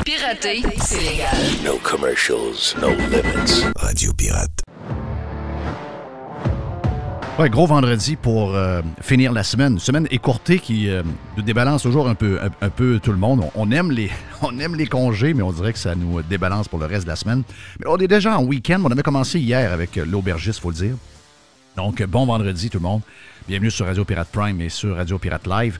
Pirater, c'est légal. No commercials, no limits. Radio Pirate. Ouais, gros vendredi pour finir la semaine. Une semaine écourtée qui nous débalance toujours un peu tout le monde. On aime les congés, mais on dirait que ça nous débalance pour le reste de la semaine. Mais on est déjà en week-end. On avait commencé hier avec l'aubergiste, il faut le dire. Donc, bon vendredi tout le monde. Bienvenue sur Radio Pirate Prime et sur Radio Pirate Live.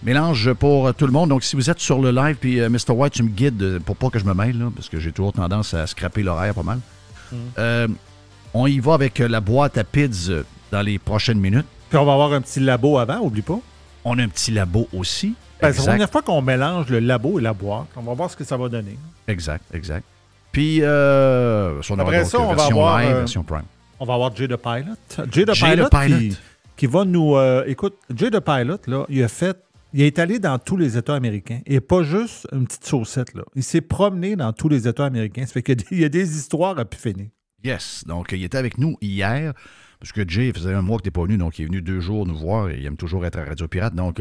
Mélange pour tout le monde. Donc, si vous êtes sur le live, puis Mr. White, tu me guides pour pas que je me mêle, là, parce que j'ai toujours tendance à scraper l'horaire pas mal. On y va avec la boîte à pids dans les prochaines minutes. Puis on va avoir un petit labo avant, oublie pas. On a un petit labo aussi. C'est la première fois qu'on mélange le labo et la boîte. On va voir ce que ça va donner. Exact. Puis, on après ça, on va avoir live, version Prime. On va avoir Jay the Pilot. Jay the Pilot. Qui va nous... écoute, Jay the Pilot, là, il est allé dans tous les États américains. Et pas juste une petite saucette, là. Il s'est promené dans tous les États américains. Ça fait qu'il y a des histoires à pu finir. Yes. Donc, il était avec nous hier. Parce que Jay faisait un mois que tu n'es pas venu, donc il est venu 2 jours nous voir et il aime toujours être à Radio Pirate. Donc,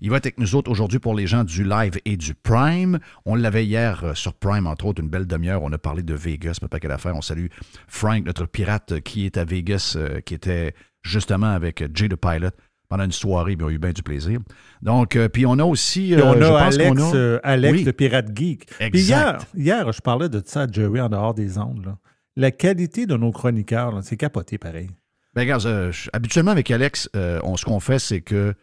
il va être avec nous autres aujourd'hui pour les gens du live et du Prime. On l'avait hier sur Prime, entre autres, une belle demi-heure. On a parlé de Vegas, pas quelle affaire. On salue Frank, notre pirate qui est à Vegas, qui était justement avec Jay the Pilot pendant une soirée. Ils ont eu bien du plaisir. Donc, puis on a aussi... on a Alex oui. le Pirate Geek. Exact. Puis hier, je parlais de ça à Jerry en dehors des ondes. Là. La qualité de nos chroniqueurs, là, c'est capoté pareil. Ben regarde, habituellement avec Alex, ce qu'on fait, c'est que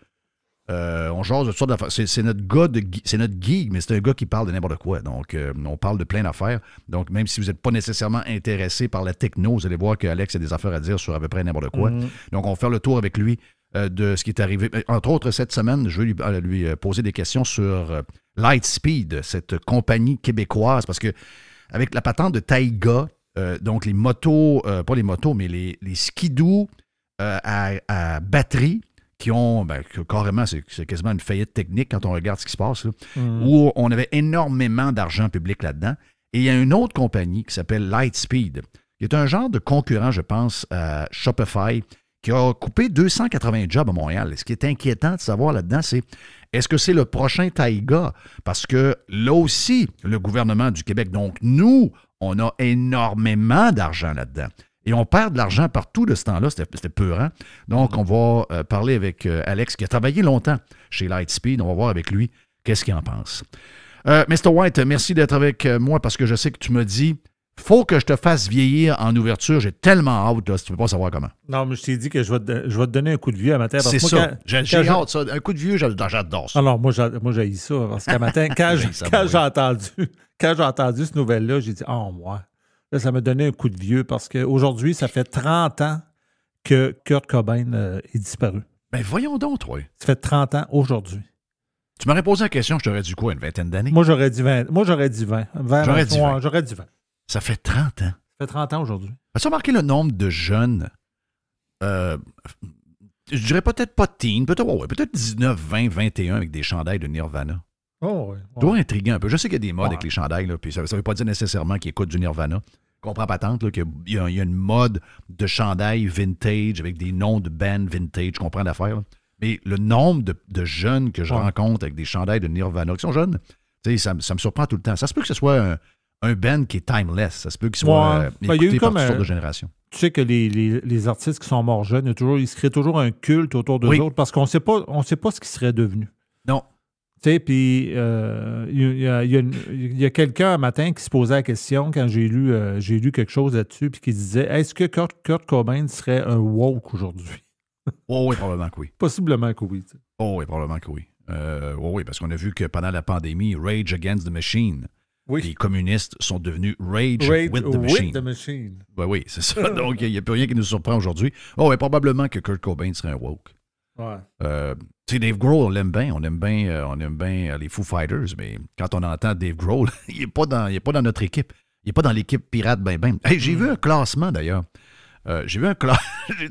on jase de toutes sortes d'affaires. C'est notre gars c'est notre geek, mais c'est un gars qui parle de n'importe quoi. Donc, on parle de plein d'affaires. Donc, même si vous n'êtes pas nécessairement intéressé par la techno, vous allez voir qu'Alex a des affaires à dire sur à peu près n'importe quoi. Donc, on va faire le tour avec lui de ce qui est arrivé. Entre autres, cette semaine, je vais lui poser des questions sur Lightspeed, cette compagnie québécoise, parce que avec la patente de Taïga, donc les motos, pas les motos, mais les skidoo à batterie qui ont, carrément, c'est quasiment une faillite technique quand on regarde ce qui se passe, là, où on avait énormément d'argent public là-dedans. Et il y a une autre compagnie qui s'appelle Lightspeed, qui est un genre de concurrent, je pense, à Shopify, qui a coupé 280 jobs à Montréal. Et ce qui est inquiétant de savoir là-dedans, c'est est-ce que c'est le prochain Taïga? Parce que là aussi, le gouvernement du Québec, donc nous, on a énormément d'argent là-dedans. Et on perd de l'argent partout de ce temps-là. C'était peurant. Donc, on va parler avec Alex, qui a travaillé longtemps chez Lightspeed. On va voir avec lui qu'est-ce qu'il en pense. Mr. White, merci d'être avec moi parce que je sais que tu me dis faut que je te fasse vieillir en ouverture. J'ai tellement hâte, là, si tu ne peux pas savoir comment. Non, mais je t'ai dit que je vais te donner un coup de vieux à matin. C'est ça. J'ai hâte, ça. Un coup de vieux, j'adore ça. Alors, moi, j'haïs ça. Parce qu'à matin, quand j'ai entendu cette nouvelle-là, j'ai dit, oh, moi. Là, ça m'a donné un coup de vieux parce qu'aujourd'hui, ça fait 30 ans que Kurt Cobain est disparu. Ben, voyons donc, toi. Ça fait 30 ans aujourd'hui. Tu m'aurais posé la question, je t'aurais dit quoi, une vingtaine d'années? Moi, j'aurais dit 20. J'aurais dit 20. J'aurais dit 20. Ça fait 30 ans. Ça fait 30 ans aujourd'hui. As-tu remarqué le nombre de jeunes, je dirais peut-être pas teen, peut-être 19, 20, 21 avec des chandails de Nirvana? Oh, oui. Toujours intriguant un peu. Je sais qu'il y a des modes avec les chandails, là, puis ça ne veut pas dire nécessairement qu'ils écoutent du Nirvana. Je comprends pas tant qu'il y a une mode de chandail vintage avec des noms de bands vintage, je comprends l'affaire. Là. Mais le nombre de jeunes que je rencontre avec des chandails de Nirvana qui sont jeunes, ça me surprend tout le temps. Ça se peut que ce soit un band qui est timeless. Ça se peut qu'il soit écouté par toutes sortes de générations. Tu sais que les artistes qui sont morts jeunes, il se crée toujours un culte autour d'eux autres parce qu'on ne sait pas ce qu'ils seraient devenus. Non. Tu sais, puis il y a quelqu'un un matin qui se posait la question quand j'ai lu quelque chose là-dessus puis qui disait est-ce que Kurt Cobain serait un woke aujourd'hui? Oh oui, probablement que oui. Possiblement que oui. T'sais. Oh oui, probablement que oui. Oui, parce qu'on a vu que pendant la pandémie, Rage Against the Machine, les communistes sont devenus Rage with the Machine. Oui, c'est ça. Donc, il n'y a plus rien qui nous surprend aujourd'hui. Oh oui, probablement que Kurt Cobain serait un woke. Ouais. Tu sais, Dave Grohl, on l'aime bien. On aime bien les Foo Fighters, mais quand on entend Dave Grohl, il n'est pas dans notre équipe. Il n'est pas dans l'équipe pirate ben. Hey, j'ai vu un classement, d'ailleurs. J'ai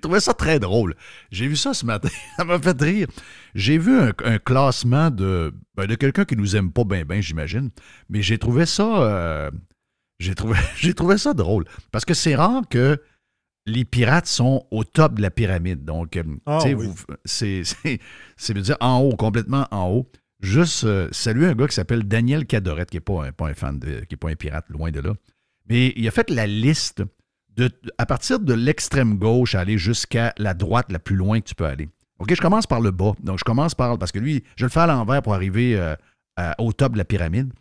trouvé ça très drôle. J'ai vu ça ce matin. Ça m'a fait rire. J'ai vu un classement de quelqu'un qui nous aime pas ben, j'imagine. Mais j'ai trouvé ça... j'ai trouvé ça drôle. Parce que c'est rare que les pirates sont au top de la pyramide. Donc, c'est veut dire en haut, complètement en haut. juste saluer un gars qui s'appelle Daniel Cadorette, qui n'est pas un fan, qui n'est pas un pirate, loin de là. Mais il a fait la liste à partir de l'extrême gauche à aller jusqu'à la droite la plus loin que tu peux aller. OK, je commence par le bas. Donc, je commence par... Parce que lui, je le fais à l'envers pour arriver au top de la pyramide.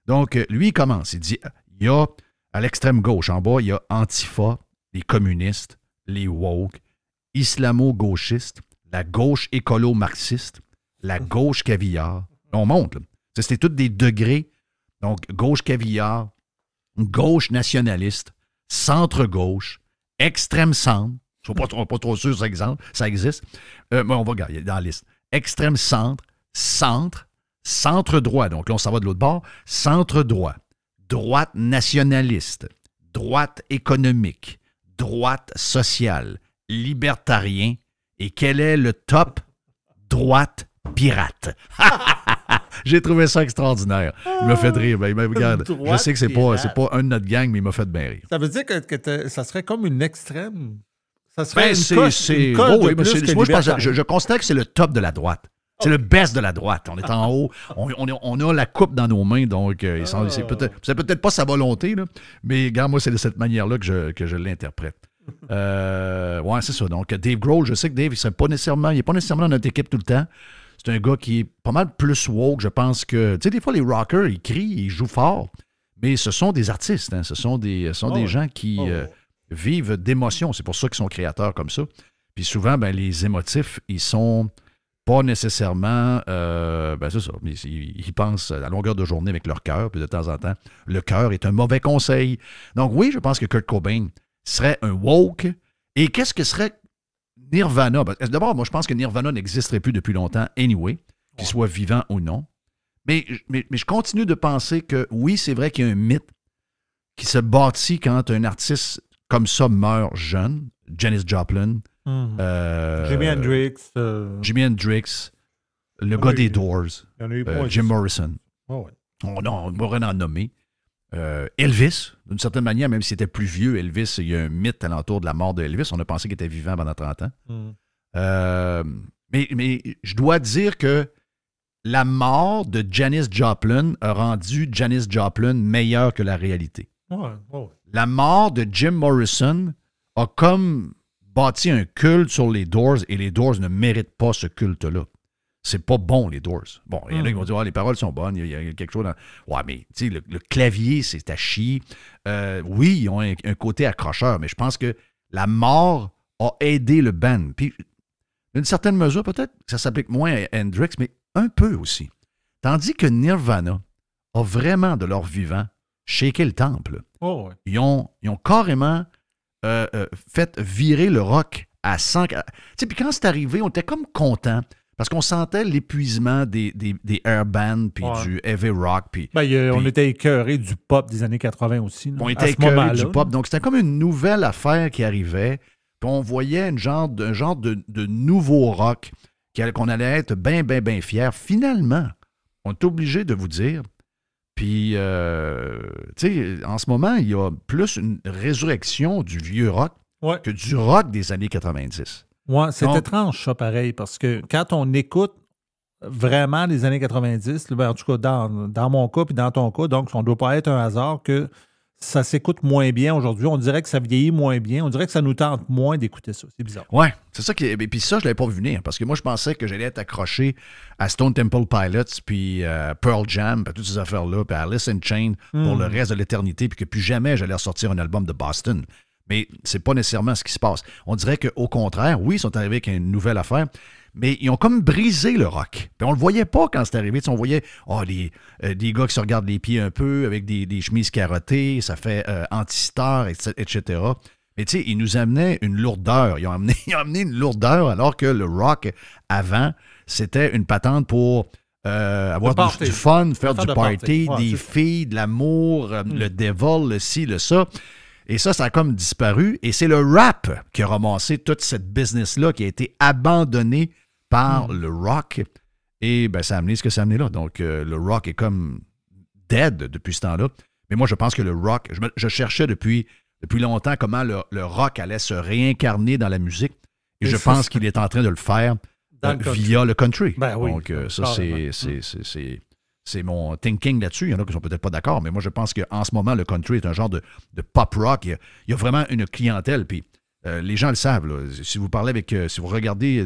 Donc, lui, il commence. Il dit, il y a, à l'extrême gauche, en bas, il y a Antifa, les communistes, les woke, islamo-gauchistes, la gauche écolo-marxiste, la gauche caviar. On monte, là. C'était tous des degrés. Donc, gauche caviar, gauche nationaliste, centre-gauche, extrême-centre. Je ne suis pas trop sûr ça existe. Mais on va regarder dans la liste. Extrême-centre, centre-droit. Donc là, on s'en va de l'autre bord. Centre-droit, droite nationaliste, droite économique, droite sociale, libertarien. Et quel est le top? Droite pirate. J'ai trouvé ça extraordinaire. Il m'a fait rire. Ben, regarde, je sais que c'est pas un de notre gang, mais il m'a fait bien rire. Ça veut dire que ça serait comme une extrême... Ça serait une coche moi, je constate que c'est le top de la droite. C'est le best de la droite. On est en haut. On a la coupe dans nos mains, donc c'est peut-être pas sa volonté, là, mais regarde, moi, c'est de cette manière-là que je l'interprète. Ouais, c'est ça. Donc, Dave Grohl, je sais que Dave, il n'est pas nécessairement dans notre équipe tout le temps. C'est un gars qui est pas mal plus woke, je pense que... Tu sais, des fois, les rockers, ils crient, ils jouent fort, mais ce sont des artistes, hein. Ce sont des gens qui vivent d'émotions. C'est pour ça qu'ils sont créateurs comme ça. Puis souvent, ben, les émotifs, ils sont pas nécessairement... c'est ça. Ils pensent à longueur de journée avec leur cœur, puis de temps en temps, le cœur est un mauvais conseil. Donc oui, je pense que Kurt Cobain serait un woke. Et qu'est-ce que serait Nirvana? D'abord, moi, je pense que Nirvana n'existerait plus depuis longtemps, anyway, qu'il soit vivant ou non. Mais je continue de penser que, oui, c'est vrai qu'il y a un mythe qui se bâtit quand un artiste comme ça meurt jeune. Janis Joplin. Jimi Hendrix. Jimi Hendrix. Le gars des Doors. Jim Morrison. On pourrait en nommer. Elvis, d'une certaine manière, même s'il était plus vieux, Elvis, il y a un mythe alentour de la mort d'Elvis. On a pensé qu'il était vivant pendant 30 ans. Mais je dois dire que la mort de Janis Joplin a rendu Janis Joplin meilleure que la réalité. La mort de Jim Morrison a comme bâti un culte sur les Doors et les Doors ne méritent pas ce culte-là. C'est pas bon, les Doors. Bon, il y en a qui vont dire, les paroles sont bonnes, il y a quelque chose dans... Ouais, mais tu sais, le clavier, c'est à chier. Oui, ils ont un côté accrocheur, mais je pense que la mort a aidé le band. Puis, d'une certaine mesure, peut-être que ça s'applique moins à Hendrix, mais un peu aussi. Tandis que Nirvana a vraiment, de leur vivant, shaké le temple. Ils ont carrément fait virer le rock à 100... Tu sais, puis quand c'est arrivé, on était comme contents. Parce qu'on sentait l'épuisement des air bands puis du heavy rock. On était écœurés du pop des années 80 aussi. On était écœurés du pop. Donc, c'était comme une nouvelle affaire qui arrivait. Puis on voyait un genre de nouveau rock qu'on allait être bien, bien, bien fiers. Finalement, on est obligé de vous dire. Puis, tu sais, en ce moment, il y a plus une résurrection du vieux rock que du rock des années 90. Oui, c'est étrange, ça, pareil, parce que quand on écoute vraiment les années 90, en tout cas, dans mon cas puis dans ton cas, donc, ça ne doit pas être un hasard que ça s'écoute moins bien aujourd'hui. On dirait que ça vieillit moins bien. On dirait que ça nous tente moins d'écouter ça. C'est bizarre. Oui, c'est ça qui est... Puis ça, je ne l'avais pas vu venir, parce que moi, je pensais que j'allais être accroché à Stone Temple Pilots, puis Pearl Jam, puis toutes ces affaires-là, puis Alice in Chains pour le reste de l'éternité, puis que plus jamais j'allais ressortir un album de Boston. Mais c'est pas nécessairement ce qui se passe. On dirait qu'au contraire, oui, ils sont arrivés avec une nouvelle affaire, mais ils ont comme brisé le rock. Puis on le voyait pas quand c'est arrivé. On voyait des gars qui se regardent les pieds un peu avec des chemises carottées, ça fait anti-star, etc. Mais tu sais, ils nous amenaient une lourdeur. Ils ont amené une lourdeur alors que le rock, avant, c'était une patente pour avoir du fun, faire du party, des filles, de l'amour, le devil, le ci, le ça. Et ça a comme disparu. Et c'est le rap qui a ramassé toute cette business-là qui a été abandonnée par le rock. Et ben, ça a amené ce que ça a amené là. Donc, le rock est comme dead depuis ce temps-là. Mais moi, je pense que le rock... Je cherchais depuis longtemps comment le rock allait se réincarner dans la musique. Et je pense qu'il est en train de le faire via le country. Ben oui. Donc, ça, c'est mon thinking là-dessus. Il y en a qui sont peut-être pas d'accord, mais moi, je pense qu'en ce moment, le country est un genre de pop rock. Il y a vraiment une clientèle, puis les gens le savent. Là. Si vous parlez avec... si vous regardez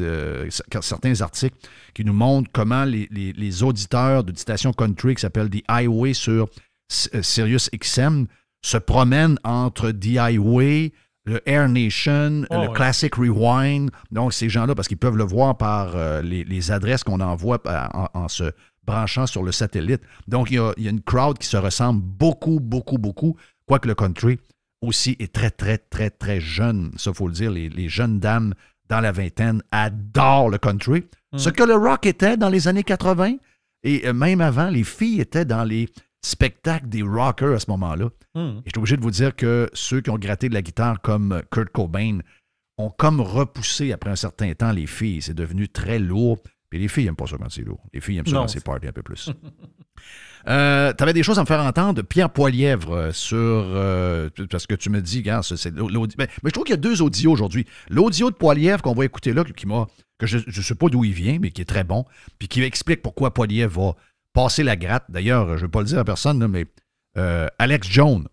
certains articles qui nous montrent comment les auditeurs d'une station country qui s'appelle The Highway sur Sirius XM se promènent entre The Highway, le Air Nation, le Classic Rewind. Donc, ces gens-là, parce qu'ils peuvent le voir par les adresses qu'on envoie en se branchant sur le satellite. Donc, il y a une crowd qui se ressemble beaucoup, beaucoup, beaucoup, quoique le country aussi est très, très, très, très jeune. Ça, il faut le dire, les jeunes dames dans la vingtaine adorent le country. Ce que le rock était dans les années 80, et même avant, les filles étaient dans les spectacles des rockers à ce moment-là. Et je suis obligé de vous dire que ceux qui ont gratté de la guitare comme Kurt Cobain ont comme repoussé après un certain temps les filles. C'est devenu très lourd. Puis les filles n'aiment pas ça quand c'est lourd. Les filles aiment ça quand c'est party un peu plus. Tu avais des choses à me faire entendre. Pierre Poilièvre parce que tu me dis, regarde, c'est l'audio. Mais je trouve qu'il y a 2 audios aujourd'hui. L'audio de Poilièvre qu'on va écouter là, que je ne sais pas d'où il vient, mais qui est très bon, puis qui explique pourquoi Poilièvre va passer la gratte. D'ailleurs, je ne vais pas le dire à personne, là, mais Alex Jones.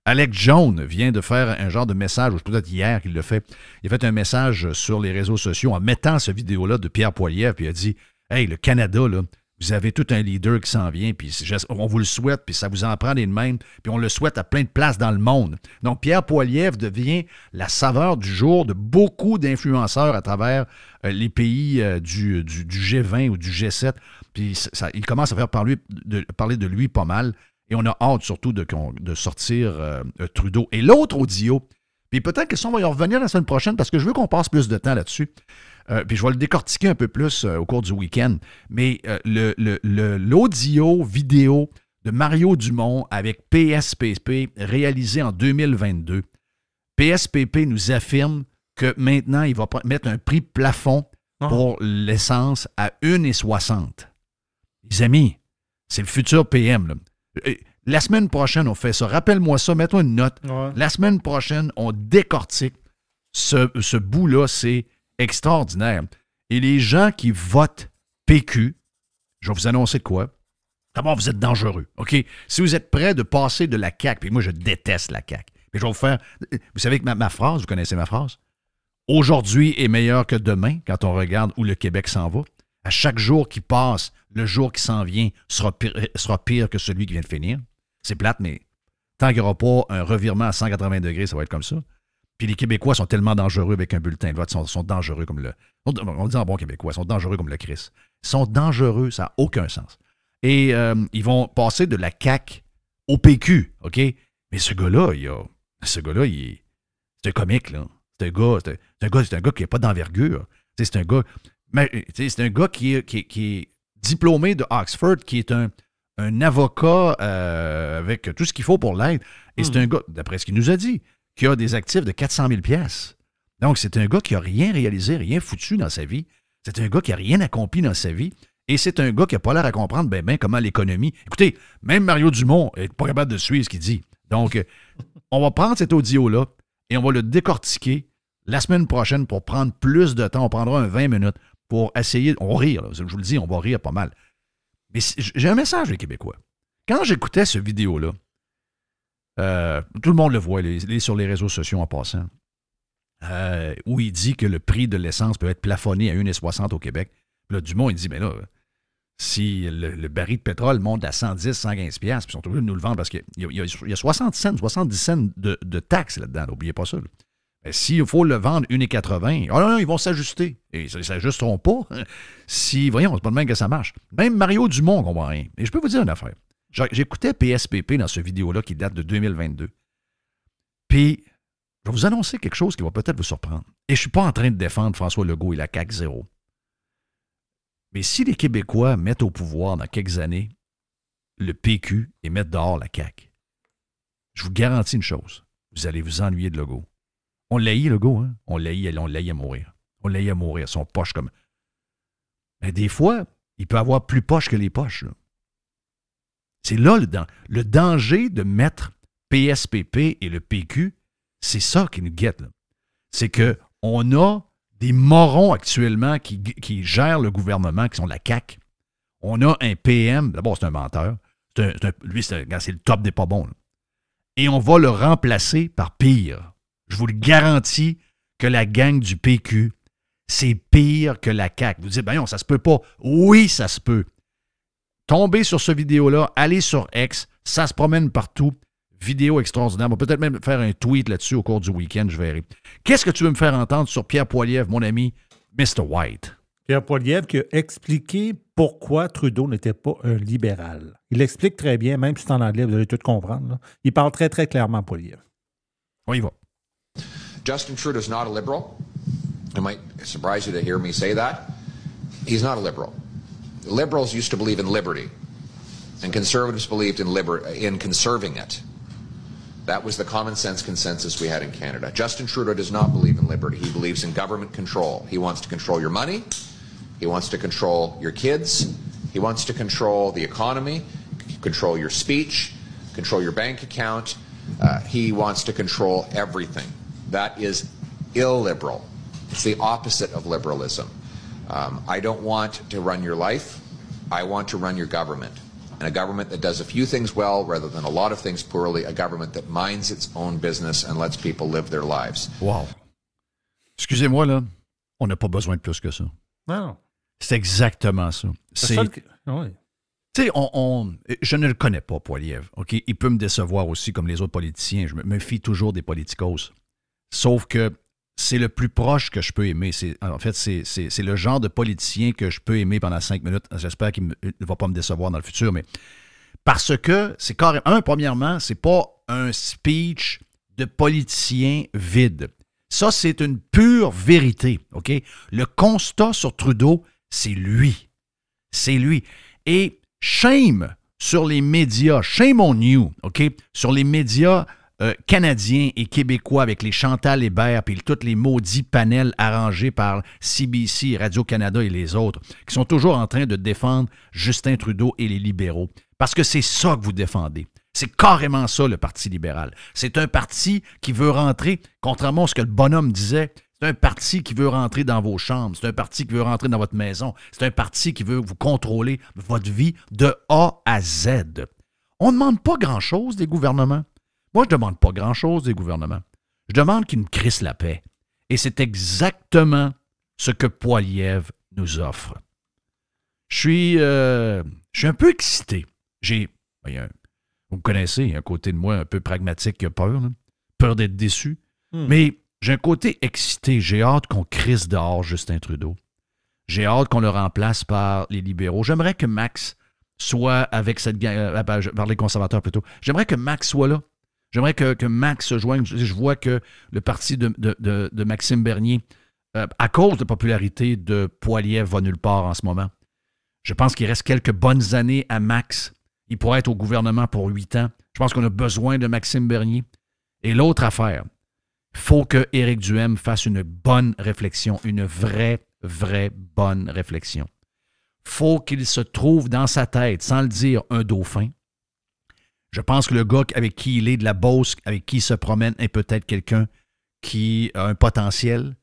Alex Jones vient de faire un genre de message, ou peut-être hier qu'il l'a fait. Il a fait un message sur les réseaux sociaux en mettant ce vidéo-là de Pierre Poilièvre, puis il a dit « Hey, le Canada, là, vous avez tout un leader qui s'en vient, puis on vous le souhaite, puis ça vous en prend des de même, puis on le souhaite à plein de places dans le monde. » Donc, Pierre Poilièvre devient la saveur du jour de beaucoup d'influenceurs à travers les pays du G20 ou du G7, puis il commence à faire parler de lui pas mal. Et on a hâte surtout de sortir Trudeau. Et l'autre audio, puis peut-être que ça, on va y revenir la semaine prochaine parce que je veux qu'on passe plus de temps là-dessus. Puis je vais le décortiquer un peu plus au cours du week-end. Mais l'audio vidéo de Mario Dumont avec PSPP réalisé en 2022. PSPP nous affirme que maintenant, il va mettre un prix plafond pour l'essence à 1,60. Les amis, c'est le futur PM, là. La semaine prochaine, on fait ça. Rappelle-moi ça, mets-toi une note. Ouais. La semaine prochaine, on décortique ce bout-là. C'est extraordinaire. Et les gens qui votent PQ, je vais vous annoncer de quoi. D'abord, vous êtes dangereux. OK? Si vous êtes prêts de passer de la CAQ, puis moi, je déteste la CAQ. Puis je vais vous faire... Vous savez que ma phrase, vous connaissez ma phrase? Aujourd'hui est meilleur que demain, quand on regarde où le Québec s'en va. À chaque jour qui passe, le jour qui s'en vient sera pire que celui qui vient de finir. C'est plate, mais tant qu'il n'y aura pas un revirement à 180 degrés, ça va être comme ça. Puis les Québécois sont tellement dangereux avec un bulletin de vote, sont dangereux comme le... On le dit en bon québécois, ils sont dangereux comme le Christ. Ils sont dangereux, ça n'a aucun sens. Et ils vont passer de la CAQ au PQ, OK? Mais ce gars-là, c'est un comique, là. C'est un gars qui n'a pas d'envergure. C'est un gars... c'est un gars qui est diplômé de Oxford, qui est un avocat avec tout ce qu'il faut pour l'aide. Et c'est un gars, d'après ce qu'il nous a dit, qui a des actifs de 400 000 $. Donc, c'est un gars qui n'a rien réalisé, rien foutu dans sa vie. C'est un gars qui n'a rien accompli dans sa vie. Et c'est un gars qui n'a pas l'air à comprendre comment l'économie... Écoutez, même Mario Dumont n'est pas capable de suivre ce qu'il dit. Donc, on va prendre cet audio-là et on va le décortiquer la semaine prochaine pour prendre plus de temps. On prendra un 20 minutes pour essayer... On va rire, là, je vous le dis, on va rire pas mal. Mais j'ai un message, les Québécois. Quand j'écoutais ce vidéo-là, tout le monde le voit, sur les réseaux sociaux en passant, où il dit que le prix de l'essence peut être plafonné à 1,60 au Québec. Puis là, Dumont, il dit, mais là, si le baril de pétrole monte à 110, 115 $, puis ils sont obligés de nous le vendre parce qu'il y a 60 cents, 70 cents de taxes là-dedans, n'oubliez pas ça. S'il faut le vendre 1,80, non, ils vont s'ajuster. Et ils ne s'ajusteront pas. Voyons, c'est pas de même que ça marche. Même Mario Dumont ne comprend rien. Et je peux vous dire une affaire. J'écoutais PSPP dans ce vidéo-là qui date de 2022. Puis, je vais vous annoncer quelque chose qui va peut-être vous surprendre. Et je ne suis pas en train de défendre François Legault et la CAQ 0. Mais si les Québécois mettent au pouvoir dans quelques années le PQ et mettent dehors la CAQ, je vous garantis une chose. Vous allez vous ennuyer de Legault. On l'haït, Legault, hein? On l'haït à mourir. On l'haït à mourir, son poche comme... Mais des fois, il peut avoir plus poche que les poches. Là. C'est là le danger de mettre PSPP et le PQ, c'est ça qui nous guette. C'est qu'on a des morons actuellement qui gèrent le gouvernement, qui sont de la CAQ. On a un PM, d'abord c'est un menteur, lui c'est le top des pas bons. Là. Et on va le remplacer par pire. Je vous le garantis que la gang du PQ, c'est pire que la CAQ. Vous dites, ben non, ça se peut pas. Oui, ça se peut. Tombez sur ce vidéo-là, allez sur X, ça se promène partout. Vidéo extraordinaire. On va peut-être même faire un tweet là-dessus au cours du week-end, je verrai. Qu'est-ce que tu veux me faire entendre sur Pierre Poilievre, mon ami Mr. White? Pierre Poilievre qui a expliqué pourquoi Trudeau n'était pas un libéral. Il l'explique très bien, même si c'est en anglais, vous allez tout comprendre. Là. Il parle très, très clairement, Poilievre. On y va. Justin Trudeau's not a liberal. It might surprise you to hear me say that. He's not a liberal. Liberals used to believe in liberty, and conservatives believed in conserving it. That was the common sense consensus we had in Canada. Justin Trudeau does not believe in liberty. He believes in government control. He wants to control your money. He wants to control your kids. He wants to control the economy, control your speech, control your bank account. He wants to control everything. That is illiberal. It's the opposite of liberalism. I don't want to run your life. I want to run your government. And a government that does a few things well rather than a lot of things poorly. A government that minds its own business and lets people live their lives. Wow. Excusez-moi, là. On n'a pas besoin de plus que ça. Non. C'est exactement ça. C'est... Oui. Tu sais, je ne le connais pas, Poilievre. OK? Il peut me décevoir aussi, comme les autres politiciens. Je me méfie toujours des politicos. Sauf que c'est le plus proche que je peux aimer. En fait, c'est le genre de politicien que je peux aimer pendant 5 minutes. J'espère qu'il ne va pas me décevoir dans le futur, mais parce que c'est carrément... Premièrement, c'est pas un speech de politicien vide. Ça, c'est une pure vérité, OK? Le constat sur Trudeau, c'est lui. C'est lui. Et shame sur les médias, shame on you, OK? Sur les médias canadiens et québécois avec les Chantal Hébert puis tous les maudits panels arrangés par CBC, Radio-Canada et les autres, qui sont toujours en train de défendre Justin Trudeau et les libéraux. Parce que c'est ça que vous défendez. C'est carrément ça, le Parti libéral. C'est un parti qui veut rentrer, contrairement à ce que le bonhomme disait, c'est un parti qui veut rentrer dans vos chambres, c'est un parti qui veut rentrer dans votre maison, c'est un parti qui veut vous contrôler votre vie de A à Z. On ne demande pas grand-chose des gouvernements. Moi, je ne demande pas grand-chose des gouvernements. Je demande qu'ils nous crissent la paix. Et c'est exactement ce que Poilievre nous offre. Je suis un peu excité. Vous me connaissez, il y a un côté de moi un peu pragmatique qui a peur. Là. Peur d'être déçu. Mais j'ai un côté excité. J'ai hâte qu'on crisse dehors Justin Trudeau. J'ai hâte qu'on le remplace par les libéraux. J'aimerais que Max soit avec cette gang, par les conservateurs plutôt. J'aimerais que Max soit là. J'aimerais que Max se joigne. Je vois que le parti de Maxime Bernier, à cause de la popularité de Poilievre, va nulle part en ce moment. Je pense qu'il reste quelques bonnes années à Max. Il pourrait être au gouvernement pour 8 ans. Je pense qu'on a besoin de Maxime Bernier. Et l'autre affaire, il faut que Éric Duhaime fasse une bonne réflexion, une vraie bonne réflexion. Il faut qu'il se trouve dans sa tête, sans le dire, un dauphin. Je pense que le gars avec qui il est de la Beauce, avec qui il se promène, est peut-être quelqu'un qui a un potentiel.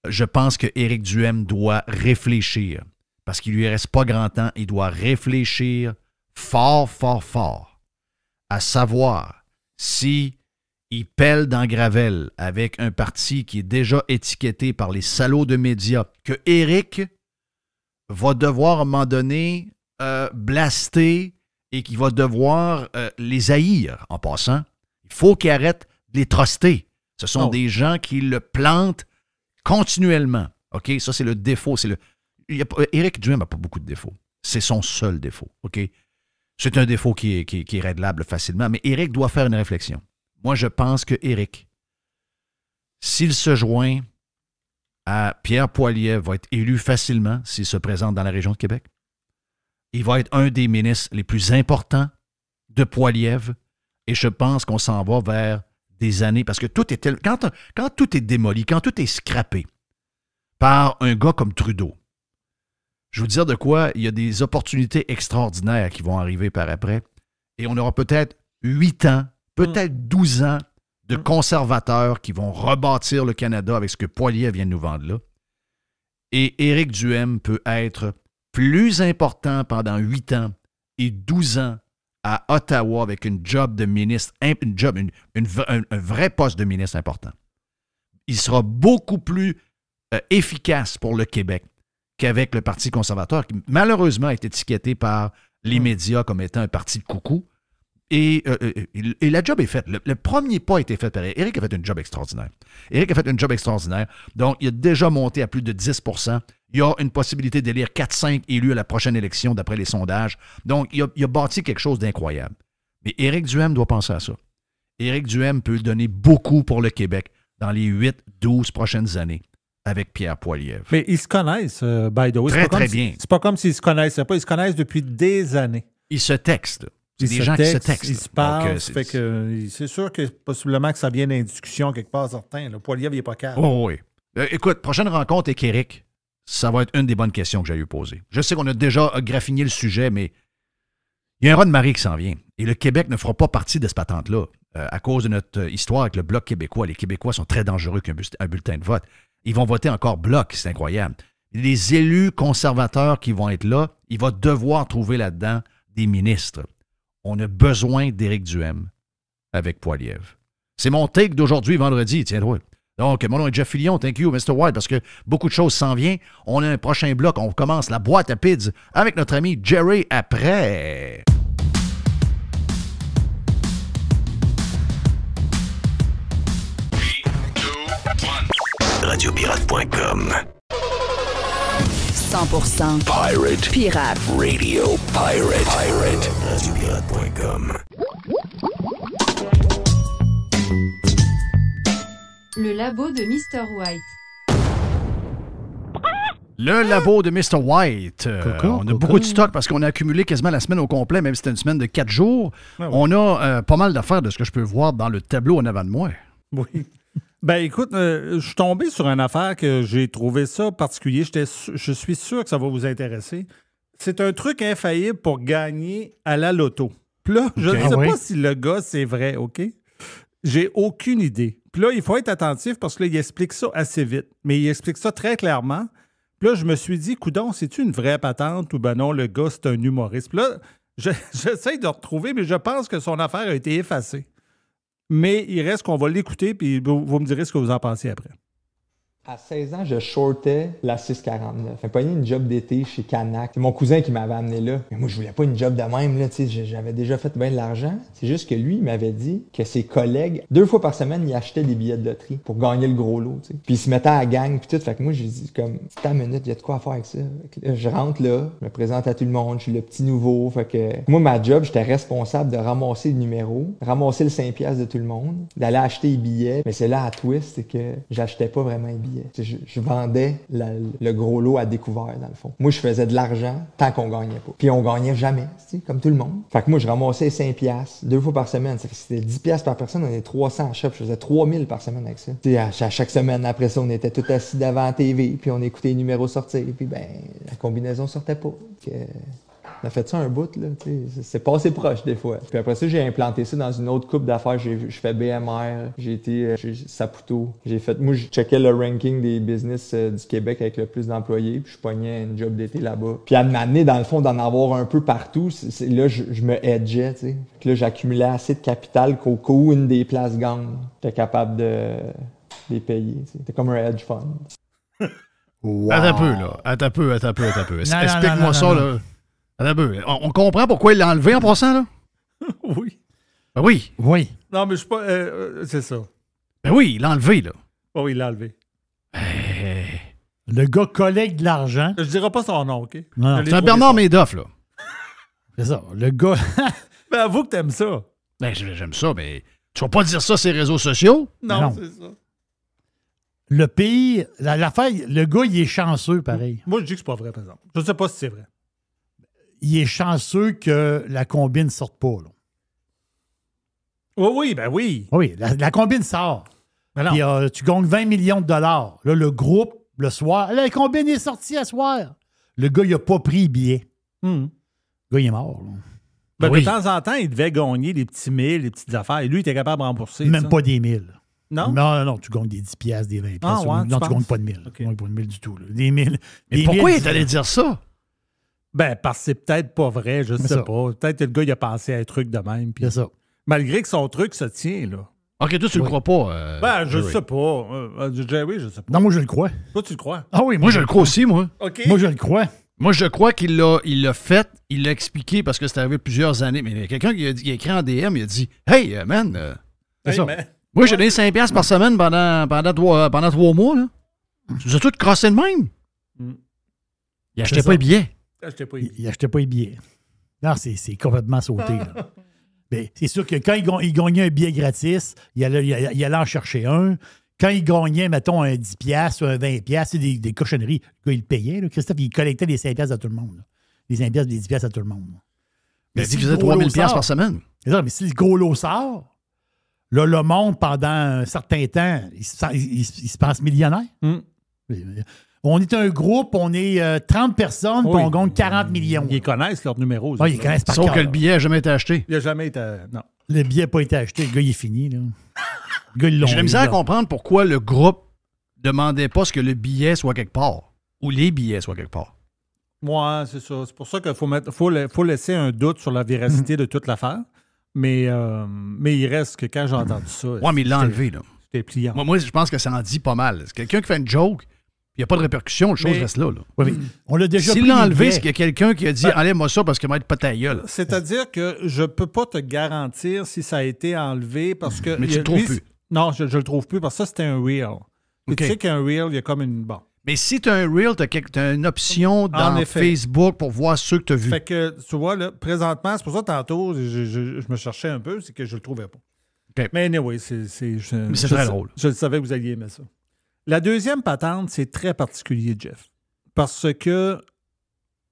Je pense que Éric Duhaime doit réfléchir, parce qu'il ne lui reste pas grand temps. Il doit réfléchir fort, à savoir si il pèle dans Gravel avec un parti qui est déjà étiqueté par les salauds de médias, que Éric va devoir à un moment donné blaster et qu'il va devoir les haïr en passant. Il faut qu'il arrête de les truster. Ce sont des gens qui le plantent continuellement. OK? Ça, c'est le défaut. Éric Duhaime n'a pas beaucoup de défauts. C'est son seul défaut. OK? C'est un défaut qui est réglable facilement, mais Éric doit faire une réflexion. Moi, je pense que Éric, s'il se joint à Pierre Poilievre, va être élu facilement s'il se présente dans la région de Québec. Il va être un des ministres les plus importants de Poilievre et je pense qu'on s'en va vers des années, parce que tout est quand tout est démoli, quand tout est scrappé par un gars comme Trudeau, je vous dire de quoi, il y a des opportunités extraordinaires qui vont arriver par après. Et on aura peut-être 8 ans, peut-être 12 ans de conservateurs qui vont rebâtir le Canada avec ce que Poilievre vient de nous vendre là. Et Éric Duhaime peut être plus important pendant 8 ans et 12 ans à Ottawa avec une job de ministre, un vrai poste de ministre important. Il sera beaucoup plus efficace pour le Québec qu'avec le Parti conservateur, qui malheureusement est étiqueté par les médias comme étant un parti de coucou. Et la job est faite. Le premier pas a été fait par Éric. Éric a fait une job extraordinaire. Donc, il a déjà monté à plus de 10 %. Il y a une possibilité d'élire 4-5 élus à la prochaine élection, d'après les sondages. Donc, il a bâti quelque chose d'incroyable. Mais Éric Duhaime doit penser à ça. Éric Duhaime peut donner beaucoup pour le Québec dans les 8-12 prochaines annes avec Pierre Poilievre. Mais ils se connaissent, by the way. Très bien. C'est pas comme s'ils se connaissaient pas. Ils se connaissent depuis des années. Ils se textent. C'est des gens qui se textent. Ils se parlent. Donc, c'est sûr que possiblement que ça vient d'une discussion quelque part, certain. Le Poilievre, il n'est pas calme. Oh, oui. Écoute, prochaine rencontre avec Éric, ça va être une des bonnes questions que j'ai eu posées. Je sais qu'on a déjà graffiné le sujet, mais il y a un raz de marée qui s'en vient. Et le Québec ne fera pas partie de cette patente-là. À cause de notre histoire avec le Bloc québécois, les Québécois sont très dangereux qu'un bulletin de vote. Ils vont voter encore Bloc, c'est incroyable. Les élus conservateurs qui vont être là, il va devoir trouver là-dedans des ministres. On a besoin d'Éric Duhaime avec Poilievre. C'est mon take d'aujourd'hui, vendredi, tiens-toi. Donc, mon nom est Jeff Fillion, thank you, Mr. White, parce que beaucoup de choses s'en viennent. On a un prochain bloc, on commence la boîte à pids avec notre ami Jerry après. Radiopirate.com 100% Pirate Radio Pirate Radiopirate.com Le labo de Mr. White. Le labo de Mr. White. On a beaucoup de stock parce qu'on a accumulé quasiment la semaine au complet, même si c'était une semaine de 4 jours. Ah oui. On a pas mal d'affaires de ce que je peux voir dans le tableau en avant de moi. Oui. Ben écoute, je suis tombé sur une affaire que j'ai trouvé ça particulier. Je suis sûr que ça va vous intéresser. C'est un truc infaillible pour gagner à la loto. Puis là, je ne sais pas si le gars, c'est vrai, OK? J'ai aucune idée. Puis là, il faut être attentif parce que là, il explique ça assez vite. Mais il explique ça très clairement. Puis là, je me suis dit, coudonc, c'est-tu une vraie patente ou ben non, le gars, c'est un humoriste? Puis là, j'essaie de retrouver, mais je pense que son affaire a été effacée. Mais il reste qu'on va l'écouter, puis vous me direz ce que vous en pensez après. À 16 ans, je shortais la 649. J'ai pogné une job d'été chez Canac. C'est mon cousin qui m'avait amené là. Mais moi, je voulais pas une job de même, là. J'avais déjà fait bien de l'argent. C'est juste que lui, il m'avait dit que ses collègues, 2 fois par semaine, ils achetaient des billets de loterie pour gagner le gros lot, t'sais. Puis ils se mettaient à la gang, puis tout. Fait que moi, j'ai dit, comme, c'est à minute, il y a de quoi faire avec ça. Là, je rentre là, je me présente à tout le monde, je suis le petit nouveau. Fait que moi, ma job, j'étais responsable de ramasser le numéro, ramasser le 5$ de tout le monde, d'aller acheter les billets. Mais c'est là à twist, c'est que j'achetais pas vraiment les billets. Je vendais le gros lot à découvert, dans le fond. Moi, je faisais de l'argent tant qu'on gagnait pas. Puis on gagnait jamais, comme tout le monde. Fait que moi, je ramassais 5$ 2 fois par semaine. Ça fait que c'était 10$ par personne, on était 300 à shop. Je faisais 3000 par semaine avec ça. À chaque semaine, après ça, on était tous assis devant la TV, puis on écoutait les numéros sortir. Puis ben, la combinaison sortait pas. On a fait ça un bout, là, c'est passé proche des fois. Puis après ça, j'ai implanté ça dans une autre coupe d'affaires. Je fais BMR, j'ai été chez Saputo. Moi, je checkais le ranking des business du Québec avec le plus d'employés, puis je pognais une job d'été là-bas. Puis à m'amener, dans le fond, d'en avoir un peu partout, là, je me hedgeais, tu sais. Puis là, j'accumulais assez de capital qu'au cas où une des places gagne, j'étais capable de les payer. C'était comme un hedge fund. Wow. Attends un peu. Explique-moi ça, là. On comprend pourquoi il l'a enlevé en passant, là? Oui. Ben oui. Oui. Non, mais je suis pas... c'est ça. Ben oui, il l'a enlevé, là. Oh, oui, il l'a enlevé. Le gars collecte de l'argent. Je dirai pas son nom, OK? Non, c'est un Bernard Madoff, là. C'est ça. Le gars... Ben, avoue que t'aimes ça. Ben, j'aime ça, mais tu vas pas dire ça sur les réseaux sociaux? Non. C'est ça. Le pays... L'affaire, le gars, il est chanceux, pareil. Moi, je dis que c'est pas vrai, par exemple. Je sais pas si c'est vrai. Il est chanceux que la combine ne sorte pas. Là. Oui, ben oui. Oui, la combine sort. Puis, tu gagnes 20 millions de dollars. Là, le groupe, le soir, la combine est sortie à soir. Le gars, il n'a pas pris le billet. Le gars, il est mort. Là. Ben, oui. De temps en temps, il devait gagner les petits 1000, les petites affaires. Et lui, il était capable de rembourser. Même pas des 1000. Non, tu gagnes des 10 piastres, des 20 piastres. Non, tu gagnes pas de 1000. Okay. Tu gagnes pas de 1000 du tout. Là. Des 1000. Mais pourquoi il est allé dire ça? Ben, parce que c'est peut-être pas vrai, je sais pas. Peut-être que le gars, il a pensé à un truc de même. C'est ça. Malgré que son truc se tient, là. OK, toi, tu le crois pas. Je sais pas. Jerry, je sais pas. Non, moi, je le crois. Toi, tu le crois? Ah oui, moi je le crois aussi, moi. OK. Moi, je le crois. Moi, je crois qu'il l'a fait, il l'a expliqué parce que c'est arrivé plusieurs années. Mais il y a quelqu'un qui a écrit en DM, il a dit « Hey, man, moi, j'ai donné 5$ par semaine pendant 3 mois. Là. Tu nous as tous crossé de même. » Il achetait pas les billets. Il achetait pas les billets. Non, c'est complètement sauté. Là. Mais c'est sûr que quand il gagnait un billet gratis, il allait en chercher un. Quand il gagnait, mettons, un 10$ ou un 20$, c'est des cochonneries. Le gars, il le payait. Là. Christophe, il collectait les 5$ à tout le monde. Là. Les 5$ des 10$ à tout le monde. Là. Mais il faisait 3000$ par semaine. C'est ça, mais si le gros lot sort, là, le monde, pendant un certain temps, il se pense millionnaire. On est un groupe, on est 30 personnes, puis on gagne 40 millions. Ils connaissent leur numéro. Ils connaissent par cœur. Sauf que le billet n'a jamais été acheté. Il n'a jamais été... Non. Le billet n'a pas été acheté. Le gars, il est fini. Là. Le gars, ils l'ont. J'ai la misère à comprendre pourquoi le groupe ne demandait pas que le billet soit quelque part. Ou les billets soient quelque part. Ouais, c'est ça. C'est pour ça qu'il faut laisser un doute sur la véracité de toute l'affaire. Mais il reste que quand j'ai entendu ça... Ouais, mais il l'a enlevé, là. C'était pliant. Moi, je pense que ça en dit pas mal. C'est quelqu'un qui fait une joke... Il n'y a pas de répercussion, le chose reste là. Oui, mais on l'a déjà S'il l'a enlevé, c'est qu'il y a quelqu'un qui a dit enlève-moi ça parce qu'il va être pas ta gueule. C'est-à-dire que je ne peux pas te garantir si ça a été enlevé parce que. Mais tu le trouves plus. Non, je le trouve plus parce que ça, c'était un reel. Okay. Tu sais qu'un reel, il y a comme une. Bon. Mais si tu as un reel, tu as une option dans Facebook pour voir ceux que tu as vus. Fait que, tu vois, là, présentement, c'est pour ça tantôt, je me cherchais un peu, c'est que je le trouvais pas. Okay. Mais anyway, c'est très drôle. Je savais que vous alliez aimer ça. La deuxième patente, c'est très particulier, Jeff. Parce que,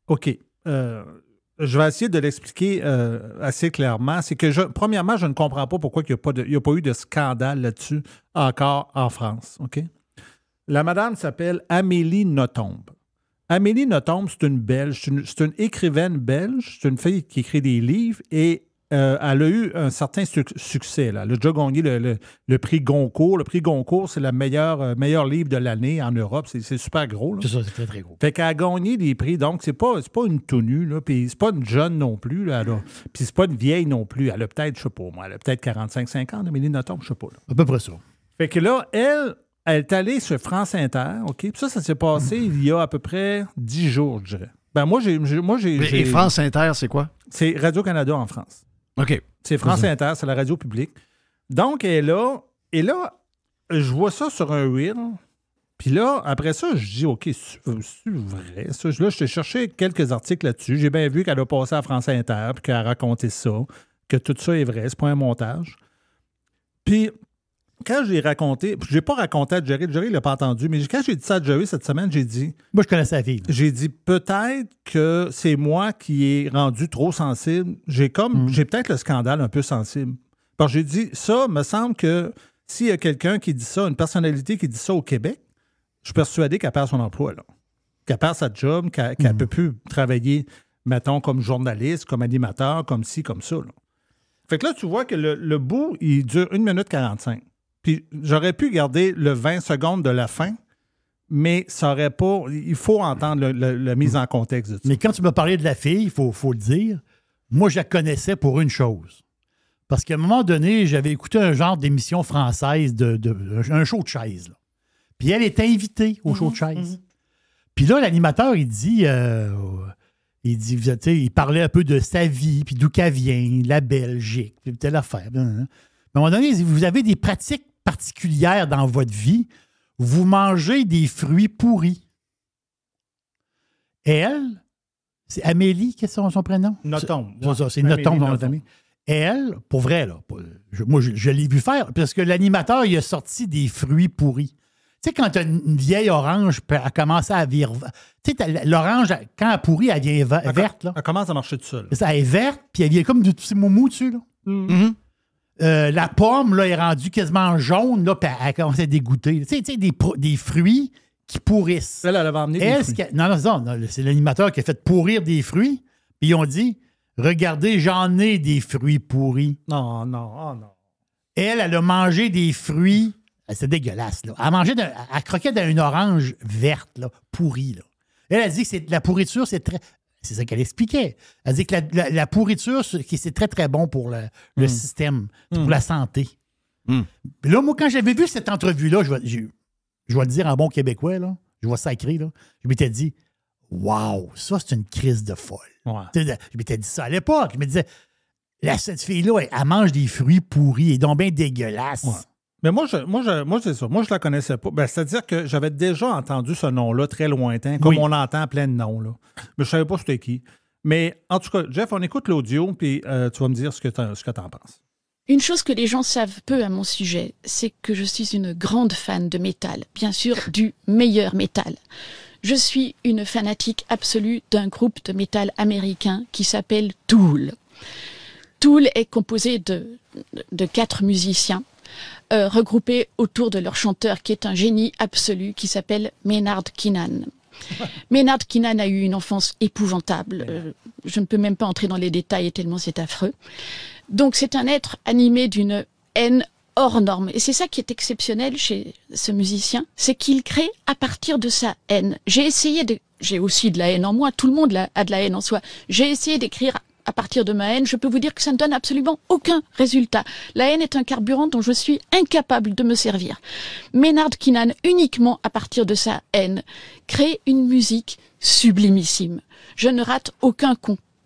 OK, je vais essayer de l'expliquer assez clairement. C'est que, premièrement, je ne comprends pas pourquoi il n'y a pas eu de scandale là-dessus encore en France. OK? La madame s'appelle Amélie Nothomb. Amélie Nothomb, c'est une Belge, c'est une écrivaine belge, c'est une fille qui écrit des livres et elle a eu un certain succès. Là. Elle a déjà gagné le prix Goncourt. Le prix Goncourt, c'est le meilleur livre de l'année en Europe. C'est super gros. Là. C'est ça, c'est très, très gros. Fait qu'elle a gagné des prix. Donc, c'est pas une tout nue. Puis c'est pas une jeune non plus. Là, puis c'est pas une vieille non plus. Elle a peut-être, je sais pas moi, elle a peut-être 45-50 ans, Amélie Nothomb, je sais pas. Là. À peu près ça. Fait que là, elle est allée sur France Inter. OK? Puis ça s'est passé il y a à peu près 10 jours, je dirais. Ben moi, j'ai... Et France Inter, c'est quoi? C'est Radio-Canada en France. OK. C'est France Inter, c'est la radio publique. Donc, elle est là. Et là, je vois ça sur un reel. Puis là, après ça, je dis, OK, c'est vrai. Ça, là, je t'ai cherché quelques articles là-dessus. J'ai bien vu qu'elle a passé à France Inter, puis qu'elle a raconté ça, que tout ça est vrai, c'est pas un montage. Puis, quand j'ai raconté, je n'ai pas raconté à Jerry, il l'a pas entendu, mais quand j'ai dit ça à Jerry cette semaine, j'ai dit... Moi, je connais sa fille. J'ai dit, peut-être que c'est moi qui ai rendu trop sensible. J'ai peut-être le scandale un peu sensible. Parce que j'ai dit, ça, me semble que s'il y a quelqu'un qui dit ça, une personnalité qui dit ça au Québec, je suis persuadé qu'elle perd son emploi, là. Qu'elle perd sa job, qu'elle ne peut plus travailler, mettons, comme journaliste, comme animateur, comme ci, comme ça, là. Fait que là, tu vois que le bout, il dure 1 minute 45. Puis j'aurais pu garder le 20 secondes de la fin, mais ça aurait pas... Il faut entendre la mise en contexte de ça. Mais quand tu m'as parlé de la fille, il faut le dire, moi, je la connaissais pour une chose. Parce qu'à un moment donné, j'avais écouté un genre d'émission française, un show de chaise. Là. Puis elle était invitée au show de chaise. Puis là, l'animateur, il dit, il parlait un peu de sa vie, puis d'où qu'elle vient, la Belgique, puis telle affaire. À un moment donné, il dit, vous avez des pratiques particulières dans votre vie, vous mangez des fruits pourris. Elle, c'est Amélie, qu'est-ce que c'est son prénom? Nothomb. C'est Nothomb dans notre famille. Elle, pour vrai, là, moi, je l'ai vu faire, parce que l'animateur, il a sorti des fruits pourris. Tu sais, quand tu as une vieille orange, elle commence à virer. Tu sais, l'orange, quand elle pourrit, elle devient verte. Là. Elle commence à marcher tout seul. Elle est verte, puis elle vient comme de tous ces moumous dessus. Là. Mm-hmm. La pomme, là, est rendue quasiment jaune, là, puis elle commence à dégoûter. Tu sais, des fruits qui pourrissent. Elle avait emmené des fruits. Non, c'est l'animateur qui a fait pourrir des fruits, puis ils ont dit, regardez, j'en ai des fruits pourris. Non. Elle a mangé des fruits C'est dégueulasse, là. Elle croquait dans une orange verte, là, pourrie, là. Elle a dit que la pourriture, c'est très... C'est ça qu'elle expliquait. Elle dit que la pourriture, c'est très, très bon pour le système, pour la santé. Puis là, moi, quand j'avais vu cette entrevue-là, je vais le dire en bon québécois, là, je vois sacré, là, je m'étais dit, wow, ça, c'est une crise de folle. Ouais. Je m'étais dit ça à l'époque. Je me disais, cette fille-là, elle mange des fruits pourris et donc bien dégueulasses. Ouais. Mais moi, c'est ça. Moi, je la connaissais pas. Ben, c'est-à-dire que j'avais déjà entendu ce nom-là très lointain, comme on entend plein de noms. Là. Mais je savais pas c'était qui. Mais en tout cas, Jeff, on écoute l'audio, puis tu vas me dire ce que tu en penses. Une chose que les gens savent peu à mon sujet, c'est que je suis une grande fan de métal. Bien sûr, du meilleur métal. Je suis une fanatique absolue d'un groupe de métal américain qui s'appelle Tool. Tool est composé de 4 musiciens. Regroupés autour de leur chanteur qui est un génie absolu qui s'appelle Maynard Keenan. Maynard Keenan a eu une enfance épouvantable. Je ne peux même pas entrer dans les détails tellement c'est affreux. Donc c'est un être animé d'une haine hors norme. Et c'est ça qui est exceptionnel chez ce musicien, c'est qu'il crée à partir de sa haine. J'ai aussi de la haine en moi, tout le monde a de la haine en soi. J'ai essayé d'écrire à partir de ma haine, je peux vous dire que ça ne donne absolument aucun résultat. La haine est un carburant dont je suis incapable de me servir. Maynard Keenan, uniquement à partir de sa haine, crée une musique sublimissime. Je ne rate aucun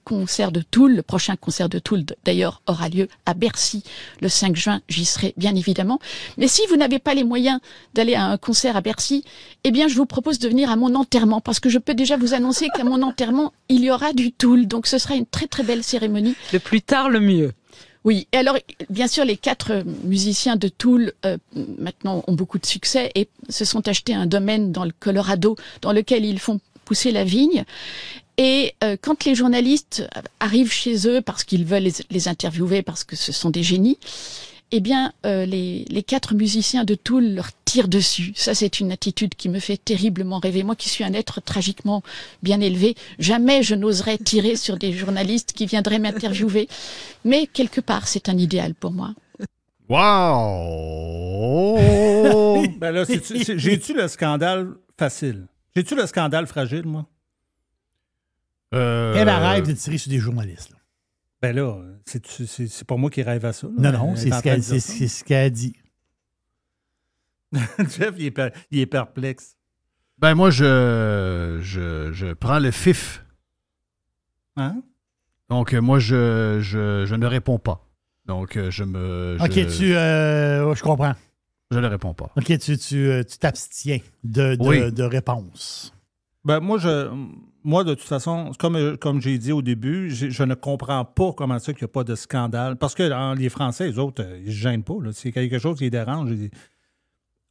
concert de Tool. Le prochain concert de Tool, d'ailleurs, aura lieu à Bercy le 5 juin. J'y serai, bien évidemment. Mais si vous n'avez pas les moyens d'aller à un concert à Bercy, eh bien, je vous propose de venir à mon enterrement, parce que je peux déjà vous annoncer qu'à mon enterrement, il y aura du Tool. Donc, ce sera une très, très belle cérémonie. Le plus tard, le mieux. Oui, et alors, bien sûr, les 4 musiciens de Tool, maintenant, ont beaucoup de succès et se sont achetés un domaine dans le Colorado, dans lequel ils font pousser la vigne. Et quand les journalistes arrivent chez eux parce qu'ils veulent les interviewer, parce que ce sont des génies, eh bien, les 4 musiciens de Tool leur tirent dessus. Ça, c'est une attitude qui me fait terriblement rêver. Moi qui suis un être tragiquement bien élevé, jamais je n'oserais tirer sur des journalistes qui viendraient m'interviewer. Mais quelque part, c'est un idéal pour moi. Wow! Ben là, j'ai-tu le scandale facile? J'ai-tu le scandale fragile, moi? Elle rêve de tirer sur des journalistes. Là. Ben là, c'est pas moi qui rêve à ça. Là. Non, c'est ce qu'elle a dit. Jeff, il est perplexe. Ben moi, je prends le fif. Hein? Donc, moi, je ne réponds pas. Donc, OK, je comprends. Je ne réponds pas. OK, tu t'abstiens de réponse. Ben moi, de toute façon, comme j'ai dit au début, je ne comprends pas comment ça qu'il n'y a pas de scandale. Parce que les Français, les autres, ils ne se gênent pas. Là. C'est quelque chose qui les dérange.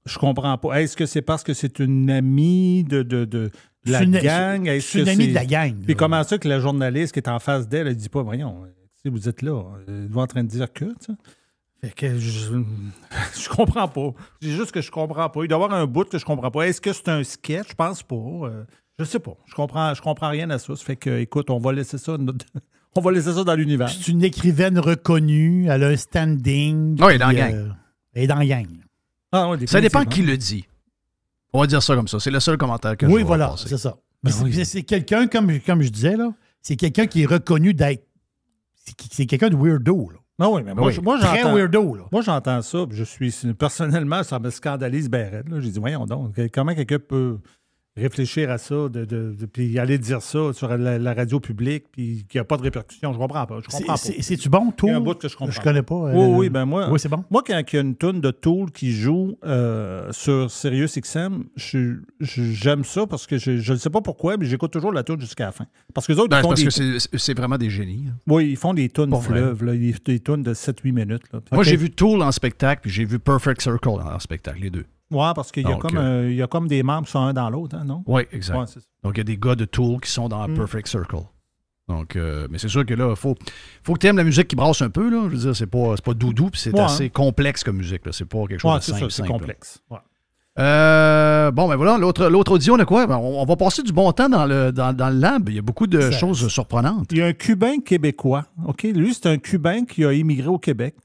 Je comprends pas. Est-ce que c'est parce que c'est une amie de la gang? C'est une amie de la gang. Puis comment ça que la journaliste qui est en face d'elle, elle ne dit pas, voyons, si vous êtes là, vous êtes en train de dire que, tu sais. Fait que je comprends pas. C'est juste que je comprends pas. Il doit y avoir un bout que je comprends pas. Est-ce que c'est un sketch? Je pense pas. Je sais pas. Je comprends rien à ça. Ça fait que, écoute, on va laisser ça dans l'univers. C'est une écrivaine reconnue. Elle a un standing. Oui, elle est dans la gang. Elle est dans la gang. Ah, ouais, ça dépend qui le dit. On va dire ça comme ça. C'est le seul commentaire que je vais passer. Oui, voilà, c'est ça. C'est quelqu'un, comme je disais, là, c'est quelqu'un qui est reconnu d'être... C'est quelqu'un de weirdo, là. Non, oui, mais moi, très weirdo, là. Moi, j'entends ça, puis personnellement, ça me scandalise bien raide. J'ai dit, voyons donc, comment quelqu'un peut réfléchir à ça, puis aller dire ça sur la radio publique, puis qu'il n'y a pas de répercussions? Je comprends pas. C'est-tu bon, Tool? Il y a un bout que je comprends. Je connais pas. Oui, ben moi. Oui, c'est bon. Moi, quand il y a une toune de Tool qui joue sur SiriusXM, j'aime ça parce que je ne sais pas pourquoi, mais j'écoute toujours la toune jusqu'à la fin. Parce que les autres, parce que c'est vraiment des génies. Hein. Oui, ils font des tounes fleuves, là, des tounes de 7-8 minutes. Là. Moi, j'ai vu Tool en spectacle, puis j'ai vu Perfect Circle en spectacle, les deux. Oui, parce qu'il y a comme des membres qui sont un dans l'autre, hein, non? Oui, exact. Ouais, donc, il y a des gars de Tool qui sont dans Perfect Circle. Donc, mais c'est sûr que là, il faut que tu aimes la musique qui brasse un peu. Là. Je veux dire, c'est pas doudou, puis c'est assez complexe comme musique. Là. C'est pas quelque chose de simple. C'est complexe. Ouais. Bon, ben voilà, l'autre audio, on a quoi? On va passer du bon temps dans le lab. Il y a beaucoup de choses surprenantes. Il y a un Cubain québécois. OK? Lui, c'est un Cubain qui a immigré au Québec.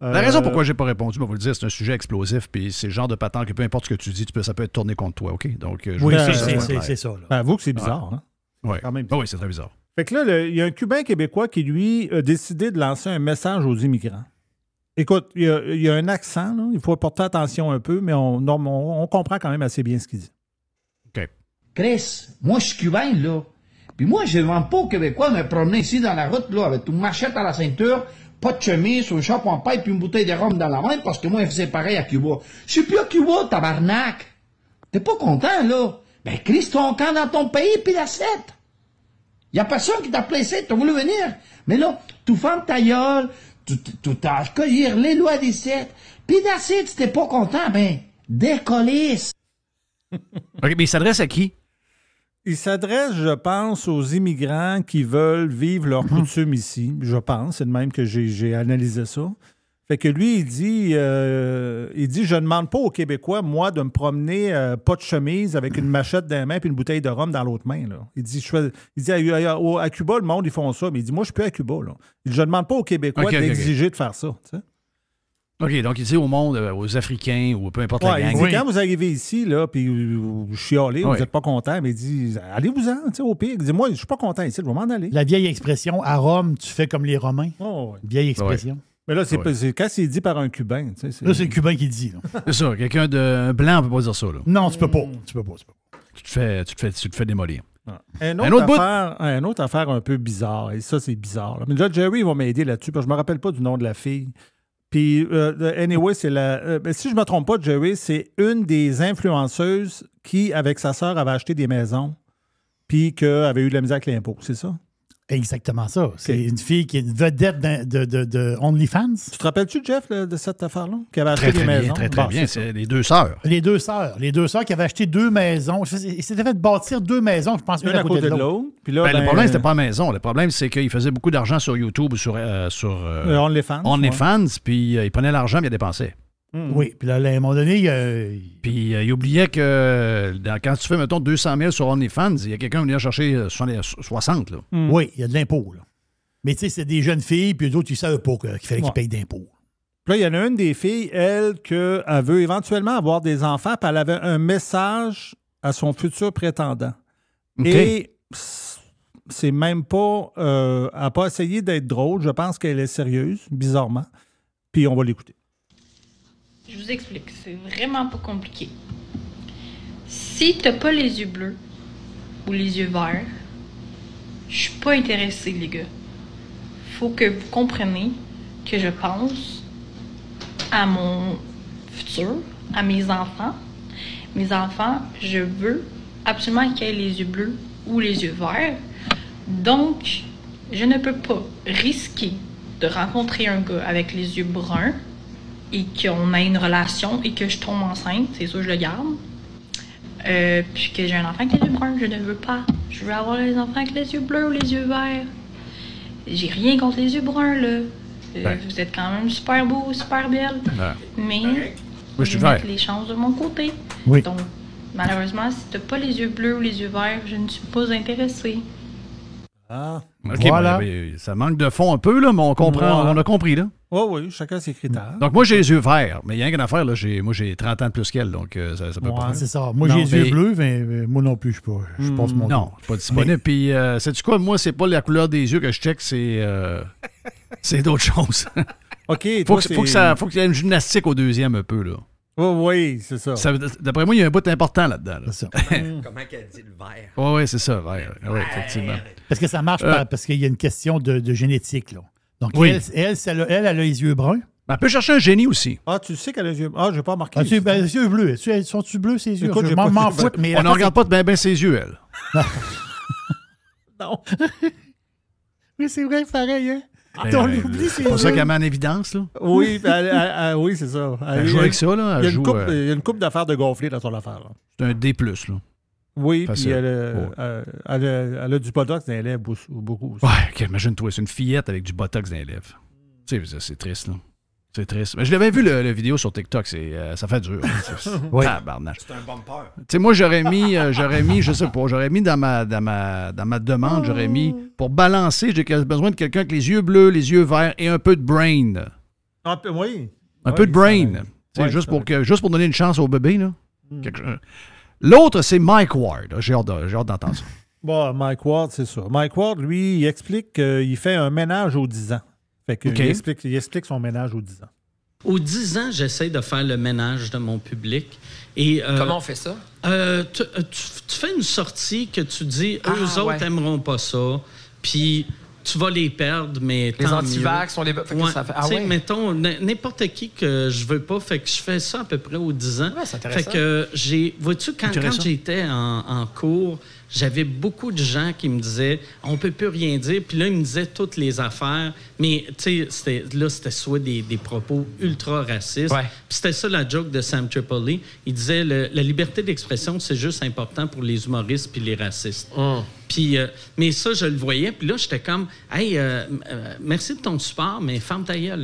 La raison pourquoi j'ai pas répondu, on va vous le dire, c'est un sujet explosif, puis c'est le genre de patente que peu importe ce que tu dis, ça peut être tourné contre toi, OK? Donc, c'est ça. Ben, avoue que c'est bizarre. Hein? Oui, quand même. Oui, c'est très bizarre. Fait que là, il y a un Cubain québécois qui, lui, a décidé de lancer un message aux immigrants. Écoute, il y a un accent, là, il faut porter attention un peu, mais on comprend quand même assez bien ce qu'il dit. OK. Chris, moi, je suis cubain, là. Puis moi, je ne demande pas aux Québécois de me promener ici dans la route, là, avec une machette à la ceinture, pas de chemise, un chapeau en paille, puis une bouteille de rhum dans la main, parce que moi, je faisais pareil à Cuba. Je suis plus à Cuba, tabarnak. T'es pas content, là? Ben, Chris, ton camp dans ton pays, puis la 7. Y a personne qui t'a placé, t'as voulu venir. Mais là, tu fermes ta gueule, tu t'as accueillir les lois des 7. Puis la 7, si t'es pas content, ben, décollisse. OK, mais il s'adresse à qui? Il s'adresse, je pense, aux immigrants qui veulent vivre leur coutume ici. Je pense, c'est de même que j'ai analysé ça. Fait que lui, il dit, je ne demande pas aux Québécois, moi, de me promener pas de chemise avec une machette dans la main et une bouteille de rhum dans l'autre main. Là. Il dit, à Cuba, le monde, ils font ça. Mais il dit, moi, je suis plus à Cuba. Là. Il dit, je ne demande pas aux Québécois d'exiger de faire ça. Tu sais? OK, donc il dit au monde, aux Africains ou peu importe la gang. Il dit, quand vous arrivez ici, là, puis vous chialez, vous n'êtes pas content, mais il dit, allez-vous-en, tu sais, au pire. Il dit, moi, je suis pas content ici, je vais m'en aller. La vieille expression, à Rome, tu fais comme les Romains. Vieille expression. Mais là, c'est quand c'est dit par un Cubain. Tu sais, là, c'est le Cubain qui le dit. C'est ça, quelqu'un de blanc ne peut pas dire ça. Là. Non, tu peux pas. Tu peux pas. Tu te fais démolir. Un autre affaire un peu bizarre, et ça, c'est bizarre. Là. Mais là, Jerry va m'aider là-dessus, parce que je me rappelle pas du nom de la fille. Puis, anyway, c'est si je ne me trompe pas, Jerry, c'est une des influenceuses qui, avec sa sœur, avait acheté des maisons, puis qu'elle avait eu de la misère avec l'impôt, c'est ça? Exactement ça. C'est une fille qui est une vedette de OnlyFans. Tu te rappelles-tu, Jeff, de cette affaire-là? Qui avait acheté des maisons? Très bien. C'est les deux sœurs. Les deux sœurs qui avaient acheté 2 maisons. Ils s'étaient fait bâtir 2 maisons, je pense, une à côté de l'autre. Puis là, le problème, c'était pas la maison. Le problème, c'est qu'ils faisaient beaucoup d'argent sur YouTube ou sur OnlyFans. Puis ils prenaient l'argent et ils dépensaient. Oui, puis là, à un moment donné, puis il oubliait que quand tu fais, mettons, 200 000 sur OnlyFans, il y a quelqu'un qui vient chercher 60. Là. Oui, il y a de l'impôt. Là. Mais tu sais, c'est des jeunes filles, puis d'autres, ils ne savent pas qu'il fallait qu'ils payent d'impôts. Puis là, il y en a une des filles, elle, qu'elle veut éventuellement avoir des enfants, puis elle avait un message à son futur prétendant. Okay. Et c'est même pas... elle n'a pas essayé d'être drôle. Je pense qu'elle est sérieuse, bizarrement. Puis on va l'écouter. Je vous explique, c'est vraiment pas compliqué. Si t'as pas les yeux bleus ou les yeux verts, je suis pas intéressée, les gars. Faut que vous compreniez que je pense à mon futur, à mes enfants. Mes enfants, je veux absolument qu'ils aient les yeux bleus ou les yeux verts. Donc, je ne peux pas risquer de rencontrer un gars avec les yeux bruns et qu'on ait une relation et que je tombe enceinte, c'est sûr je le garde. Puis que j'ai un enfant avec les yeux bruns, je ne veux pas. Je veux avoir les enfants avec les yeux bleus ou les yeux verts. J'ai rien contre les yeux bruns, là. Vous êtes quand même super beaux, super belles. Mais je vais mettre les chances de mon côté. Oui. Donc, malheureusement, si t'as pas les yeux bleus ou les yeux verts, je ne suis pas intéressée. Ah, OK, voilà. Ça manque de fond un peu, là, mais on comprend, on a compris, là. Oui, chacun ses critères. Donc, moi, j'ai les yeux verts, mais il y a rien qu'une affaire, là, moi, j'ai 30 ans de plus qu'elle, donc ça peut pas. C'est ça. Moi, j'ai les yeux bleus, mais moi non plus, je passe mon non, je suis pas disponible. Puis, sais-tu quoi, moi, c'est pas la couleur des yeux que je check, c'est d'autres choses. OK, faut qu'il y ait une gymnastique au deuxième un peu, là. Oui, c'est ça. D'après moi, il y a un bout important là-dedans. Là. C'est ça. Comment qu'elle dit le vert? Oui, c'est ça, vert. Oui, effectivement. Parce que ça marche parce qu'il y a une question de génétique, là. Donc, elle a les yeux bruns. Elle peut chercher un génie aussi. Ah, tu sais qu'elle a les yeux... Ah, je n'ai pas remarqué. Les yeux bleus. Sont-tu bleus, ses yeux? Écoute, je m'en fous. On ne regarde pas bien ses yeux, elle. Non. Oui, c'est vrai, pareil, hein? C'est pour ça qu'elle met en évidence, là. Oui, oui, c'est ça. Elle joue avec ça, là. Il y a une coupe d'affaires de gonflées dans son affaire. Là. C'est un D+, là. Oui, puis elle a du botox dans les lèvres beaucoup aussi. Ouais, imagine-toi, c'est une fillette avec du botox dans les lèvres. Tu sais, c'est triste, là. C'est triste. Mais je l'avais vu, la vidéo sur TikTok, ça fait dur. Oui. Tabarnak. C'est un bumper. Tu sais, moi, j'aurais mis, je sais pas, j'aurais mis dans ma demande, j'aurais mis, pour balancer, j'ai besoin de quelqu'un avec les yeux bleus, les yeux verts et un peu de brain. Oui. Un peu de brain. Ouais, juste pour donner une chance au bébé. Là. L'autre, c'est Mike Ward. J'ai hâte d'entendre ça. Bon, Mike Ward, c'est ça. Mike Ward, lui, il explique qu'il fait un ménage aux 10 ans. Fait que il explique son ménage aux 10 ans. Aux 10 ans, j'essaie de faire le ménage de mon public. Et, comment on fait ça? Tu fais une sortie que tu dis, eux autres n'aimeront pas ça, puis tu vas les perdre, mais les anti-vax sont les... mettons, n'importe qui que je veux pas, fait que je fais ça à peu près aux 10 ans. Ouais, c'est intéressant. Fait que vois-tu, quand j'étais en cours, j'avais beaucoup de gens qui me disaient « on peut plus rien dire », puis là, ils me disaient toutes les affaires, mais tu sais, c'était soit des propos ultra racistes, puis c'était ça la joke de Sam Tripoli. Il disait « la liberté d'expression, c'est juste important pour les humoristes puis les racistes ». Puis, mais ça, je le voyais, puis là, j'étais comme « Hey, merci de ton support, mais ferme ta gueule. »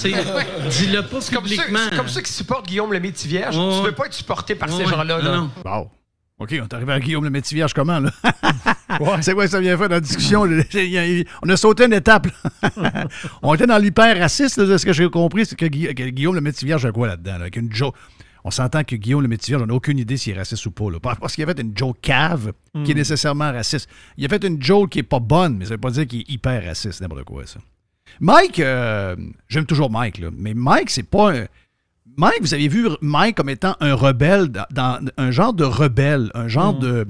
Dis-le pas publiquement. C'est comme ça qu'ils supportent Guillaume le Métis-Vierge. Tu veux pas être supporté par ces gens-là. Non. Wow. OK, on est arrivé à Guillaume le Métis-Vierge comment, là? C'est quoi ça vient faire dans la discussion? On a sauté une étape. On était dans l'hyper-raciste, là, ce que j'ai compris, c'est que Guillaume le Métis-Vierge a quoi là-dedans? Là, avec une joke. On s'entend que Guillaume le Métis-Vierge, on n'a aucune idée s'il est raciste ou pas. Là. Parce qu'il a fait une joke cave qui est nécessairement raciste. Il a fait une joke qui n'est pas bonne, mais ça ne veut pas dire qu'il est hyper raciste, n'importe quoi, ça. Mike, j'aime toujours Mike, là, mais Mike, c'est pas un... Mike, vous avez vu Mike comme étant un rebelle, un genre de rebelle, un genre de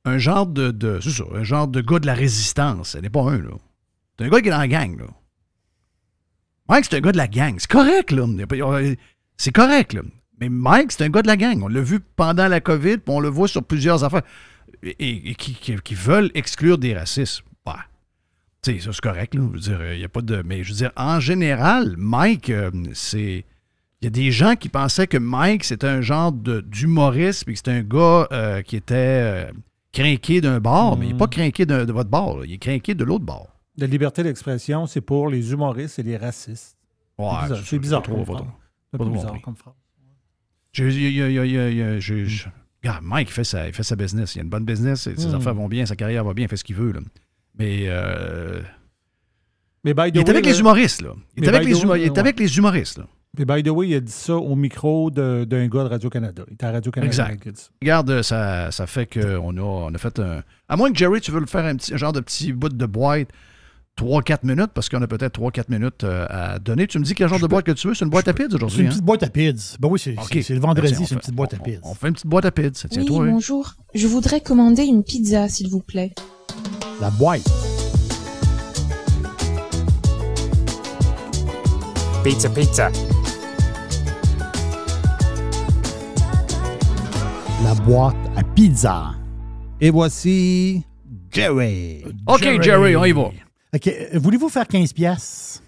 c'est ça, un genre de gars de la résistance. Ce n'est pas un, là. C'est un gars qui est dans la gang, là. Mike, c'est un gars de la gang. C'est correct, là. C'est correct, là. Mais Mike, c'est un gars de la gang. On l'a vu pendant la COVID, puis on le voit sur plusieurs affaires. Et qui veulent exclure des racistes. Bah. Tu sais, ça, c'est correct, là. Je veux dire, il n'y a pas de... Mais je veux dire, en général, Mike, c'est... Il y a des gens qui pensaient que Mike, c'était un genre d'humoriste, puis que c'était un gars qui était crinqué d'un bord, mais il n'est pas crinqué de votre bord, là. Il est crinqué de l'autre bord. La liberté d'expression, c'est pour les humoristes et les racistes. Ouais, c'est bizarre comme phrase. C'est bizarre comme phrase. Regarde, Mike, il fait sa business. Il a une bonne business, ses affaires vont bien, sa carrière va bien, il fait ce qu'il veut. Là. Mais by the il est avec les humoristes, là. Il est avec les humoristes, là. Mais by the way, il a dit ça au micro d'un gars de Radio-Canada. Il était à Radio-Canada. Exact. Regarde, ça fait qu'on a fait un... À moins que, Jerry, tu veux le faire un genre de petit bout de boîte, 3-4 minutes, parce qu'on a peut-être 3-4 minutes à donner. Tu me dis quel genre de boîte que tu veux? C'est une boîte à pids aujourd'hui? C'est une petite boîte à pids. Ben oui, c'est le vendredi, c'est une petite boîte à pids. On fait une petite boîte à pids. Oui, bonjour. Je voudrais commander une pizza, s'il vous plaît. La boîte. Pizza. La boîte à pizza. Et voici Jerry. OK, Jerry, on y va. OK, voulez-vous faire 15 piastres?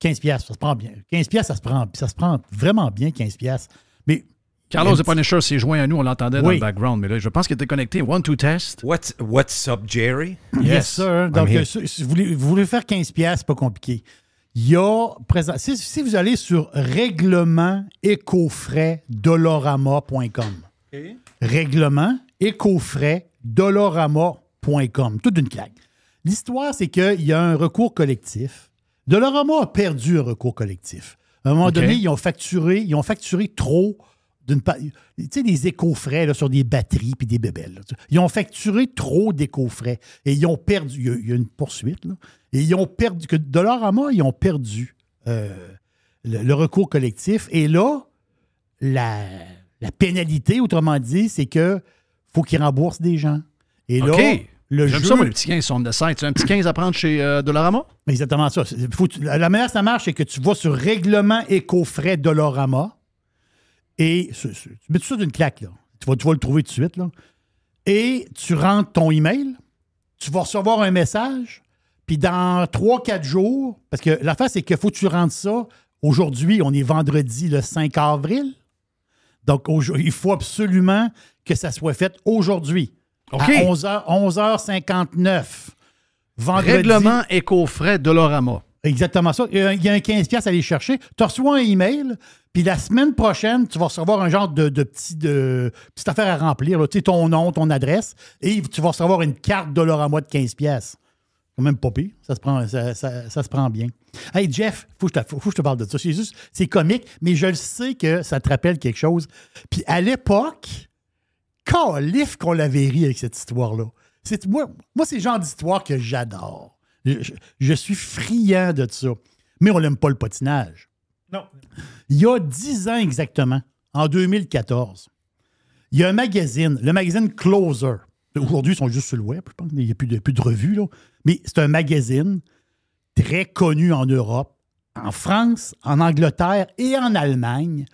15 piastres, ça se prend bien. 15 piastres, ça se prend vraiment bien, 15 piastres. Mais Carlos The Punisher s'est joint à nous, on l'entendait dans le background, mais là, je pense qu'il était connecté. 1, 2, test. What's up, Jerry? Yes, sir. Donc, si vous voulez faire 15 piastres, pas compliqué. Il y a si vous allez sur règlement-écofrais-dolorama.com. Okay. Règlement-écofrais-dolorama.com. Toute une claque. L'histoire, c'est qu'il y a un recours collectif. Dolorama a perdu un recours collectif. À un moment donné, ils ont facturé trop tu sais, des écofrais là, sur des batteries puis des bébelles. Là. Ils ont facturé trop d'écofrais et ils ont perdu. Il y a une poursuite, là. Et ils ont perdu. Que Dolorama, ils ont perdu le recours collectif. Et là, la pénalité, autrement dit, c'est que faut qu'ils remboursent des gens. Et là, j'aime ça, moi, les petits 15 sont de site. Tu as un petit 15 à prendre chez Dolorama? Exactement ça. La manière que ça marche, c'est que tu vas sur règlement écofrais Dolorama. Et tu mets tout ça d'une claque, là. Tu vas le trouver tout de suite, là. Et tu rentres ton email, tu vas recevoir un message, puis dans 3-4 jours, parce que l'affaire, c'est qu'il faut que tu rentres ça. Aujourd'hui, on est vendredi le 5 avril. Donc, il faut absolument que ça soit fait aujourd'hui. À 11h59. Vendredi. Règlement écofrais Dolorama. Exactement ça. Il y a un 15$ à aller chercher. Tu reçois un email, puis la semaine prochaine, tu vas recevoir un genre de petite affaire à remplir. Là. Tu sais, ton nom, ton adresse, et tu vas recevoir une carte Dolorama de 15$. quand même pas pire. Ça se prend bien. Hey, Jeff, faut que je te parle de ça. C'est comique, mais je le sais que ça te rappelle quelque chose. Puis à l'époque, calif qu'on l'avait ri avec cette histoire-là. Moi, c'est le genre d'histoire que j'adore. Je suis friand de ça. Mais on n'aime pas le patinage. Non. Il y a 10 ans exactement, en 2014, il y a un magazine, le magazine Closer. Aujourd'hui, ils sont juste sur le web. Je pense qu'il n'y a plus de revues, là. Mais c'est un magazine très connu en Europe, en France, en Angleterre et en Allemagne.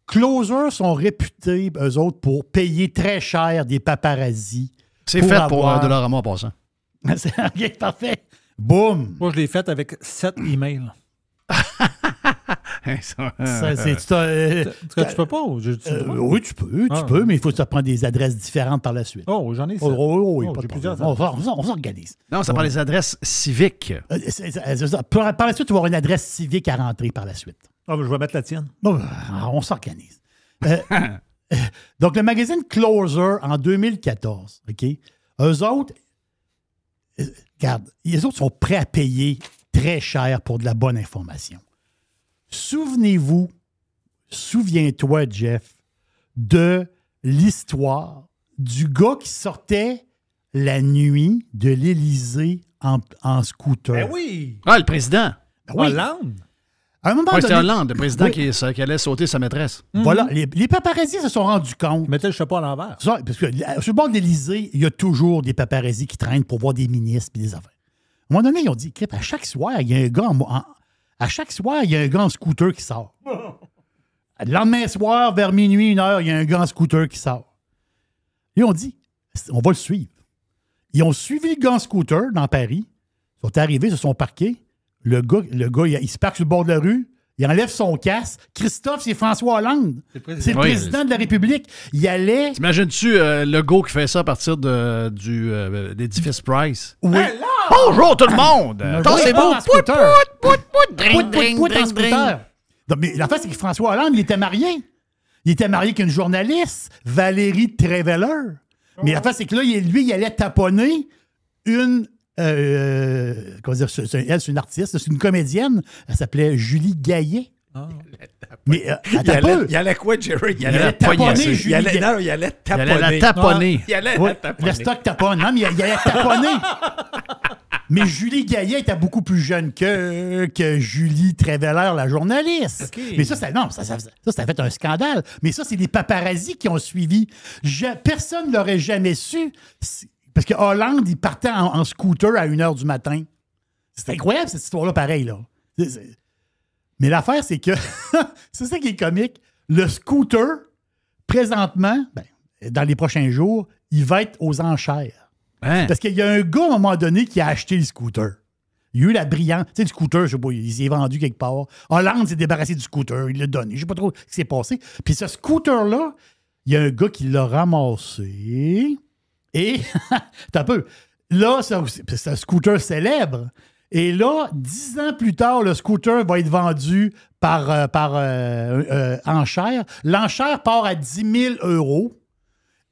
Closer sont réputés, eux autres, pour payer très cher des paparazzis. C'est fait pour de leur amour en passant. C'est OK, parfait. Boum! Moi, je l'ai fait avec 7 emails. Tu peux pas? Oui, tu peux, mais il faut que ça prenne des adresses différentes par la suite. Oh, j'en ai 7. Oui, j'ai plusieurs. On s'organise. Non, ça prend les adresses civiques. Par la suite, tu vas avoir une adresse civique à rentrer par la suite. Ah, je vais mettre la tienne. On s'organise. Donc, le magazine Closer, en 2014, OK? Eux autres, regarde, les autres sont prêts à payer très cher pour de la bonne information. Souviens-toi, Jeff, de l'histoire du gars qui sortait la nuit de l'Élysée en scooter. Ben oui! Ah, le président. Ben oui. Hollande. À un moment donné, c'était Hollande, le président qui allait sauter sa maîtresse. Voilà, les paparazzis se sont rendus compte. Mettez le chapeau à l'envers. Parce que sur le bord de l'Élysée, il y a toujours des paparazzis qui traînent pour voir des ministres et des affaires. À un moment donné, ils ont dit, à chaque soir, il y a un gars en scooter qui sort. Le lendemain soir, vers minuit, 1h, il y a un gars en scooter qui sort. Ils ont dit, on va le suivre. Ils ont suivi le gars en scooter dans Paris. Ils sont arrivés, se sont parqués. Le gars, il se parque sur le bord de la rue. Il enlève son casque. Christophe, c'est François Hollande. C'est le président de la République. Il allait... T'imagines-tu le gars qui fait ça à partir d'édifice Price? Oui. Bonjour tout le monde! C'est beau! En scooter. Mais l'affaire, c'est que François Hollande, il était marié. Il était marié avec une journaliste, Valérie Trierweiler. Mais l'affaire, c'est que là, lui, il allait taponner une... comment dire, c'est une artiste, c'est une comédienne. Elle s'appelait Julie Gaillet. Oh. Mais il allait quoi, Jerry? Il allait taponner Julie Gaillet. Il allait taponner. Il allait la taponner. Il allait la taponner. Le stock taponne. Non, mais il allait taponner. Mais Julie Gaillet était beaucoup plus jeune que Julie Trierweiler, la journaliste. Okay. Mais ça a fait un scandale. Mais ça, c'est les paparazzis qui ont suivi. Personne ne l'aurait jamais su. Parce que Hollande, il partait en scooter à 1h du matin. C'est incroyable, cette histoire-là, pareil, là. Mais l'affaire, c'est que, c'est ça qui est comique, le scooter, présentement, dans les prochains jours, il va être aux enchères. Hein? Parce qu'il y a un gars, à un moment donné, qui a acheté le scooter. Il y a eu la brillante. Tu sais, le scooter, je sais pas, il s'est vendu quelque part. Hollande s'est débarrassé du scooter, il l'a donné. Je sais pas trop ce qui s'est passé. Puis ce scooter-là, il y a un gars qui l'a ramassé. Et, t'as un peu, là, c'est un scooter célèbre. Et là, 10 ans plus tard, le scooter va être vendu par enchère. L'enchère part à 10 000 €.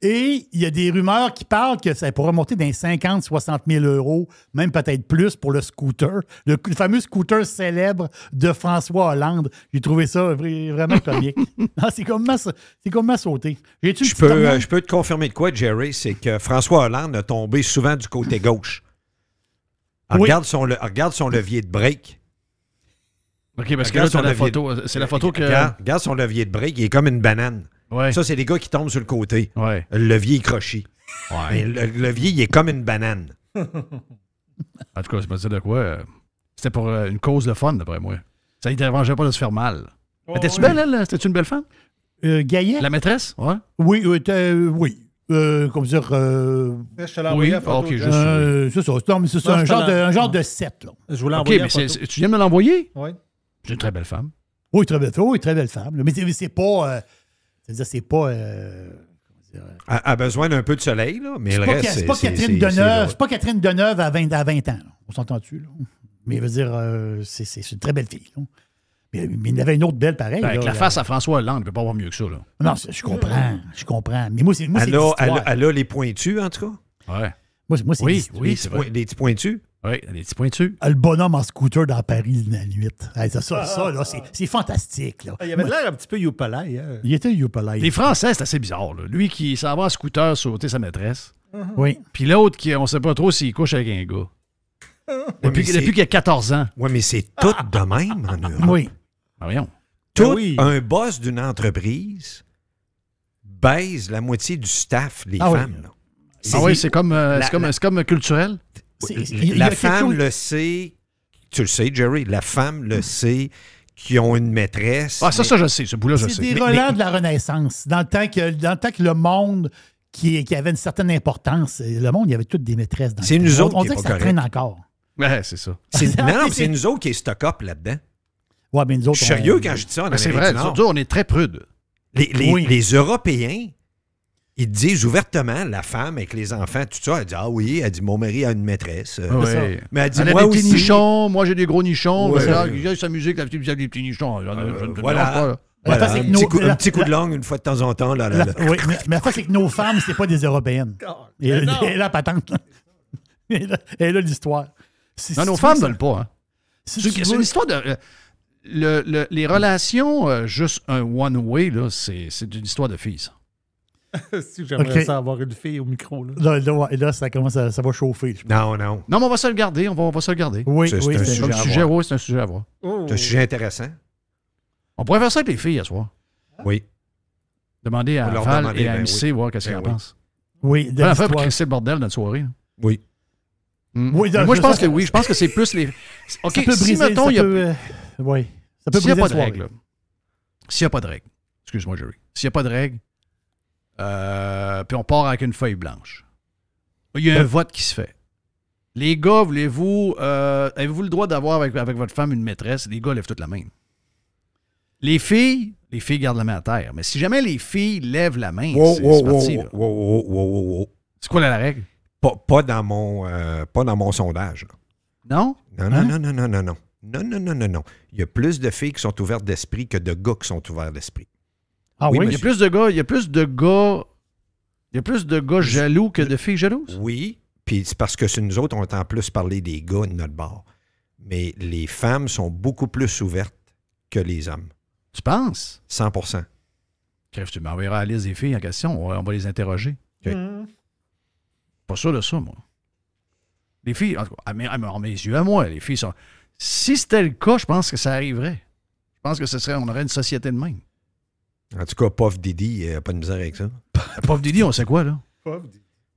Et il y a des rumeurs qui parlent que ça pourrait monter dans 50-60 000 €, même peut-être plus pour le scooter. Le fameux scooter célèbre de François Hollande. J'ai trouvé ça vraiment comique. C'est comme ma sauté. Je peux te confirmer de quoi, Jerry? C'est que François Hollande a tombé souvent du côté gauche. Regarde son levier de break. OK, parce que là, c'est la photo que... Regarde son levier de break, il est comme une banane. Ouais. Ça, c'est des gars qui tombent sur le côté. Ouais. Le levier est croché. Ouais. Le levier, il est comme une banane. En tout cas, c'est pas dire de quoi. C'était pour une cause de fun, d'après moi. Ça ne dérangeait pas de se faire mal. Était-tu belle, elle? C'était une belle femme? Gaillet? La maîtresse? Ouais. Oui. Comment dire... Je te l'ai envoyé la photo. OK, c'est ça. Non, mais c'est un genre de set, là. Je voulais envoyer OK, mais tu viens de me l'envoyer? Oui. C'est une très belle femme. Oui, très belle femme. Mais c'est pas... c'est pas... Elle a besoin d'un peu de soleil, là, mais le reste, c'est pas Catherine Deneuve. C'est pas Catherine Deneuve à 20 ans. Là. On s'entend-tu, là? Mais je veux dire, c'est une très belle fille, là. Mais il y en avait une autre belle pareille. Avec la face à François Hollande, il ne peut pas avoir mieux que ça, là. Non, je comprends. Mais moi, c'est elle a les pointus, en tout cas. Ouais. Moi, c'est oui, c'est vrai. Des petits pointus. Oui, les petits pointus. Le bonhomme en scooter dans Paris la nuit. Hey, ça là, c'est fantastique. Là. Il avait l'air un petit peu youpalaï. Hein? Il était youpalaï. Les Français, c'est assez bizarre. Là. Lui qui s'en va en scooter sauter sa maîtresse. Oui. Puis l'autre, on ne sait pas trop s'il couche avec un gars. Depuis qu'il a 14 ans. Oui, mais c'est tout de même en Europe. Oui. Ah, voyons. Un boss d'une entreprise baise la moitié du staff, les femmes. Oui. Oui, c'est comme culturel. La femme le sait, tu le sais, Jerry, la femme le sait qu'ils ont une maîtresse. Ah, ça, je sais, ce bout-là, je sais. C'est des relents de la Renaissance. Dans le temps que le monde qui avait une certaine importance, le monde, il y avait toutes des maîtresses dans le temps. C'est nous autres on qui dirait est que pas ça traîne correct. encore. Ouais, c'est ça. C'est nous autres qui est stock-up là-dedans. Ouais, mais nous autres, je suis sérieux quand je dis ça. C'est vrai, nous autres, on est très prudes. Les Européens, ils disent ouvertement, la femme avec les enfants, tout ça, elle dit, ah oui, elle dit, mon mari a une maîtresse. Oui. Mais elle dit, elle moi a des aussi. petits nichons, moi j'ai des gros nichons. Ouais. Il a sa musique, la petite des petits nichons. Voilà. Voilà. Un petit coup de langue une fois de temps en temps. Là. Oui, mais la fois, c'est que nos femmes, c'est pas des Européennes. Et la patente. Et là, l'histoire. Non, nos femmes ne veulent pas. Hein. C'est une histoire de... les relations, juste un one-way, c'est une histoire de filles, ça. Si j'aimerais ça avoir une fille au micro. Là, ça commence ça va chauffer. Non, mais on va se le garder. On va se le garder. Oui, c'est un sujet à voir. C'est un sujet intéressant. On pourrait faire ça avec les filles à soir. Oui. Demander à Val et à MC voir qu'est-ce qu'ils en pensent. Oui. On va faire pour crisser le bordel dans notre soirée. Là. Oui. Oui, moi, je pense que oui. Je pense que c'est plus les... OK, ça peut briser, si, mettons, il y a... oui. Ça peut s'il n'y a briser pas de règle, s'il n'y a pas de règle, excuse-moi, Jerry, s'il n'y a pas de règle, puis on part avec une feuille blanche, il y a un vote qui se fait. Les gars, avez-vous le droit d'avoir avec votre femme une maîtresse? Les gars lèvent toute la main. Les filles gardent la main à terre. Mais si jamais les filles lèvent la main, c'est parti. C'est quoi la règle? Pas dans mon sondage. Là. Non? Non. Il y a plus de filles qui sont ouvertes d'esprit que de gars qui sont ouverts d'esprit. Ah oui? Il y a plus de gars jaloux que de filles jalouses? Oui, puis c'est parce que c'est nous autres, on entend plus parler des gars de notre bord. Mais les femmes sont beaucoup plus ouvertes que les hommes. Tu penses? 100%. Crève, tu m'enverras la liste des filles en question, on va les interroger. Okay. Pas sûr de ça, moi. Les filles, en tout cas, à mes yeux à moi, les filles sont... Si c'était le cas, je pense que ça arriverait. Je pense que on aurait une société de même. En tout cas, Puff Diddy, il n'a pas de misère avec ça. Puff Diddy, on sait quoi, là?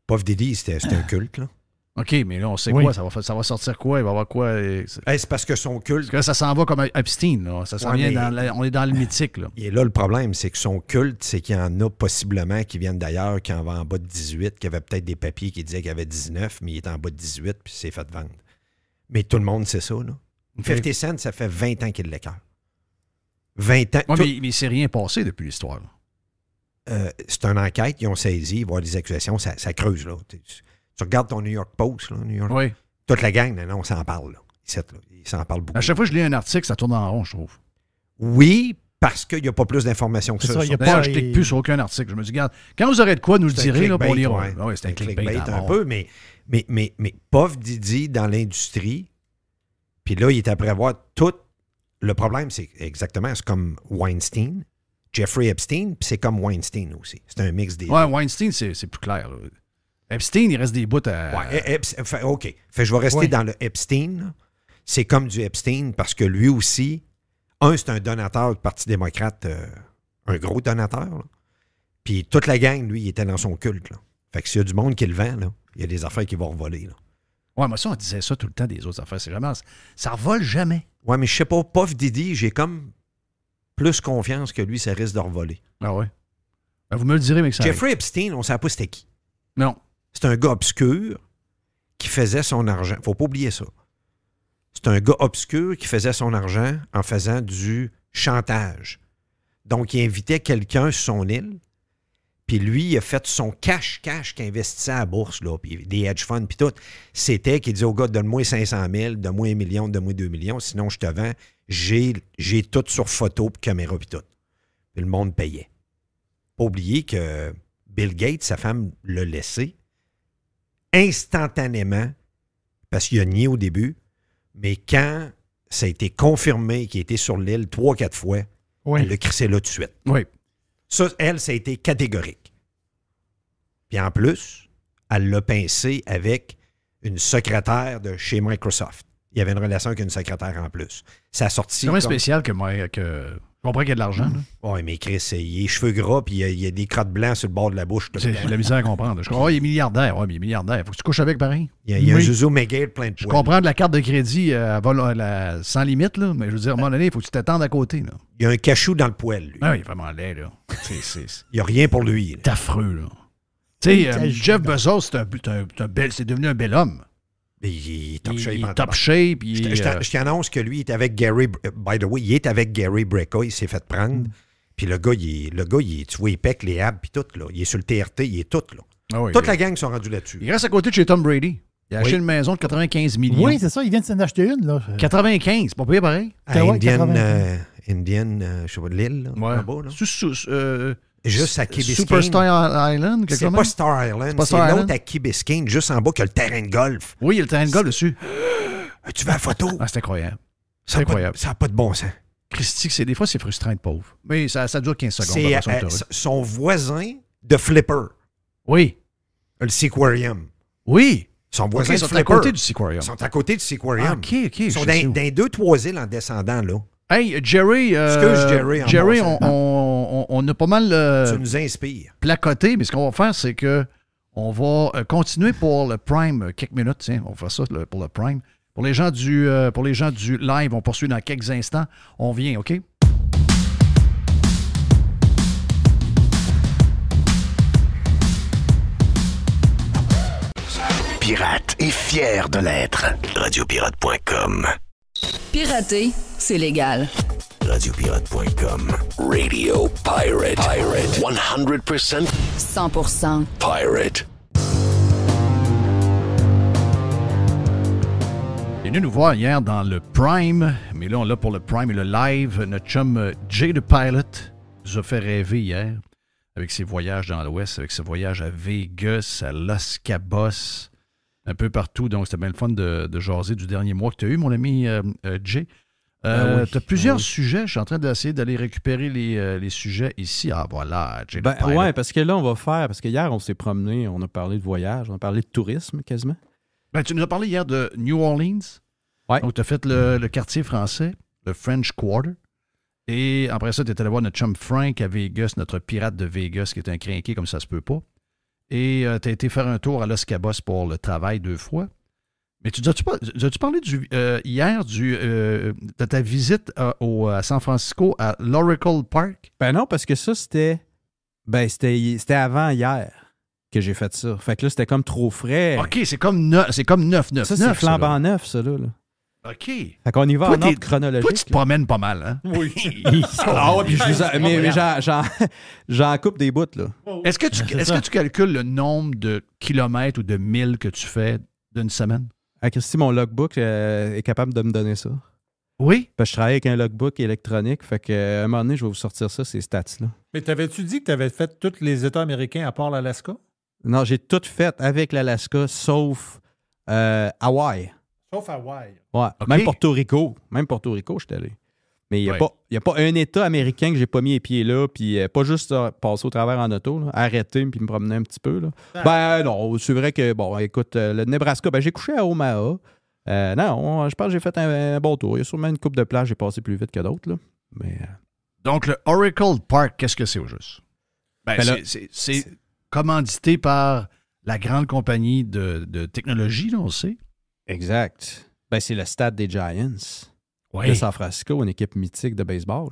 Puff Diddy, c'était un culte, là. OK, mais là, on sait quoi? Ça va sortir quoi? Il va y avoir quoi? C'est parce que son culte... Parce que là, ça s'en va comme Epstein, là. Ça s'en vient on est dans le mythique, là. Et là, le problème, c'est que son culte, c'est qu'il y en a possiblement qui viennent d'ailleurs, qui en va en bas de 18, qui avaient peut-être des papiers qui disaient qu'il avait 19, mais il est en bas de 18, puis c'est fait vendre. Mais tout le monde sait ça, là. Okay. 50 Cent, ça fait 20 ans qu'il l'écœure. 20 ans. Ouais, mais il s'est rien passé depuis l'histoire, là. C'est une enquête, ils ont saisi, ils voient des accusations, ça creuse, là. Tu regardes ton New York Post, là, New York. Oui. Toute la gang, là, on s'en parle, là. Ils s'en parlent beaucoup. À chaque fois que je lis un article, ça tourne en rond, je trouve. Oui, parce qu'il n'y a pas plus d'informations que ça. D'ailleurs, je ne clique plus sur aucun article. Je me dis, regarde, quand vous aurez de quoi, nous le direz, là, pour lire. Oui, c'est un clickbait un peu, mais Puff Diddy dans l'industrie, puis là, il est après voir tout. Le problème, c'est exactement, c'est comme Weinstein, Jeffrey Epstein, puis c'est comme Weinstein aussi. C'est un mix des deux. Weinstein, c'est plus clair, là. Epstein, il reste des bouts à... OK. Je vais rester dans le Epstein. Là. C'est comme du Epstein parce que lui aussi, c'est un donateur du Parti démocrate, un gros donateur. Là. Puis toute la gang, lui, il était dans son culte. Là. Fait que s'il y a du monde qui le vend, là, il y a des affaires qui vont revoler. Là. Ouais, moi, ça, on disait ça tout le temps des autres affaires. C'est jamais... Ça revole jamais. Ouais, mais je sais pas, Puff Diddy, j'ai comme plus confiance que lui, ça risque de revoler. Ah ouais? Ben, vous me le direz, mais que ça Jeffrey Epstein, on ne savait pas c'était qui. Non. C'est un gars obscur qui faisait son argent. Faut pas oublier ça. C'est un gars obscur qui faisait son argent en faisant du chantage. Donc, il invitait quelqu'un sur son île, puis lui, il a fait son cash qu'il investissait à la bourse, là, puis des hedge funds, puis tout. C'était qu'il disait au gars, donne-moi 500 000, donne-moi 1 million, donne-moi 2 millions, sinon je te vends. J'ai tout sur photo, puis caméra, puis tout. Puis le monde payait. Pas oublier que Bill Gates, sa femme, l'a laissé instantanément, parce qu'il a nié au début, mais quand ça a été confirmé qu'il était sur l'île 3-4 fois, elle l'a crissé là tout de suite. Oui. Ça, elle, ça a été catégorique. Puis en plus, elle l'a pincé avec une secrétaire de chez Microsoft. Il y avait une relation avec une secrétaire en plus. Ça a sorti... C'est quand même spécial que je comprends qu'il y a de l'argent. Oui, mais Chris, il a cheveux gras puis il y a des crottes blancs sur le bord de la bouche. J'ai de la misère à comprendre. Il est milliardaire. Oui, mais il est milliardaire. Faut que tu couches avec pareil. Il y a un Zozo Megale plein de poils. Je comprends de la carte de crédit sans limite, là, mais je veux dire, à un moment donné, il faut que tu t'attendes à côté. Là. Il y a un cachou dans le poil, lui. Ah, il est vraiment laid, là. Il n'y a rien pour lui. C'est affreux, là. Tu sais, Jeff Bezos, c'est devenu un bel homme. Il est top shape. Il est top shape. Je t'annonce que lui, il est avec Gary... By the way, il est avec Gary Brecka. Il s'est fait prendre. Puis le gars, tu vois, il pèque les abs puis tout. Là. Il est sur le TRT. Il est tout. Là. Ah oui, toute la gang sont rendus là-dessus. Il reste à côté de chez Tom Brady. Il a acheté une maison de 95 millions. Oui, c'est ça. Il vient de s'en acheter une. Là. 95. Pas payé pareil. Indian, je sais pas, de l'île. Ouais. En bas, là. Juste à Key Biscayne. Superstar Island, quelque C'est pas Star Island, c'est l'autre à Key Biscayne, juste en bas, qui a le terrain de golf. Oui, il y a le terrain de golf dessus. Tu veux la photo? Ah, c'est incroyable. C'est incroyable. Ça n'a pas de bon sens. Christy, des fois, c'est frustrant de pauvre. Mais ça dure 15 secondes. C'est son voisin de Flipper. Oui. Le Seaquarium. Oui. Son voisin de Flipper. Ils sont à côté du Seaquarium. Ils sont à côté du Seaquarium. OK. Ils sont dans 2-3 îles en descendant, là. Hey, Jerry. Excuse Jerry. On a pas mal. Tu nous inspires. Placoté, mais ce qu'on va faire, c'est que on va continuer pour le Prime quelques minutes. Tiens, on va faire ça pour le Prime. Pour les gens du live, on poursuit dans quelques instants. On vient, OK? Pirate est fier de l'être. Radiopirate.com. Pirater, c'est légal. Radiopirate.com. Radio Pirate. 100%. 100%. Pirate. Il est venu nous voir hier dans le Prime, mais là, on l'a pour le Prime et le live. Notre chum Jay the Pilot nous a fait rêver hier avec ses voyages dans l'Ouest, avec ses voyages à Vegas, à Los Cabos, un peu partout. Donc, c'était bien le fun de jaser du dernier mois que tu as eu, mon ami Jay. Tu as plusieurs sujets. Je suis en train d'essayer d'aller récupérer les sujets ici. Ah, voilà, Jay the Pilot. Oui, parce que là, on va faire... Parce que hier, on s'est promené, on a parlé de voyage, on a parlé de tourisme quasiment. Ben, tu nous as parlé hier de New Orleans. Ouais. Donc, tu as fait le quartier français, le French Quarter. Et après ça, tu es allé voir notre chum Frank à Vegas, notre pirate de Vegas, qui est un crinqué comme ça se peut pas. Et tu as été faire un tour à Los Cabos pour le travail 2 fois. Mais as-tu parlé hier de ta visite à San Francisco, à l'Oracle Park? Ben non, parce que ça, c'était avant hier que j'ai fait ça. Fait que là, c'était comme trop frais. OK, c'est comme 9. Ça, c'est flambant neuf, ça, là. OK. Fait qu'on y va en ordre chronologique. Toi, tu te promènes pas mal, hein? Oui. Puis mais j'en coupe des bouts, là. Est-ce que tu calcules le nombre de kilomètres ou de milles que tu fais d'une semaine? Ah, Christy, mon logbook est capable de me donner ça. Oui? Parce que je travaille avec un logbook électronique. Fait qu'à un moment donné, je vais vous sortir ça, ces stats-là. Mais t'avais-tu dit que tu avais fait tous les États américains à part l'Alaska? Non, j'ai tout fait avec l'Alaska, sauf Hawaï. Sauf Hawaï. Ouais, okay. Même Porto Rico, je suis allé. Mais il n'y a pas un État américain que j'ai pas mis les pieds là, puis pas juste passer au travers en auto, là, arrêter puis me promener un petit peu. Là. Ben non, c'est vrai que, bon, écoute, le Nebraska, j'ai couché à Omaha. Non, je pense que j'ai fait un bon tour. Il y a sûrement une coupe de plage, j'ai passé plus vite que d'autres. Là. Mais, Donc, le Oracle Park, qu'est-ce que c'est au juste? C'est commandité par la grande compagnie de technologie, là, on sait. Exact. Ben, c'est le stade des Giants de San Francisco, une équipe mythique de baseball.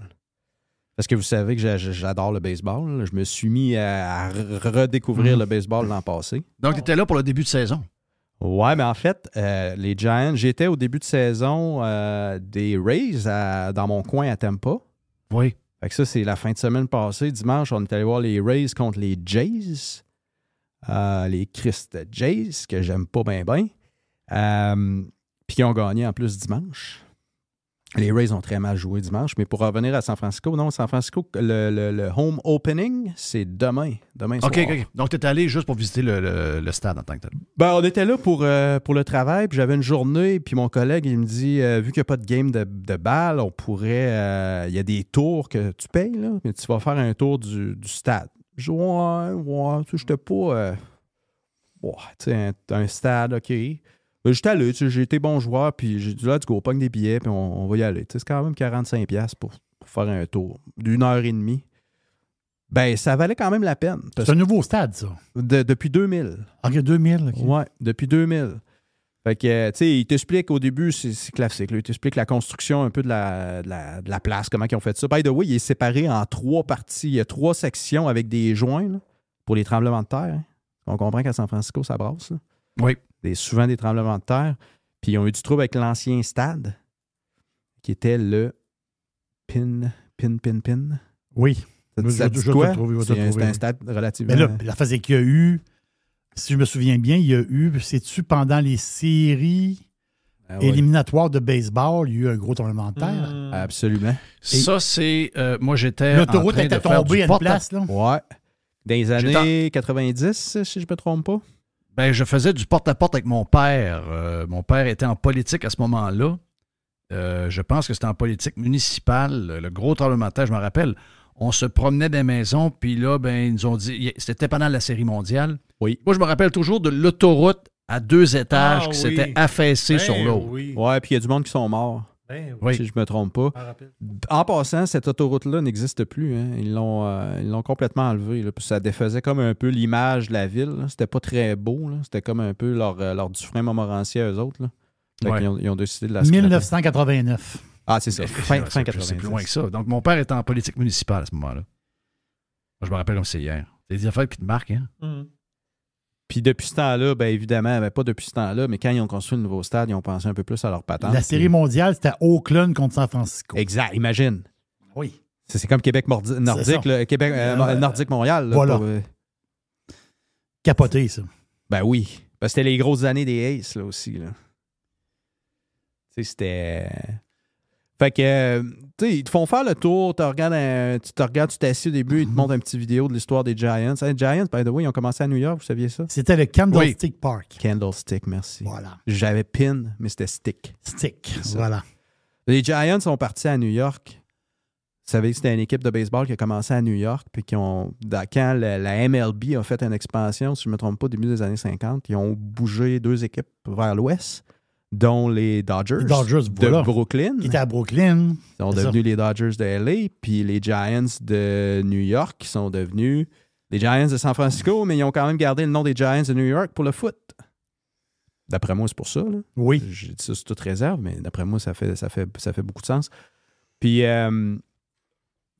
Parce que vous savez que j'adore le baseball. Je me suis mis à redécouvrir le baseball l'an passé. Donc, tu étais là pour le début de saison? Ouais, mais en fait, les Giants, j'étais au début de saison des Rays dans mon coin à Tampa. Oui. Fait que ça, c'est la fin de semaine passée. Dimanche, on est allé voir les Rays contre les Jays. Les Christ Jays, que j'aime pas bien. Puis qui ont gagné en plus dimanche. Les Rays ont très mal joué dimanche. Mais pour revenir à San Francisco, non, San Francisco, le home opening, c'est demain soir. OK. Donc, tu es allé juste pour visiter le stade en tant que tel. Ben, on était là pour le travail, puis j'avais une journée, puis mon collègue, il me dit, vu qu'il n'y a pas de game de balle, on pourrait... Il y a des tours que tu payes, là, mais tu vas faire un tour du stade. Je dis, ouais, tu sais, j'étais pas... tu sais, un stade, OK. Ben, j'étais allé, j'ai été bon joueur, puis j'ai dit, là, tu go, pogne des billets, puis on va y aller. Tu sais, c'est quand même 45$ pour faire un tour d'1h30. Ben, ça valait quand même la peine. C'est un nouveau stade, ça? Depuis 2000. OK, 2000. OK. Ouais, depuis 2000. Fait que, tu sais, il t'explique au début, c'est classique, là, il t'explique la construction un peu de la place, comment ils ont fait ça. By the way, il est séparé en 3 parties. Il y a 3 sections avec des joints là, pour les tremblements de terre. Hein. On comprend qu'à San Francisco, ça brasse. Là. Oui. Souvent des tremblements de terre. Puis ils ont eu du trouble avec l'ancien stade, qui était le Pin. Oui. Ça dit quoi? C'est un stade relativement... Mais là, la phase qu'il y a eu, si je me souviens bien, il y a eu, c'est-tu pendant les séries éliminatoires de baseball, il y a eu un gros tremblement de terre? Absolument. Ça, c'est... moi, j'étais l'autoroute était tombée à une place, là? Ouais. Dans les années 90, si je ne me trompe pas. Ben, je faisais du porte-à-porte avec mon père. Mon père était en politique à ce moment-là. Je pense que c'était en politique municipale. Le gros tremblement de terre, je me rappelle. On se promenait dans les maisons, puis là, ben, ils nous ont dit... C'était pendant la Série mondiale. Oui. Moi, je me rappelle toujours de l'autoroute à 2 étages qui s'était affaissée sur l'autre. Oui. Ouais, puis il y a du monde qui sont morts. Oui. Si je ne me trompe pas. En passant, cette autoroute-là n'existe plus. Hein. Ils l'ont complètement enlevée. Là. Puis ça défaisait comme un peu l'image de la ville. Là. C'était pas très beau. Là. C'était comme un peu leur Dufresne Montmorency à eux autres. Là. Ouais. Ils ont décidé de la scraper. 1989. Ah, c'est ça. Fin 90. C'est plus loin que ça. Donc, mon père était en politique municipale à ce moment-là. Moi, je me rappelle comme c'est hier. C'est des affaires qui te marquent, hein? Mm. Puis depuis ce temps-là, bien évidemment, pas depuis ce temps-là, mais quand ils ont construit le nouveau stade, ils ont pensé un peu plus à leur patente. La série mondiale, c'était Oakland contre San Francisco. Exact, imagine. Oui. C'est comme Québec nordique, Québec nordique Montréal. Là, voilà. Capoté, ça. Ben oui. Parce que c'était les grosses années des Aces, là, aussi. Là. Tu sais, c'était... Fait que, tu sais, ils te font faire le tour, tu t'assis au début, ils te montrent un petit vidéo de l'histoire des Giants. Les Giants, by the way, ils ont commencé à New York, vous saviez ça? C'était le Candlestick Park. Candlestick, merci. Voilà. J'avais pin, mais c'était stick. Stick, voilà. Les Giants sont partis à New York. Vous savez que c'était une équipe de baseball qui a commencé à New York, puis quand la MLB a fait une expansion, si je ne me trompe pas, au début des années 50, ils ont bougé 2 équipes vers l'ouest, dont les Dodgers de Brooklyn. Qui étaient à Brooklyn. Ils sont devenus les Dodgers de LA, puis les Giants de New York qui sont devenus les Giants de San Francisco, mais ils ont quand même gardé le nom des Giants de New York pour le foot. D'après moi, c'est pour ça. Là. Oui. J'ai dit ça sous toute réserve, mais d'après moi, ça fait beaucoup de sens. Puis,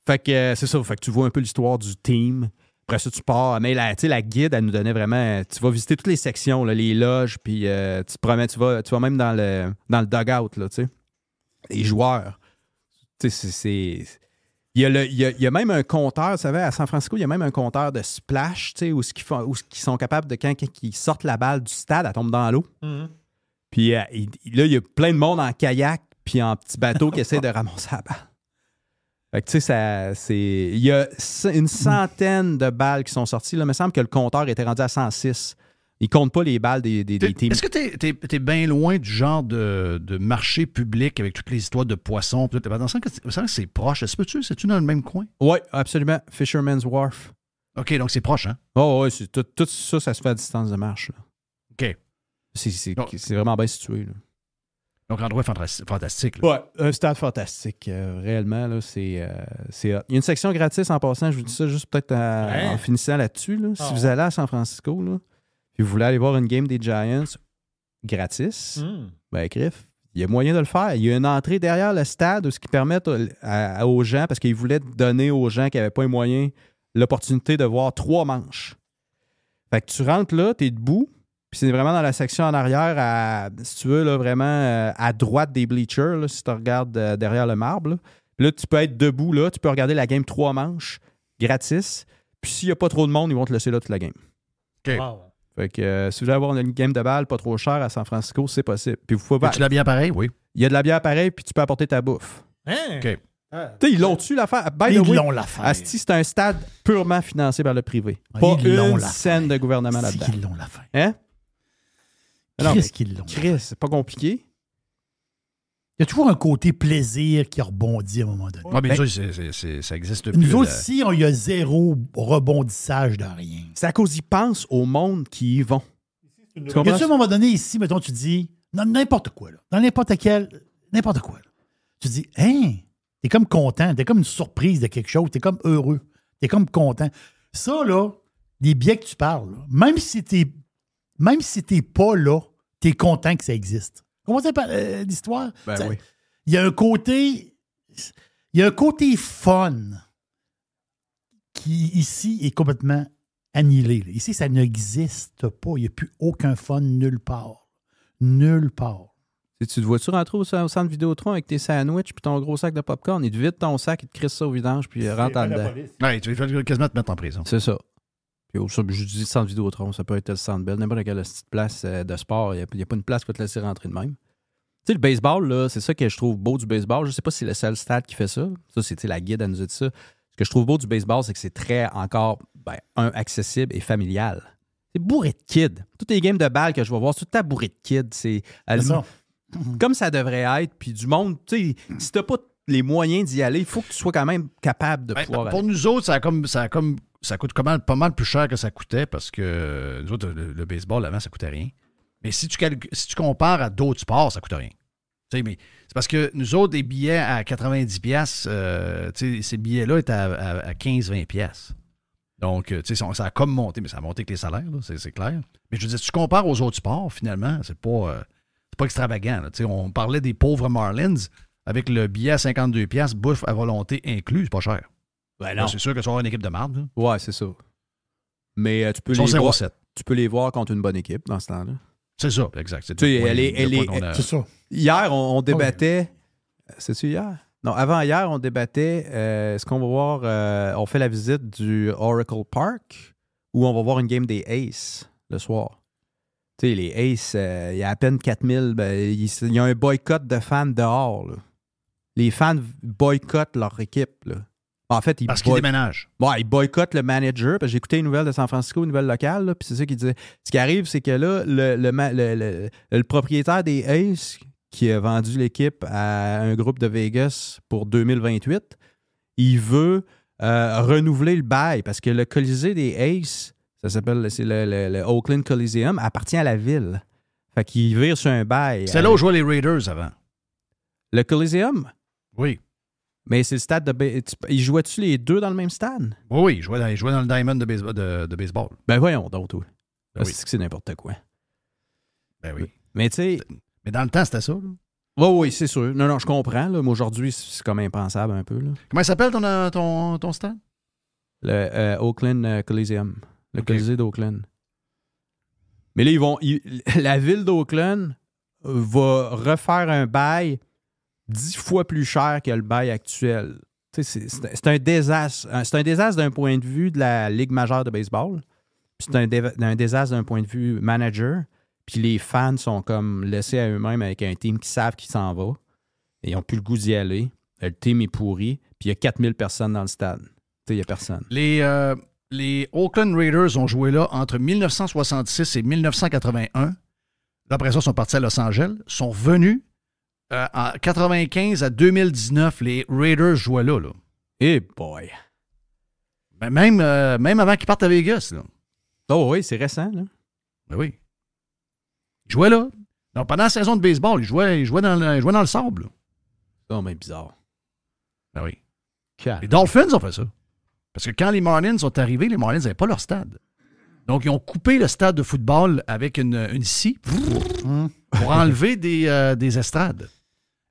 fait que c'est ça. Fait que tu vois un peu l'histoire du team. Après ça, tu pars. Mais la guide, elle nous donnait vraiment... Tu vas visiter toutes les sections, là, les loges, puis tu te promets, tu vas même dans le dugout, là, tu sais. Les joueurs. Tu sais, il y a même un compteur, vous savez, à San Francisco, il y a même un compteur de splash, tu sais, où ils sont capables de, quand ils sortent la balle du stade, elle tombe dans l'eau. Mm-hmm. Puis là, il y a plein de monde en kayak puis en petit bateau qui essaie de ramasser la balle. Fait que, tu sais, il y a une centaine de balles qui sont sorties. Là. Il me semble que le compteur était rendu à 106. Ils ne comptent pas les balles des teams. Est-ce que tu es bien loin du genre de marché public avec toutes les histoeurs de poissons? Dans le sens que c'est proche. C'est-tu dans le même coin? Oui, absolument. Fisherman's Wharf. OK, donc c'est proche, hein? Oh, oui, tout ça se fait à distance de marche. Là. OK. C'est vraiment bien situé. Là. Donc, endroit fantastique. Là. Ouais, un stade fantastique. Réellement, là, c'est il y a une section gratis en passant. Je vous dis ça juste peut-être en finissant là-dessus. Là. Si vous allez à San Francisco, là, puis vous voulez aller voir une game des Giants gratis, ben, Griff, il y a moyen de le faire. Il y a une entrée derrière le stade où ce qui permet aux gens, parce qu'ils voulaient donner aux gens qui n'avaient pas les moyens l'opportunité de voir 3 manches. Fait que tu rentres là, tu es debout. Puis c'est vraiment dans la section en arrière, si tu veux, là, vraiment à droite des bleachers, là, si tu regardes derrière le marbre. Là. Puis là, tu peux être debout, là, tu peux regarder la game 3 manches, gratis. Puis s'il n'y a pas trop de monde, ils vont te laisser là toute la game. OK. Wow. Fait que si vous voulez avoir une game de balle pas trop chère à San Francisco, c'est possible. Puis vous pouvez tu l'as bien pareil, oui. il y a de la bière pareille, puis tu peux apporter ta bouffe. Hein? OK. Tu sais, ils l'ont-tu l'affaire? By the way, l'ont l'affaire. Asti, c'est un stade purement financé par le privé. Ils Pas l'ont une l'affaire. scène de gouvernement là-dedans. C'est qu'ils l'ont l'affaire. Hein? Qu'est-ce qu'ils l'ont? Chris, c'est pas compliqué. Il y a toujours un côté plaisir qui rebondit à un moment donné. Ouais, mais ça existe plus. Nous autres, ici, il y a zéro rebondissage de rien. C'est à cause qu'ils pensent au monde qui y vont. Y a-tu à un moment donné, ici, mettons, tu dis, dans n'importe quoi, là, dans n'importe quoi, là, tu dis, hein, t'es comme content, t'es comme une surprise de quelque chose, t'es comme heureux, t'es comme content. Ça, là, les billets que tu parles, là, même si t'es pas là, t'es content que ça existe. Comment ça l'histoire? Ben oui. Il y a un côté fun qui, ici, est complètement annihilé. Là. Ici, ça n'existe pas. Il n'y a plus aucun fun nulle part. Nulle part. Tu te vois-tu rentrer au centre Vidéotron avec tes sandwichs puis ton gros sac de popcorn? Il te vide ton sac, il te crisse ça au vidange puis il rentre en dedans. Ouais, tu vas quasiment te mettre en prison. C'est ça. Puis je dis centre Vidéotron, ça peut être le centre Bell, n'importe quelle petite place de sport. Il n'y a pas une place qui va te laisser rentrer de même. Tu sais, le baseball, là, c'est ça que je trouve beau du baseball. Je sais pas si c'est le seul stade qui fait ça. Ça, c'était la guide à nous dire ça. Ce que je trouve beau du baseball, c'est que c'est très encore, accessible et familial. C'est bourré de kids. Toutes les games de balles que je vais voir, c'est tout à bourré de kids. C'est ça. Comme ça devrait être. Puis du monde, tu sais, si t'as pas les moyens d'y aller, il faut que tu sois quand même capable de pouvoir pour aller. nous autres, ça coûte pas mal plus cher que ça coûtait parce que nous autres, le baseball, avant, ça coûtait rien. Mais si tu compares à d'autres sports, ça coûte rien. Mais c'est parce que nous autres, des billets à 90$, ces billets-là étaient à 15-20$. Donc, ça a comme monté, mais ça a monté avec les salaires, là, c'est clair. Mais je veux dire, si tu compares aux autres sports, finalement, c'est pas extravagant. Là. On parlait des pauvres Marlins avec le billet à 52$, bouffe à volonté inclus, c'est pas cher. Ben là, c'est sûr que tu vas avoir une équipe de marde. Là. Ouais, c'est ça. Mais tu peux les voir contre une bonne équipe dans ce temps-là. C'est ça, exact. C'est ça. Hier, on débattait. C'est-tu hier? Non, avant-hier, on débattait. Est-ce qu'on va voir. On fait la visite du Oracle Park ou on va voir une game des Aces le soir? Tu sais, les Aces, il y a à peine 4000. Il y a un boycott de fans dehors. Là. Les fans boycottent leur équipe. Là. En fait, parce qu'ils déménagent. Ouais, ils boycottent le manager. Parce que j'ai écouté une nouvelle de San Francisco, une nouvelle locale, puis c'est ça qu'il disait. Ce qui arrive, c'est que là, le propriétaire des Aces, qui a vendu l'équipe à un groupe de Vegas pour 2028, il veut renouveler le bail parce que le Colisée des Aces, c'est le Oakland Coliseum, appartient à la ville. Fait qu'il vire sur un bail. C'est là où jouaient les Raiders avant. Le Coliseum? Oui. Mais c'est le stade de... Ils jouaient-tu les deux dans le même stade? Oui, ils jouaient dans le Diamond de baseball. Ben voyons donc, toi. Ben c'est que c'est n'importe quoi. Ben oui. Mais tu sais... Mais dans le temps, c'était ça, là. Oui, c'est sûr. Non, je comprends. Là, mais aujourd'hui, c'est comme impensable un peu. Là. Comment il s'appelle ton stade? Le Oakland Coliseum. Le Colisée d'Oakland. Mais là, la ville d'Oakland va refaire un bail 10 fois plus cher que le bail actuel. C'est un désastre. C'est un désastre d'un point de vue de la Ligue majeure de baseball. Puis c'est un désastre d'un point de vue manager. Puis les fans sont comme laissés à eux-mêmes avec un team qui savent qu'il s'en va. Et ils n'ont plus le goût d'y aller. Le team est pourri. Puis il y a 4000 personnes dans le stade. Il n'y a personne. Les Oakland Raiders ont joué là entre 1966 et 1981. Après ça, ils sont partis à Los Angeles. Ils sont venus en 95 à 2019. Les Raiders jouaient là. Eh boy! Ben même avant qu'ils partent à Vegas. Là. Oh oui, c'est récent. Là. Ben oui. Ils jouaient là. Donc, pendant la saison de baseball, ils jouaient dans le sable. C'est mais bizarre. Ben oui. Calme. Les Dolphins ont fait ça. Parce que quand les Marlins sont arrivés, les Marlins n'avaient pas leur stade. Donc, ils ont coupé le stade de football avec une scie pour enlever des estrades.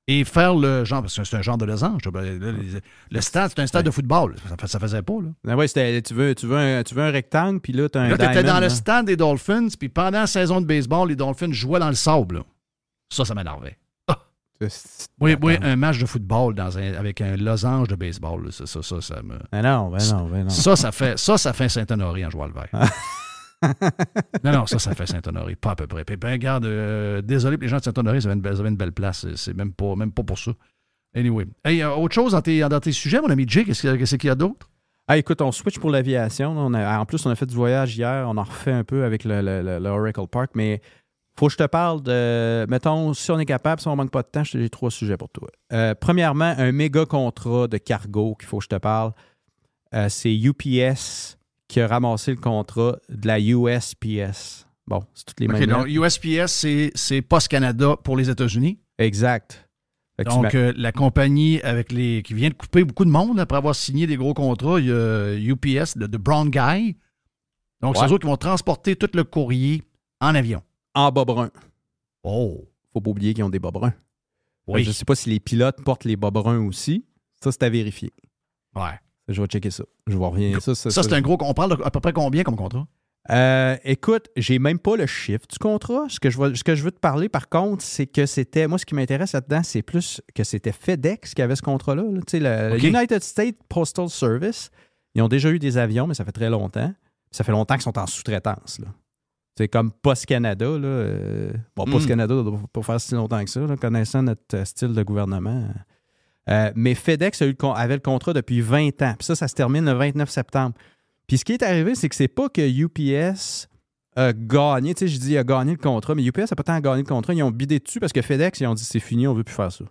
Et faire le genre, parce que c'est un genre de losange. Le stade, c'est un stade de football. Ça faisait pas, là. Ben ouais, tu veux un rectangle, puis là, tu as un diamond. Là, tu étais dans le stade des Dolphins, puis pendant la saison de baseball, les Dolphins jouaient dans le sable. Là. Ça m'énervait. Oui, un match de football avec un losange de baseball. Là, ça me... Ben non. Ça fait Saint-Honoré en jouant le vert. Non, ça fait Saint-Honoré, pas à peu près. Puis, ben, regarde, désolé pour les gens de Saint-Honoré, ça avait une belle place. C'est même pas pour ça. Anyway. Hey, autre chose dans tes sujets, mon ami Jay, qu'est-ce qu'il y a d'autre? Ah, écoute, on switch pour l'aviation. En plus, on a fait du voyage hier. On en refait un peu avec le Oracle Park, mais faut que je te parle de... Mettons, si on est capable, si on manque pas de temps, j'ai 3 sujets pour toi. Premièrement, un méga contrat de cargo qu'il faut que je te parle. C'est UPS qui a ramassé le contrat de la USPS. Bon, c'est toutes les OK, donc USPS, c'est Post Canada pour les États-Unis? Exact. Donc, la compagnie qui vient de couper beaucoup de monde après avoir signé des gros contrats, il y a UPS, de Brown Guy. Donc, c'est eux qui vont transporter tout le courrier en avion. En bas brun. Oh! Faut pas oublier qu'ils ont des bas bruns. Oui. Je ne sais pas si les pilotes portent les bas bruns aussi. Ça, c'est à vérifier. Ouais. Je vais checker ça. Je vais revenir. Ça, c'est un gros... On parle d'à peu près combien comme contrat? Écoute, j'ai même pas le chiffre du contrat. Ce que je veux te parler, par contre, c'est que c'était... Moi, ce qui m'intéresse là-dedans, c'est plus que c'était FedEx qui avait ce contrat-là. Tu sais, le United States Postal Service, ils ont déjà eu des avions, mais ça fait très longtemps. Ça fait longtemps qu'ils sont en sous-traitance, là. C'est comme Post Canada. Post Canada ne doit pas faire si longtemps que ça, là, connaissant notre style de gouvernement. Mais FedEx avait le contrat depuis 20 ans. Puis ça se termine le 29 septembre. Puis ce qui est arrivé, c'est que c'est pas que UPS a gagné. Tu sais, je dis a gagné le contrat, mais UPS n'a pas tant gagné le contrat. Ils ont bidé dessus parce que FedEx, ils ont dit c'est fini, on veut plus faire ça.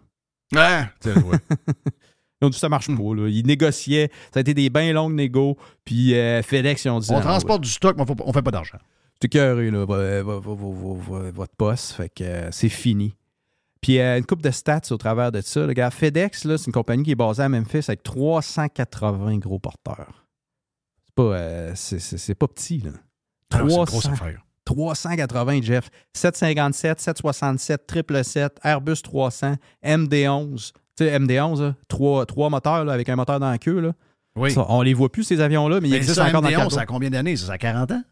Ouais! Ils ont dit ça marche pas. Là. Ils négociaient. Ça a été des bien longues négos. Puis FedEx, ils ont dit... On transporte du stock, mais on fait pas d'argent. C'est écœuré, là, votre poste. Fait que c'est fini. Puis une couple de stats au travers de ça. Le gars, FedEx, là, c'est une compagnie qui est basée à Memphis avec 380 gros porteurs. C'est pas petit, là. C'est une grosse affaire. 380, Jeff. 757, 767, 777, Airbus 300, MD-11. Tu sais, MD-11, là, 3 moteurs là, avec un moteur dans la queue. Là. Oui. Ça, on les voit plus, ces avions-là, mais ils existent encore dans le cargo. Ça a combien d'années? Ça a 40 ans?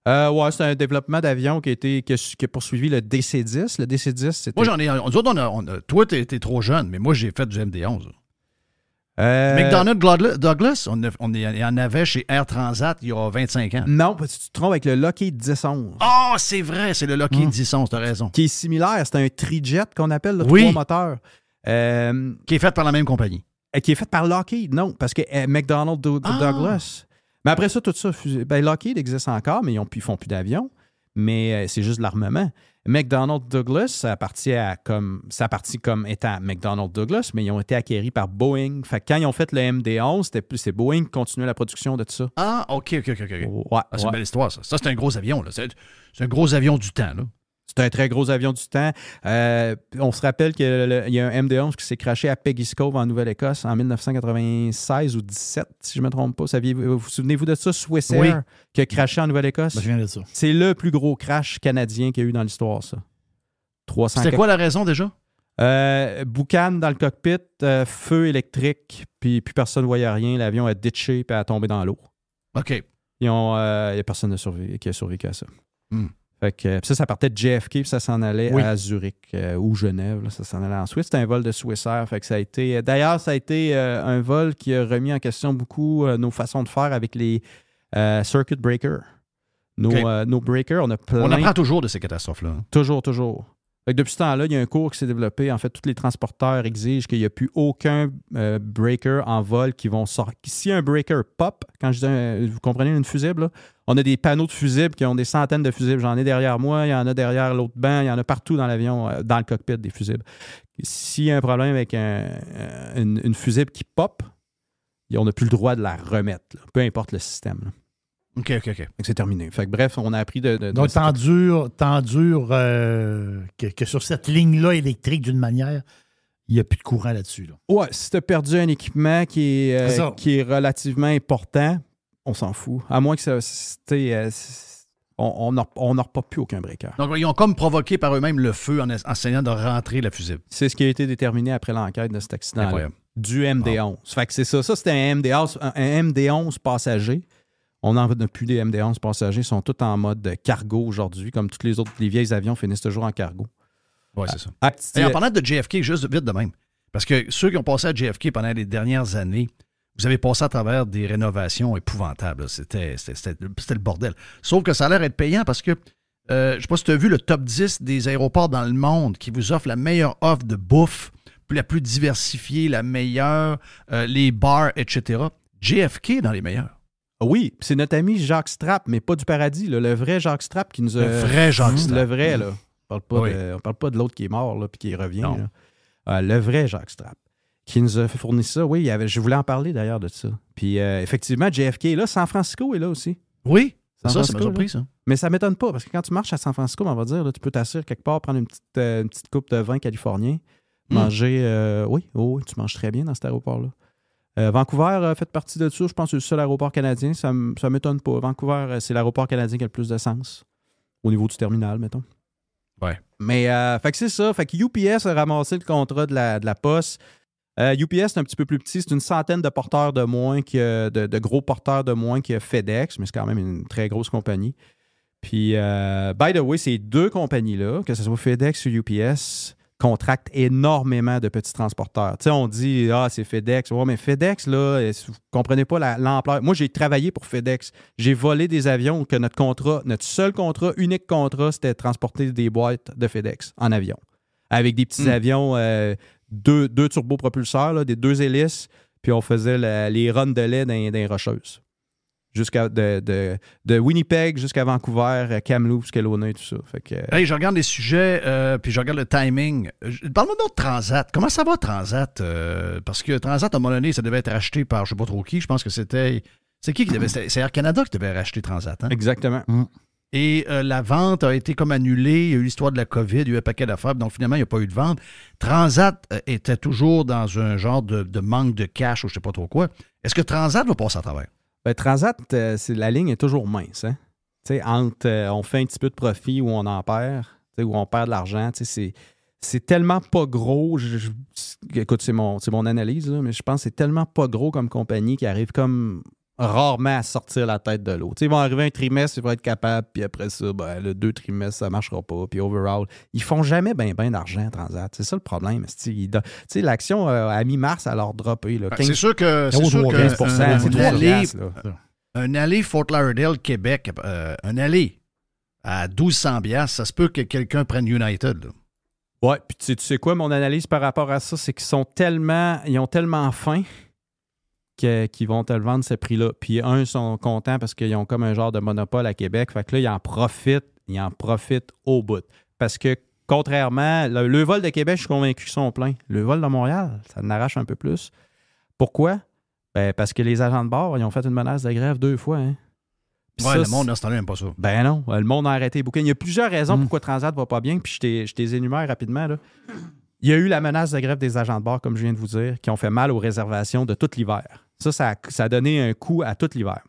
Ouais, c'est un développement d'avion qui a poursuivi le DC-10. Le DC-10, c'était... Moi, j'en ai... toi, t'es trop jeune, mais moi, j'ai fait du MD-11. McDonnell Douglas, on en avait chez Air Transat il y a 25 ans. Non, tu te trompes avec le Lockheed 10-11. Ah, c'est vrai, c'est le Lockheed 10-11, t'as raison. Qui est similaire, c'est un trijet qu'on appelle le 3 moteurs. Qui est fait par la même compagnie. Qui est fait par Lockheed, non, parce que McDonnell Douglas... Mais après ça, tout ça, Lockheed existe encore, mais ils font plus d'avions. Mais c'est juste de l'armement. McDonnell Douglas, ça partit comme étant McDonnell Douglas, mais ils ont été acquéris par Boeing. Fait que quand ils ont fait le MD-11, c'est Boeing qui continuait la production de tout ça. Ah, OK. Ouais, c'est une belle histoire, ça. Ça, c'est un gros avion, là. C'est un gros avion du temps, là. C'est un très gros avion du temps. On se rappelle qu'il y a un MD-11 qui s'est crashé à Peggy's Cove en Nouvelle-Écosse en 1996 ou 17, si je ne me trompe pas. Vous souvenez-vous de ça? Swissair, qui a crashé en Nouvelle-Écosse? Je me souviens de ça. C'est le plus gros crash canadien qu'il y a eu dans l'histoire, ça. C'était quoi la raison déjà? Boucan dans le cockpit, feu électrique, puis personne ne voyait rien. L'avion a ditché et a tombé dans l'eau. OK. Il n'y a personne qui a survécu à ça. Fait que, ça partait de JFK, puis ça s'en allait à Zurich ou Genève. Là, ça s'en allait en Suisse. C'était un vol de Swissair. Fait que ça a été, d'ailleurs, ça a été un vol qui a remis en question beaucoup nos façons de faire avec les circuit breakers. Nos breakers, on a plein... On apprend toujours de ces catastrophes-là. Hein? Toujours. Fait que depuis ce temps-là, il y a un cours qui s'est développé. En fait, tous les transporteurs exigent qu'il n'y a plus aucun breaker en vol qui vont sortir. Si un breaker pop, quand je dis, vous comprenez une fusible, là, on a des panneaux de fusibles qui ont des centaines de fusibles. J'en ai derrière moi, il y en a derrière l'autre banc, il y en a partout dans l'avion, dans le cockpit des fusibles. S'il y a un problème avec une fusible qui pop, on n'a plus le droit de la remettre, là, peu importe le système. Là. OK. C'est terminé. Fait que, bref, on a appris de donc, t'endures que sur cette ligne-là électrique, d'une manière, il n'y a plus de courant là-dessus. Là. Ouais, si tu as perdu un équipement qui est relativement important, on s'en fout. À moins que on n'a pas plus aucun breaker. Donc, ils ont comme provoqué par eux-mêmes le feu en essayant de rentrer la fusible. C'est ce qui a été déterminé après l'enquête de cet accident du MD-11. Fait que c'est ça. Ça, c'était un MD-11 passager. On n'en a plus des MD-11 passagers. Ils sont tous en mode cargo aujourd'hui, comme tous les vieilles avions finissent toujours en cargo. Oui, c'est ça. Et en parlant de JFK, juste vite de même, parce que ceux qui ont passé à JFK pendant les dernières années, vous avez passé à travers des rénovations épouvantables. C'était le bordel. Sauf que ça a l'air d'être payant parce que, je ne sais pas si tu as vu le top 10 des aéroports dans le monde qui vous offre la meilleure offre de bouffe, la plus diversifiée, la meilleure, les bars, etc. JFK est dans les meilleurs. Oui, c'est notre ami Jacques Strapp, mais pas du paradis, là, le vrai Jacques Strapp qui nous a... Le vrai Jacques Strapp. Le vrai, là. On parle pas de l'autre qui est mort, là, puis qui revient. Le vrai Jacques Strapp, qui nous a fourni ça. Oui, je voulais en parler d'ailleurs de ça. Puis effectivement, JFK est là. San Francisco est là aussi. Oui, ça m'a surpris, ça. Mais ça m'étonne pas, parce que quand tu marches à San Francisco, on va dire, là, tu peux t'asseoir quelque part, prendre une petite coupe de vin californien, manger... oui, tu manges très bien dans cet aéroport-là. Vancouver fait partie de ça. Je pense que c'est le seul aéroport canadien. Ça ne m'étonne pas. Vancouver, c'est l'aéroport canadien qui a le plus de sens au niveau du terminal, mettons. Ouais. Mais fait que c'est ça. Fait que UPS a ramassé le contrat de la Poste. UPS, c'est un petit peu plus petit. C'est une centaine de porteurs de moins, de gros porteurs de moins que FedEx, mais c'est quand même une très grosse compagnie. Puis, by the way, ces deux compagnies-là, que ce soit FedEx ou UPS, contractent énormément de petits transporteurs. Tu sais, on dit, c'est FedEx. Ouais, mais FedEx, là, vous ne comprenez pas l'ampleur. Moi, j'ai travaillé pour FedEx. J'ai volé des avions que notre seul contrat, unique contrat, c'était de transporter des boîtes de FedEx en avion. Avec des petits avions, deux turbopropulseurs, là, des 2 hélices, puis on faisait les runs de lait dans les Rocheuses. De Winnipeg jusqu'à Vancouver, Kamloops, Kelowna et tout ça. Fait que, hey, je regarde les sujets, puis je regarde le timing. Parle-moi d'autres Transat. Comment ça va, Transat? Parce que Transat, à un moment donné, ça devait être racheté par je ne sais pas trop qui. Je pense que c'était... C'est qui devait... C'est Air Canada qui devait racheter Transat. Hein? Exactement. Et la vente a été comme annulée. Il y a eu l'histoire de la COVID, il y a eu un paquet d'affaires. Donc, finalement, il n'y a pas eu de vente. Transat était toujours dans un genre de manque de cash ou je ne sais pas trop quoi. Est-ce que Transat va passer à travers? Ben, Transat, la ligne est toujours mince. Hein? Entre on fait un petit peu de profit ou on en perd, ou on perd de l'argent. C'est tellement pas gros. Écoute, c'est mon analyse, là, mais je pense que c'est tellement pas gros comme compagnie qui arrive comme rarement à sortir la tête de l'eau. Ils vont arriver un trimestre, ils vont être capables, puis après ça, le 2 trimestres, ça ne marchera pas. Puis overall, ils font jamais ben d'argent, Transat. C'est ça le problème. L'action à mi-mars, elle leur droppé. C'est sûr que un aller Fort Lauderdale, Québec, un aller à 1200$, ça se peut que quelqu'un prenne United. Là. Ouais, puis tu sais quoi, mon analyse par rapport à ça, c'est qu'ils ont tellement faim qu'ils vont te le vendre ce prix-là. Puis ils sont contents parce qu'ils ont comme un genre de monopole à Québec. Fait que là, ils en profitent au bout. Parce que contrairement, le vol de Québec, je suis convaincu qu'ils sont pleins. Le vol de Montréal, ça en arrache un peu plus. Pourquoi? Ben, parce que les agents de bord, ils ont fait une menace de grève 2 fois. Hein? Ouais, le monde, dans ce temps-là, n'aime pas ça. Ben non, le monde a arrêté les bouquins. Il y a plusieurs raisons pourquoi Transat va pas bien, puis je t'es énumère rapidement, là. Il y a eu la menace de grève des agents de bord, comme je viens de vous dire, qui ont fait mal aux réservations de tout l'hiver. Ça a donné un coup à tout l'hiver.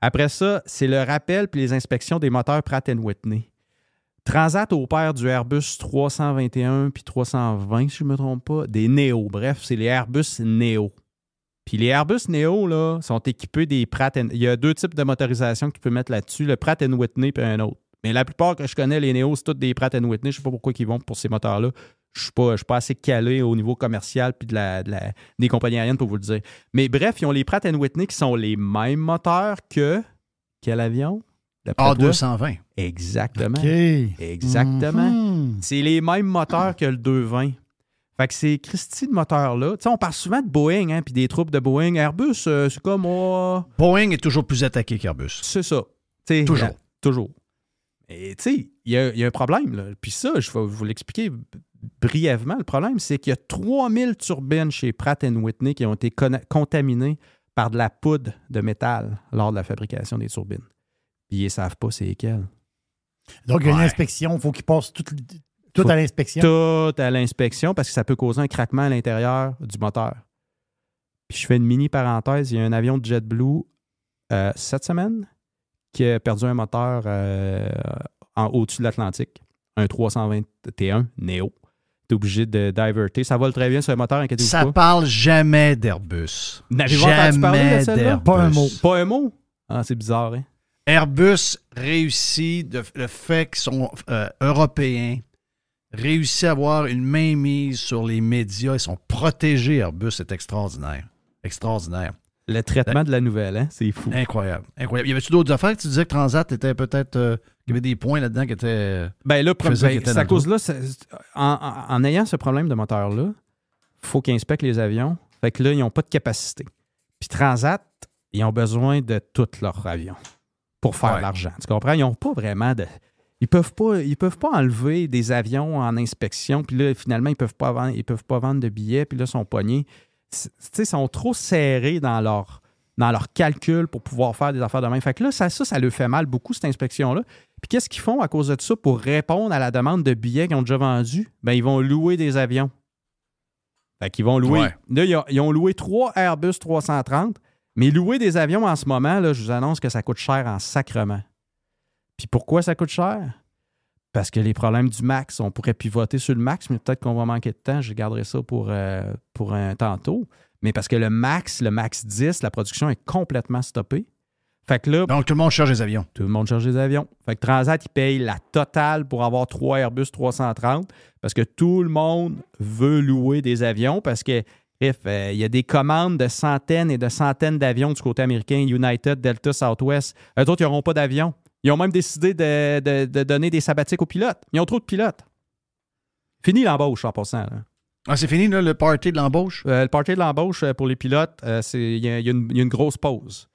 Après ça, c'est le rappel puis les inspections des moteurs Pratt & Whitney. Transat opère du Airbus 321 puis 320, si je ne me trompe pas, des Neo. Bref, c'est les Airbus Neo. Puis les Airbus Neo là, sont équipés des Pratt & Il y a 2 types de motorisation que tu peux mettre là-dessus, le Pratt & Whitney puis un autre. Mais la plupart que je connais, les Neo, c'est tous des Pratt & Whitney. Je ne sais pas pourquoi ils vont pour ces moteurs-là. Je ne suis pas assez calé au niveau commercial puis des compagnies aériennes pour vous le dire. Mais bref, ils ont les Pratt & Whitney qui sont les mêmes moteurs que... Quel avion? A220. Exactement. Okay. Exactement. Mm-hmm. C'est les mêmes moteurs que le 220. Fait que ces Christy de moteurs-là, tu sais, on parle souvent de Boeing, hein, puis des troupes de Boeing. Airbus, c'est comme... Boeing est toujours plus attaqué qu'Airbus. C'est ça. Toujours. Toujours. Et tu sais, il y a un problème, là. Puis ça, je vais vous l'expliquer brièvement. Le problème, c'est qu'il y a 3000 turbines chez Pratt & Whitney qui ont été contaminées par de la poudre de métal lors de la fabrication des turbines. Puis ils ne savent pas c'est lesquelles. Donc, il y a une inspection. Il faut qu'ils passent tout à l'inspection. Tout à l'inspection parce que ça peut causer un craquement à l'intérieur du moteur. Puis je fais une mini parenthèse. Il y a un avion de JetBlue cette semaine qui a perdu un moteur au-dessus de l'Atlantique. Un 321 Neo. T'es obligé de diverter. Ça vole très bien sur un moteur, inquiétez-vous pas. Ça parle jamais d'Airbus. N'avez-vous entendu parler de celle-là? Pas un mot. Pas un mot? Ah, c'est bizarre, hein? Airbus réussit, le fait qu'ils sont européens, réussit à avoir une mainmise sur les médias. Ils sont protégés, Airbus. C'est extraordinaire. Extraordinaire. Le traitement de la nouvelle, hein? C'est fou. Incroyable. Y avait-tu d'autres affaires que tu disais que Transat était peut-être... il y avait des points là-dedans qui étaient... c'est à cause-là, en ayant ce problème de moteur-là, il faut qu'ils inspectent les avions. Fait que là, ils n'ont pas de capacité. Puis Transat, ils ont besoin de tous leurs avions pour faire de l'argent. Tu comprends? Ils n'ont pas vraiment de... Ils peuvent pas enlever des avions en inspection, puis là, finalement, ils peuvent pas vendre de billets, puis là, ils sont pognés. Ils sont trop serrés dans leur calcul pour pouvoir faire des affaires de même. Fait que là, ça leur fait mal beaucoup, cette inspection-là. Puis qu'est-ce qu'ils font à cause de ça pour répondre à la demande de billets qu'ils ont déjà vendus? Ben, ils vont louer des avions. Fait qu'ils vont louer. Ouais. Là, ils ont loué 3 Airbus 330, mais louer des avions en ce moment, là, je vous annonce que ça coûte cher en sacrement. Puis pourquoi ça coûte cher? Parce que les problèmes du MAX, on pourrait pivoter sur le MAX, mais peut-être qu'on va manquer de temps. Je garderai ça pour un tantôt. Mais parce que le MAX 10, la production est complètement stoppée. Fait que là, donc, tout le monde cherche des avions. Tout le monde cherche des avions. Fait que Transat, il paye la totale pour avoir 3 Airbus 330 parce que tout le monde veut louer des avions parce que, bref, il y a des commandes de centaines et de centaines d'avions du côté américain, United, Delta, Southwest. Eux autres, ils n'auront pas d'avions. Ils ont même décidé de donner des sabbatiques aux pilotes. Ils ont trop de pilotes. Fini l'embauche, en passant. Là. Ah, c'est fini, là, le party de l'embauche? Le party de l'embauche pour les pilotes, il y a une grosse pause.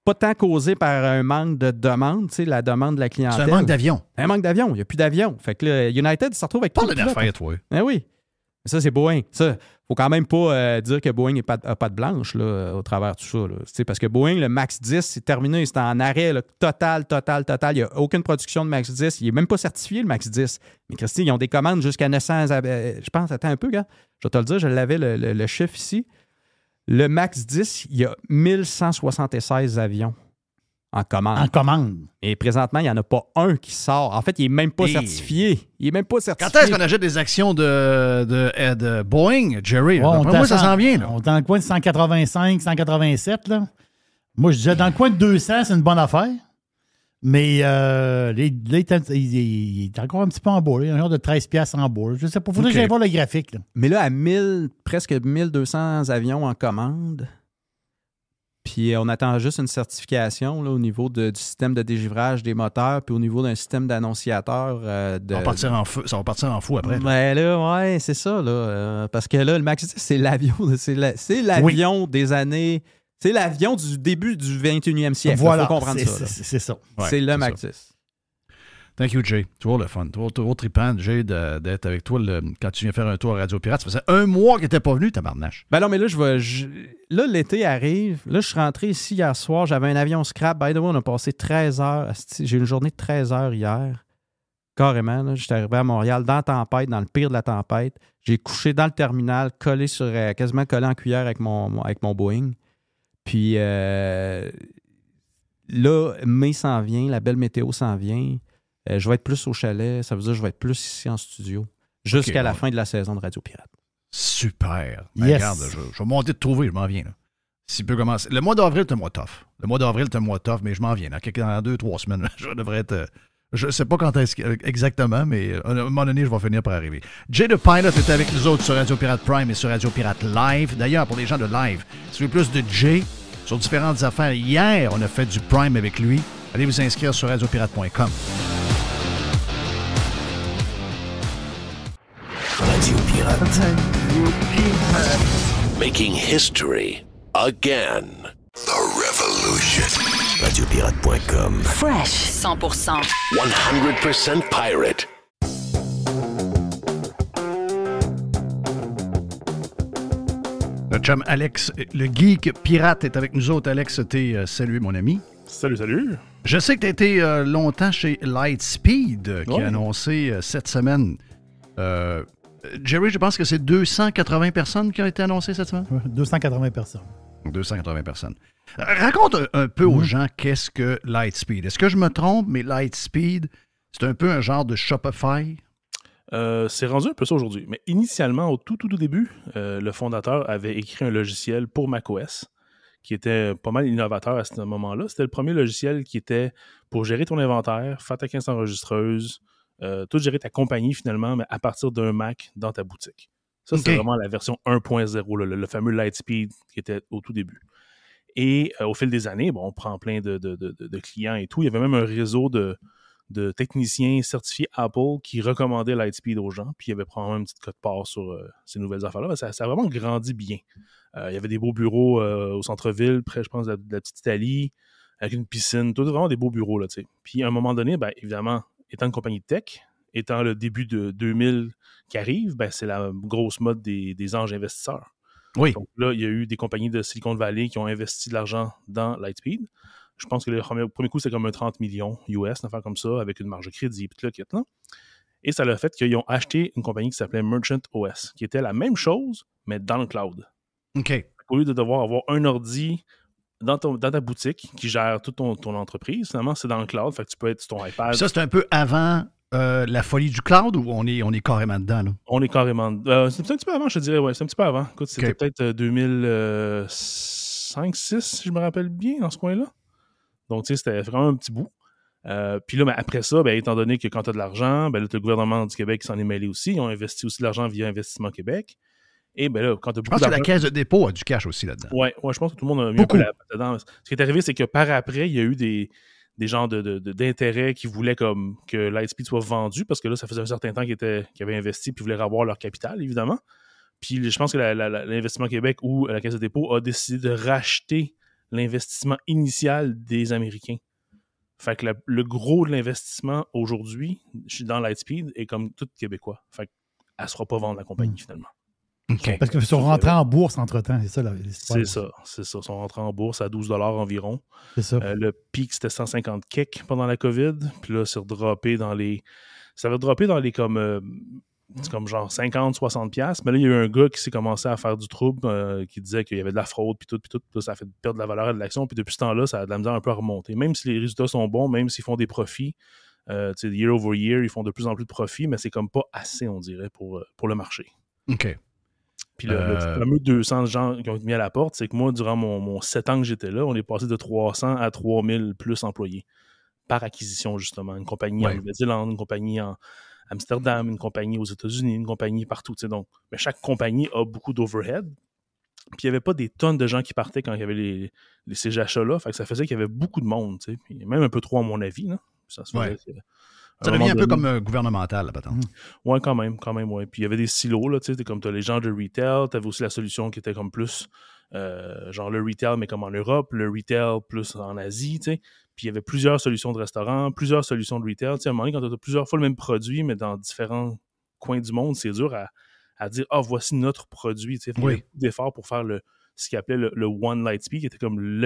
Pas tant causé par un manque de demande, tu sais, la demande de la clientèle. C'est un manque d'avions. Un manque d'avions. Il n'y a plus d'avions. Fait que là, United se retrouve avec pas de d'affaires, toi. Ben oui. Ça, c'est Boeing. Ça, faut quand même pas dire que Boeing n'a pas de blanche là, au travers de tout ça. Là. Parce que Boeing, le MAX 10, c'est terminé. C'est en arrêt là, total. Il n'y a aucune production de MAX 10. Il n'est même pas certifié, le MAX 10. Mais Christy, ils ont des commandes jusqu'à 900... je pense, attends un peu, gars. Je vais te le dire, je l'avais, le chiffre ici. Le MAX 10, il y a 1176 avions en commande. En commande. Et présentement, il n'y en a pas un qui sort. En fait, il n'est même pas certifié. Il n'est même pas certifié. Quand est-ce qu'on achète des actions de Boeing, Jerry? Ouais, moi, ça s'en vient. Là. On est dans le coin de 185, 187. Là. Moi, je disais, dans le coin de 200, c'est une bonne affaire. Mais là, il est encore un petit peu en bas. Il y a un genre de 13$ en bas. Je ne sais pas. Il faudrait que j'aille voir le graphique. Là. Mais là, à presque 1200 avions en commande, puis on attend juste une certification là, au niveau du système de dégivrage des moteurs, puis au niveau d'un système d'annonciateur. Ça va partir en fou après. Ben là, ouais, c'est ça. Là, parce que là, le MAX 10, c'est l'avion, des années... C'est l'avion du début du 21e siècle. Voilà, il faut comprendre ça. C'est ça. Ouais, c'est le MAX 10. Thank you, Jay. Toujours le fun. Toujours trippant, Jay, d'être avec toi quand tu viens faire un tour à Radio Pirate. Ça faisait 1 mois que tu n'étais pas venu, tabarnache. Ben non, mais là, là, l'été arrive. Là, je suis rentré ici hier soir. J'avais un avion scrap. By the way, on a passé 13 heures. J'ai eu une journée de 13 heures hier. Carrément. Là, j'étais arrivé à Montréal dans la tempête, dans le pire de la tempête. J'ai couché dans le terminal, quasiment collé en cuillère avec mon Boeing. Puis là, mai s'en vient, la belle météo s'en vient. Je vais être plus au chalet, ça veut dire que je vais être plus ici en studio jusqu'à la fin de la saison de Radio Pirate. Super. Yes. Regarde, je vais monter de trouver, je m'en viens. Là. S'il peut commencer. Le mois d'avril, c'est un mois tough. Mais je m'en viens. Dans 2-3 semaines, je devrais être... Je ne sais pas quand est-ce exactement, mais à un moment donné, je vais finir par arriver. Jay the Pilot était avec nous autres sur Radio Pirate Prime et sur Radio Pirate Live. D'ailleurs, pour les gens de Live, si vous voulez plus de Jay sur différentes affaires, hier, on a fait du Prime avec lui. Allez vous inscrire sur radiopirate.com. Radio Pirate. Making history again. The Revolution. Radiopirate.com. Fresh 100%. 100% pirate. Notre chum Alex, le geek pirate, est avec nous autres. Alex, salut mon ami. Salut. Je sais que tu as été longtemps chez Lightspeed, qui a annoncé cette semaine. Jerry, je pense que c'est 280 personnes qui ont été annoncées cette semaine? 280 personnes. 280 personnes. Raconte un peu aux gens qu'est-ce que Lightspeed. Est-ce que je me trompe, mais Lightspeed, c'est un peu un genre de Shopify? C'est rendu un peu ça aujourd'hui. Mais initialement, au tout début, le fondateur avait écrit un logiciel pour macOS qui était pas mal innovateur à ce moment-là. C'était le premier logiciel qui était pour gérer ton inventaire, faire ta caisse enregistreuse, tout gérer ta compagnie finalement, mais à partir d'un Mac dans ta boutique. Ça, c'était vraiment la version 1.0, le fameux Lightspeed qui était au tout début. Et au fil des années, bon, on prend plein de clients et tout. Il y avait même un réseau de techniciens certifiés Apple qui recommandaient Lightspeed aux gens. Puis il y avait probablement une petite cote part sur ces nouvelles affaires-là. Ça a vraiment grandi bien. Il y avait des beaux bureaux au centre-ville, près, je pense, de la petite Italie, avec une piscine. Tout vraiment des beaux bureaux, là, tu sais. Puis à un moment donné, ben, évidemment, étant une compagnie de tech, étant le début de 2000 qui arrive, ben, c'est la grosse mode des anges investisseurs. Oui. Donc là, il y a eu des compagnies de Silicon Valley qui ont investi de l'argent dans Lightspeed. Je pense que le premier coup, c'est comme un 30 millions US, une affaire comme ça, avec une marge de crédit, puis tout le kit, là. Et ça a fait qu'ils ont acheté une compagnie qui s'appelait Merchant OS, qui était la même chose, mais dans le cloud. OK. Au lieu de devoir avoir un ordi dans ta boutique qui gère toute ton entreprise, finalement, c'est dans le cloud, fait que tu peux être sur ton iPad. Puis ça, c'est un peu avant la folie du cloud ou on est carrément dedans, là? On est carrément dedans. C'est un petit peu avant, je te dirais, ouais, c'est un petit peu avant. Écoute, c'était peut-être 2005-2006, si je me rappelle bien, dans ce coin-là. Donc, tu sais, c'était vraiment un petit bout. Puis là, ben, après ça, ben, étant donné que quand tu as de l'argent, ben, là, tu as le gouvernement du Québec qui s'en est mêlé aussi. Ils ont investi aussi de l'argent via Investissement Québec. Et ben là, quand tu as beaucoup d'argent... Je pense que la Caisse de dépôt a du cash aussi là-dedans. Oui, je pense que tout le monde a mis un peu la patte dedans. Ce qui est arrivé, c'est que par après, il y a eu des genres d'intérêts qui voulaient comme que Lightspeed soit vendu, parce que là, ça faisait un certain temps qu'ils avaient investi puis voulaient avoir leur capital, évidemment. Puis je pense que l'Investissement Québec ou la Caisse de dépôt a décidé de racheter l'investissement initial des Américains. Fait que le gros de l'investissement aujourd'hui dans Lightspeed est comme tout québécois. Fait qu'elle ne se fera pas vendre la compagnie finalement. Okay. Parce qu'ils sont rentrés en bourse entre-temps, c'est ça l'histoire. C'est ça. Ils sont rentrés en bourse à 12 $ environ. C'est ça. Le pic, c'était 150 kicks pendant la COVID. Puis là, c'est redroppé dans les... Ça va dropper dans les comme genre 50-60$. Mais là, il y a eu un gars qui s'est commencé à faire du trouble, qui disait qu'il y avait de la fraude, puis tout. Puis là, ça a fait perdre la valeur de l'action. Puis depuis ce temps-là, ça a de la misère un peu à remonter. Même si les résultats sont bons, même s'ils font des profits, year over year, ils font de plus en plus de profits, mais c'est comme pas assez, on dirait, pour le marché. OK. Puis le fameux 200 gens qui ont été mis à la porte, c'est que moi, durant mon 7 ans que j'étais là, on est passé de 300 à 3000 plus employés par acquisition, justement. Une compagnie en Nouvelle-Zélande, une compagnie en Amsterdam, une compagnie aux États-Unis, une compagnie partout. Donc, mais chaque compagnie a beaucoup d'overhead. Puis il n'y avait pas des tonnes de gens qui partaient quand il y avait ces achats-là. Fait que ça faisait qu'il y avait beaucoup de monde. Puis même un peu trop, à mon avis. Là. Ça se faisait, ça devient un peu comme gouvernemental, la patente. Oui, quand même, ouais. Puis il y avait des silos, là, tu sais, comme tu as les gens de retail, tu avais aussi la solution qui était comme plus, genre le retail, mais comme en Europe, le retail plus en Asie, tu sais. Puis il y avait plusieurs solutions de restaurants, plusieurs solutions de retail. Tu sais, à un moment donné, quand tu as plusieurs fois le même produit, mais dans différents coins du monde, c'est dur à dire, voici notre produit, tu sais. Il y a beaucoup d'efforts pour faire ce qu'ils appelaient le One Lightspeed, qui était comme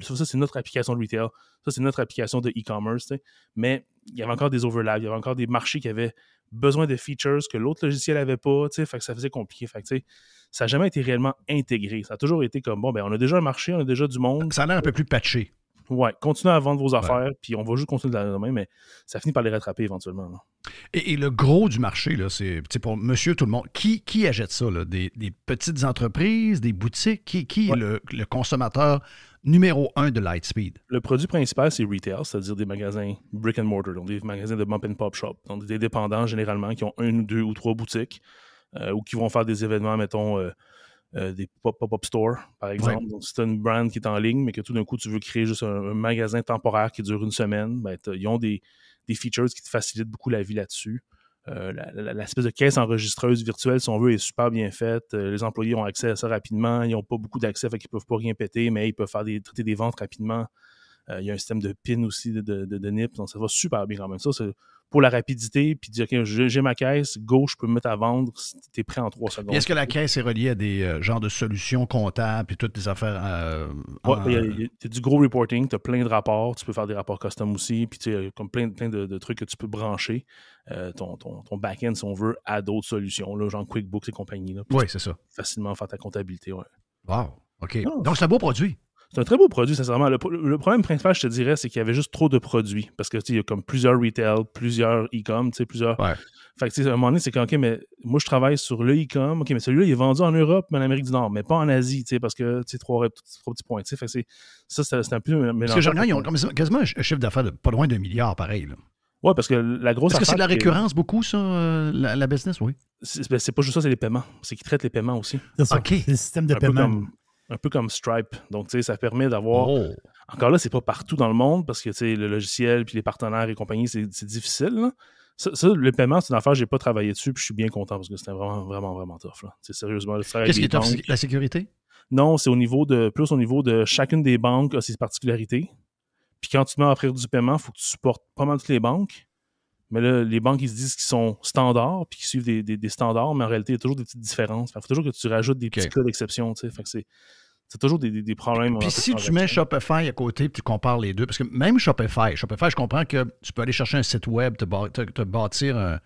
ça, c'est notre application de retail. Ça, c'est notre application de e-commerce, tu sais. Mais il y avait encore des overlaps, il y avait encore des marchés qui avaient besoin de features que l'autre logiciel n'avait pas, tu sais, fait que ça faisait compliqué. Fait que, tu sais, ça n'a jamais été réellement intégré. Ça a toujours été comme, bon, ben, on a déjà un marché, on a déjà du monde. Ça a l'air un peu plus patché. Ouais, continuez à vendre vos affaires, puis on va juste continuer de la même, mais ça finit par les rattraper éventuellement. Là. Et le gros du marché, là, c'est pour monsieur tout le monde. Qui achète ça? Là? Des petites entreprises, des boutiques? Qui est le consommateur numéro 1 de Lightspeed? Le produit principal, c'est retail, c'est-à-dire des magasins brick and mortar, donc des magasins de bump and pop shop, donc des dépendants généralement qui ont 1 ou 2 ou 3 boutiques ou qui vont faire des événements, mettons, des pop-up stores, par exemple. Donc, si tu as une brand qui est en ligne, mais que tout d'un coup, tu veux créer juste un magasin temporaire qui dure une semaine, ben, ils ont des features qui te facilitent beaucoup la vie là-dessus. L'espèce de caisse enregistreuse virtuelle, si on veut, est super bien faite. Les employés ont accès à ça rapidement. Ils n'ont pas beaucoup d'accès, fait qu'ils ne peuvent pas rien péter, mais ils peuvent traiter des ventes rapidement. Il y a un système de PIN aussi de NIP, donc ça va super bien quand même. Ça, c'est pour la rapidité, puis dire, OK, j'ai ma caisse, go, je peux me mettre à vendre, tu es prêt en 3 secondes. Est-ce que la caisse est reliée à des genres de solutions comptables, puis toutes les affaires? Oui, il y a du gros reporting, tu as plein de rapports, tu peux faire des rapports custom aussi, puis tu as comme plein de trucs que tu peux brancher ton back-end, si on veut, à d'autres solutions, là, genre QuickBooks et compagnie. Oui, c'est ça. Facilement faire ta comptabilité, ouais. Wow, OK. Donc, c'est un beau produit. C'est un très beau produit, sincèrement. Le problème principal, je te dirais, c'est qu'il y avait juste trop de produits. Parce que, tu sais, il y a comme plusieurs retail, plusieurs e-com, tu sais, plusieurs... Ouais. Fait que, tu sais, à un moment donné, c'est que, OK, mais moi, je travaille sur le e-com. OK, mais celui-là, il est vendu en Europe, mais en Amérique du Nord, mais pas en Asie, tu sais, parce que, tu sais, trois petits points, tu sais. Fait que c'est un peu mélangeant. Parce que, généralement, ils ont quasiment un chiffre d'affaires de pas loin d'1 milliard, pareil, là. Oui, parce que la grosse affaire... Est-ce que c'est de la récurrence beaucoup, ça, la business, oui? C'est pas juste ça, c'est les paiements. C'est qu'ils traitent les paiements aussi. C'est ça. OK. C'est le système de paiement. Un peu comme Stripe. Donc, ça permet d'avoir... Encore là, c'est pas partout dans le monde parce que le logiciel puis les partenaires et compagnie, c'est difficile. Là. Ça, le paiement, c'est une affaire, j'ai pas travaillé dessus puis je suis bien content parce que c'était vraiment, vraiment, vraiment tough. Là. Sérieusement, qu'est-ce qui est tough? La sécurité? Non, c'est plus au niveau de chacune des banques a ses particularités. Puis quand tu te mets à offrir du paiement, il faut que tu supportes pas mal toutes les banques. Mais là, les banques, ils se disent qu'ils sont standards puis qu'ils suivent des standards, mais en réalité, il y a toujours des petites différences. Il faut toujours que tu rajoutes des petits cas d'exception. Fait que c'est toujours des problèmes. Puis si tu mets Shopify à côté et tu compares les deux, parce que même Shopify, je comprends que tu peux aller chercher un site web, te bâtir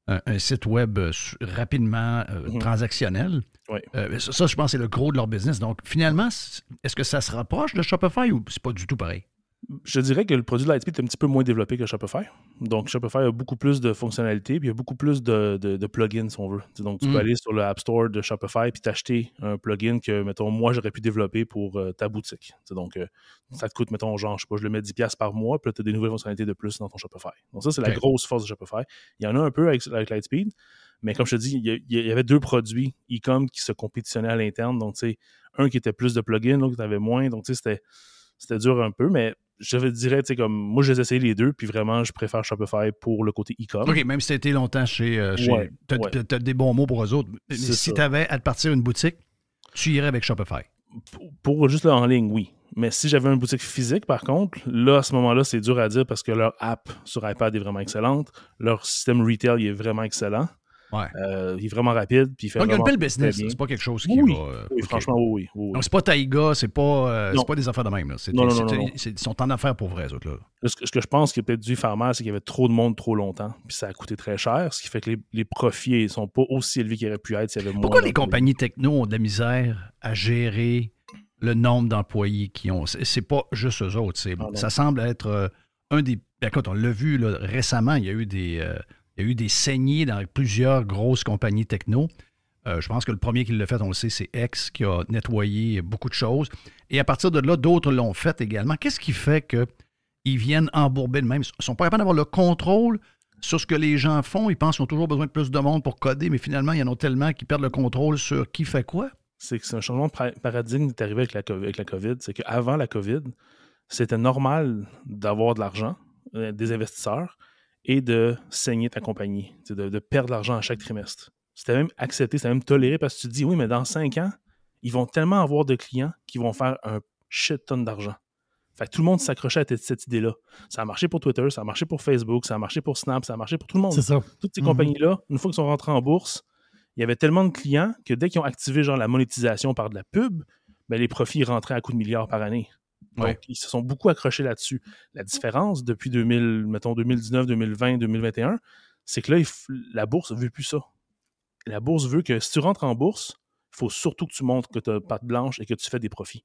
un site web rapidement transactionnel. Oui. Ça, je pense, c'est le gros de leur business. Donc, finalement, est-ce que ça se rapproche de Shopify ou c'est pas du tout pareil? Je dirais que le produit de Lightspeed est un petit peu moins développé que Shopify. Donc, Shopify a beaucoup plus de fonctionnalités, puis il y a beaucoup plus de plugins, si on veut. Donc, tu peux aller sur le App Store de Shopify puis t'acheter un plugin que, mettons, moi, j'aurais pu développer pour ta boutique. Donc, ça te coûte, mettons, genre, je sais pas, je le mets 10$ par mois, puis là, tu as des nouvelles fonctionnalités de plus dans ton Shopify. Donc, ça, c'est la grosse force de Shopify. Il y en a un peu avec Lightspeed, mais comme je te dis, il y avait 2 produits e-com qui se compétitionnaient à l'interne. Donc, tu sais, un qui était plus de plugins, l'autre qui avait moins. Donc, tu sais, c'était dur un peu, mais je dirais, tu sais, comme moi, j'ai essayé les deux, puis vraiment, je préfère Shopify pour le côté e-com. OK, même si tu as été longtemps chez t'as des bons mots pour eux autres. Mais si tu avais à te partir une boutique, tu irais avec Shopify. Pour juste en ligne, oui. Mais si j'avais une boutique physique, par contre, là, à ce moment-là, c'est dur à dire parce que leur app sur iPad est vraiment excellente. Leur système retail est vraiment excellent. Ouais. Il est vraiment rapide. Puis il fait donc, il y a une vraiment belle business. C'est pas quelque chose qui oui. va. Oui, franchement, oui. Donc, c'est pas Taïga, c'est pas des affaires de même. Là. Non. Ils sont en affaires pour vrai, eux autres. Là. Ce que je pense qu'il a peut-être dû faire mal, c'est qu'il y avait trop de monde trop longtemps. Puis ça a coûté très cher. Ce qui fait que les profits ne sont pas aussi élevés qu'ils auraient pu être s'il y avait moins. Pourquoi les compagnies techno ont de la misère à gérer le nombre d'employés qu'ils ont? C'est pas juste eux autres. Ça semble être un des. Écoute, on l'a vu là, récemment, il y a eu des saignées dans plusieurs grosses compagnies techno. Je pense que le premier qui l'a fait, on le sait, c'est X qui a nettoyé beaucoup de choses. Et à partir de là, d'autres l'ont fait également. Qu'est-ce qui fait qu'ils viennent embourber de même? Ils ne sont pas capables d'avoir le contrôle sur ce que les gens font. Ils pensent qu'ils ont toujours besoin de plus de monde pour coder, mais finalement, il y en a tellement qui perdent le contrôle sur qui fait quoi. C'est un changement de paradigme qui est arrivé avec la COVID. C'est qu'avant la COVID, c'était normal d'avoir de l'argent, des investisseurs, et de saigner ta compagnie, de perdre l'argent à chaque trimestre. C'était même accepté, c'était même toléré parce que tu te dis, oui, mais dans 5 ans, ils vont tellement avoir de clients qu'ils vont faire un shit ton d'argent. Fait que tout le monde s'accrochait à cette idée-là. Ça a marché pour Twitter, ça a marché pour Facebook, ça a marché pour Snap, ça a marché pour tout le monde. C'est ça. Toutes ces compagnies-là, une fois qu'ils sont rentrés en bourse, il y avait tellement de clients que dès qu'ils ont activé genre la monétisation par de la pub, ben, les profits rentraient à coups de milliards par année. Donc, ils se sont beaucoup accrochés là-dessus. La différence depuis 2019, 2020, 2021, c'est que là, la bourse ne veut plus ça. La bourse veut que si tu rentres en bourse, il faut surtout que tu montres que tu as patte blanche et que tu fais des profits.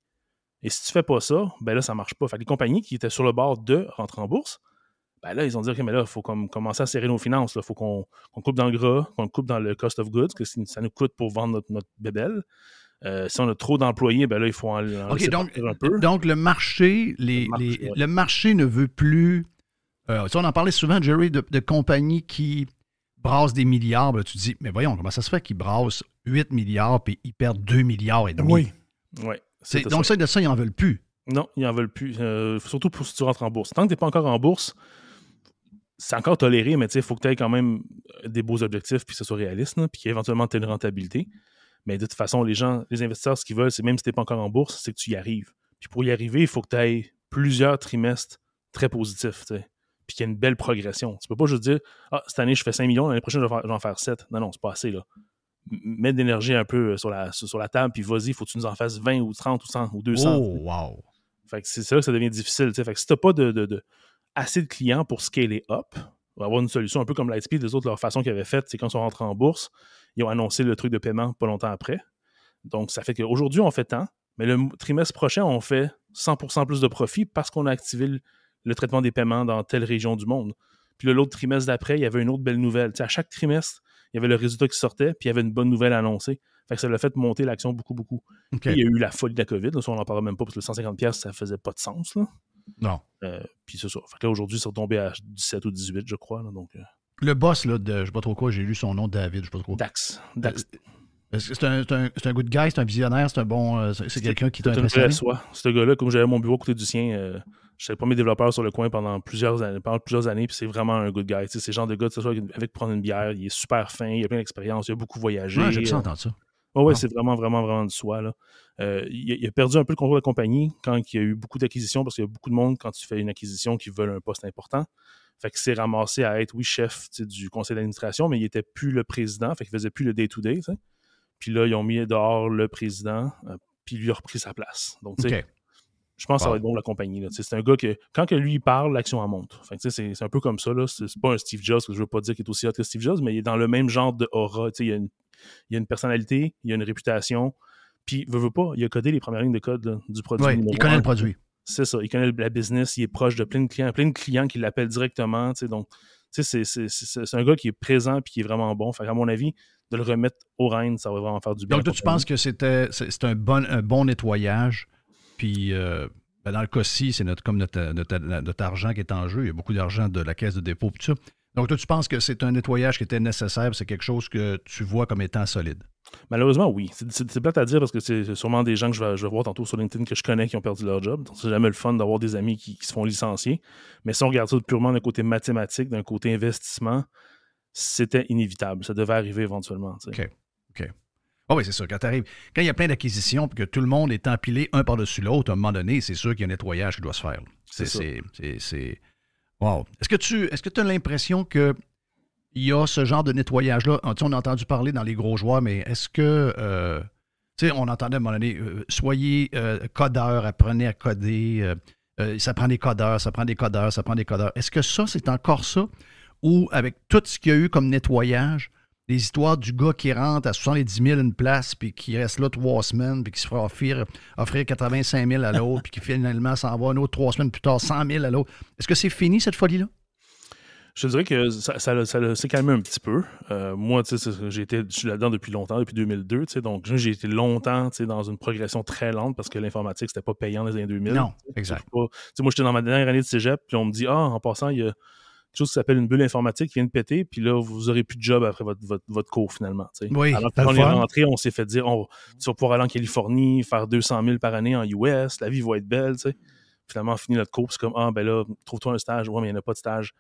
Et si tu ne fais pas ça, ben là, ça ne marche pas. Fait que les compagnies qui étaient sur le bord de rentrer en bourse, ben là, ils ont dit, OK, mais là, il faut commencer à serrer nos finances. Il faut qu'on coupe dans le gras, qu'on coupe dans le cost of goods, que ça nous coûte pour vendre notre bébelle. Si on a trop d'employés, ben là, il faut en laisser partir un peu. Donc, le marché, le marché ne veut plus... on en parlait souvent, Jerry, de compagnies qui brassent des milliards. Ben, tu te dis, mais voyons, comment ça se fait qu'ils brassent 8 milliards puis ils perdent 2 milliards et demi? Oui. Donc, ça, ils n'en veulent plus. Non, ils n'en veulent plus. Surtout pour si tu rentres en bourse. Tant que tu n'es pas encore en bourse, c'est encore toléré, mais il faut que tu aies quand même des beaux objectifs puis que ce soit réaliste, puis qu'éventuellement tu aies une rentabilité. Mais de toute façon, les investisseurs, ce qu'ils veulent, c'est même si tu n'es pas encore en bourse, c'est que tu y arrives. Puis pour y arriver, il faut que tu aies plusieurs trimestres très positifs, puis qu'il y ait une belle progression. Tu peux pas juste dire, cette année, je fais 5 millions, l'année prochaine, je vais en faire 7. Non, c'est pas assez, là. Mets de l'énergie un peu sur la table, puis vas-y, il faut que tu nous en fasses 20 ou 30 ou 100 ou 200. Oh, wow! Fait que c'est là que ça devient difficile. Fait que si tu n'as pas assez de clients pour scaler up, on va avoir une solution un peu comme Lightspeed, les autres, leur façon qu'ils avaient faite, c'est quand ils sont rentrés en bourse, ils ont annoncé le truc de paiement pas longtemps après. Donc, ça fait qu'aujourd'hui, on fait tant, mais le trimestre prochain, on fait 100% plus de profit parce qu'on a activé le traitement des paiements dans telle région du monde. Puis l'autre trimestre d'après, il y avait une autre belle nouvelle. À chaque trimestre, il y avait le résultat qui sortait, puis il y avait une bonne nouvelle annoncée. Fait que ça l'a fait monter l'action beaucoup, beaucoup. Okay. Puis il y a eu la folie de la COVID. Là, ça, on n'en parle même pas parce que le 150$, ça faisait pas de sens. Là. Non. Puis c'est ça. Fait que là, aujourd'hui, c'est retombé à 17 ou 18, je crois. Là, donc, le boss, là, de je sais pas trop quoi, j'ai lu son nom, David, je sais pas trop. Dax. Est-ce que c'est un good guy, c'est un visionnaire, c'est un bon. C'est quelqu'un qui t'a impressionné? Ce gars-là, comme j'avais mon bureau à côté du sien, j'étais le premier développeur sur le coin pendant plusieurs années, puis c'est vraiment un good guy. C'est le genre de gars, avec prendre une bière, il est super fin, il a plein d'expérience, il a beaucoup voyagé. Ouais, j'aime ça entendre ça. Ouais, c'est vraiment, vraiment, vraiment du soi. Là. Il a perdu un peu le contrôle de la compagnie quand il y a eu beaucoup d'acquisitions, parce qu'il y a beaucoup de monde, quand tu fais une acquisition, qui veulent un poste important. Fait qu'il s'est ramassé à être, chef du conseil d'administration, mais il n'était plus le président, fait qu'il faisait plus le day-to-day. T'sais. Puis là, ils ont mis dehors le président, puis lui a repris sa place. Donc, je pense que ça va être bon pour la compagnie. Là. C'est un gars que, quand que lui il parle, l'action en monte. Fait que, c'est un peu comme ça. Là. C'est pas un Steve Jobs, que je veux pas dire qu'il est aussi hot que Steve Jobs, mais il est dans le même genre de aura. Il y a une personnalité, il y a une réputation, puis veut pas, il a codé les premières lignes de code là, du produit. Oui, il connaît le produit. C'est ça, il connaît la business, il est proche de plein de clients qui l'appellent directement. Donc, c'est un gars qui est présent et qui est vraiment bon. Fait à mon avis, de le remettre au règne, ça va vraiment faire du bien. Donc, toi, tu penses que c'est un bon nettoyage, puis dans le cas-ci, c'est notre argent qui est en jeu. Il y a beaucoup d'argent de la caisse de dépôt, tout ça. Donc, toi, tu penses que c'est un nettoyage qui était nécessaire, c'est quelque chose que tu vois comme étant solide? Malheureusement, oui. C'est plate à dire parce que c'est sûrement des gens que je vais voir tantôt sur LinkedIn que je connais qui ont perdu leur job. Donc, c'est jamais le fun d'avoir des amis qui se font licencier. Mais si on regarde ça purement d'un côté mathématique, d'un côté investissement, c'était inévitable. Ça devait arriver éventuellement. OK. Oh oui, c'est sûr. Quand il y a plein d'acquisitions et que tout le monde est empilé un par-dessus l'autre, à un moment donné, c'est sûr qu'il y a un nettoyage qui doit se faire. C'est wow. Est-ce que tu as l'impression qu'il y a ce genre de nettoyage-là? On a entendu parler dans les gros joueurs, mais est-ce que, on entendait à un moment donné, soyez codeur, apprenez à coder, ça prend des codeurs, ça prend des codeurs, ça prend des codeurs. Est-ce que ça, c'est encore ça? Ou avec tout ce qu'il y a eu comme nettoyage, les histoires du gars qui rentre à 70 000 une place, puis qui reste là 3 semaines, puis qui se fera offrir 85 000 à l'autre, puis qui finalement s'en va une autre 3 semaines plus tard, 100 000 à l'autre. Est-ce que c'est fini, cette folie-là? Je dirais que ça s'est calmé un petit peu. Moi, je suis là-dedans depuis longtemps, depuis 2002. Donc, j'ai été longtemps dans une progression très lente parce que l'informatique, c'était pas payant dans les années 2000. Non, exact. Moi, j'étais dans ma dernière année de cégep, puis on me dit, en passant, il y a quelque chose qui s'appelle une bulle informatique qui vient de péter, puis là, vous n'aurez plus de job après votre cours, finalement. Oui, alors, quand on est rentré, on s'est fait dire, tu vas pouvoir aller en Californie, faire 200 000 par année en US, la vie va être belle. T'sais. Finalement, on finit notre cours, c'est comme, ben là, trouve-toi un stage. Ouais, mais il n'y en a pas de stage.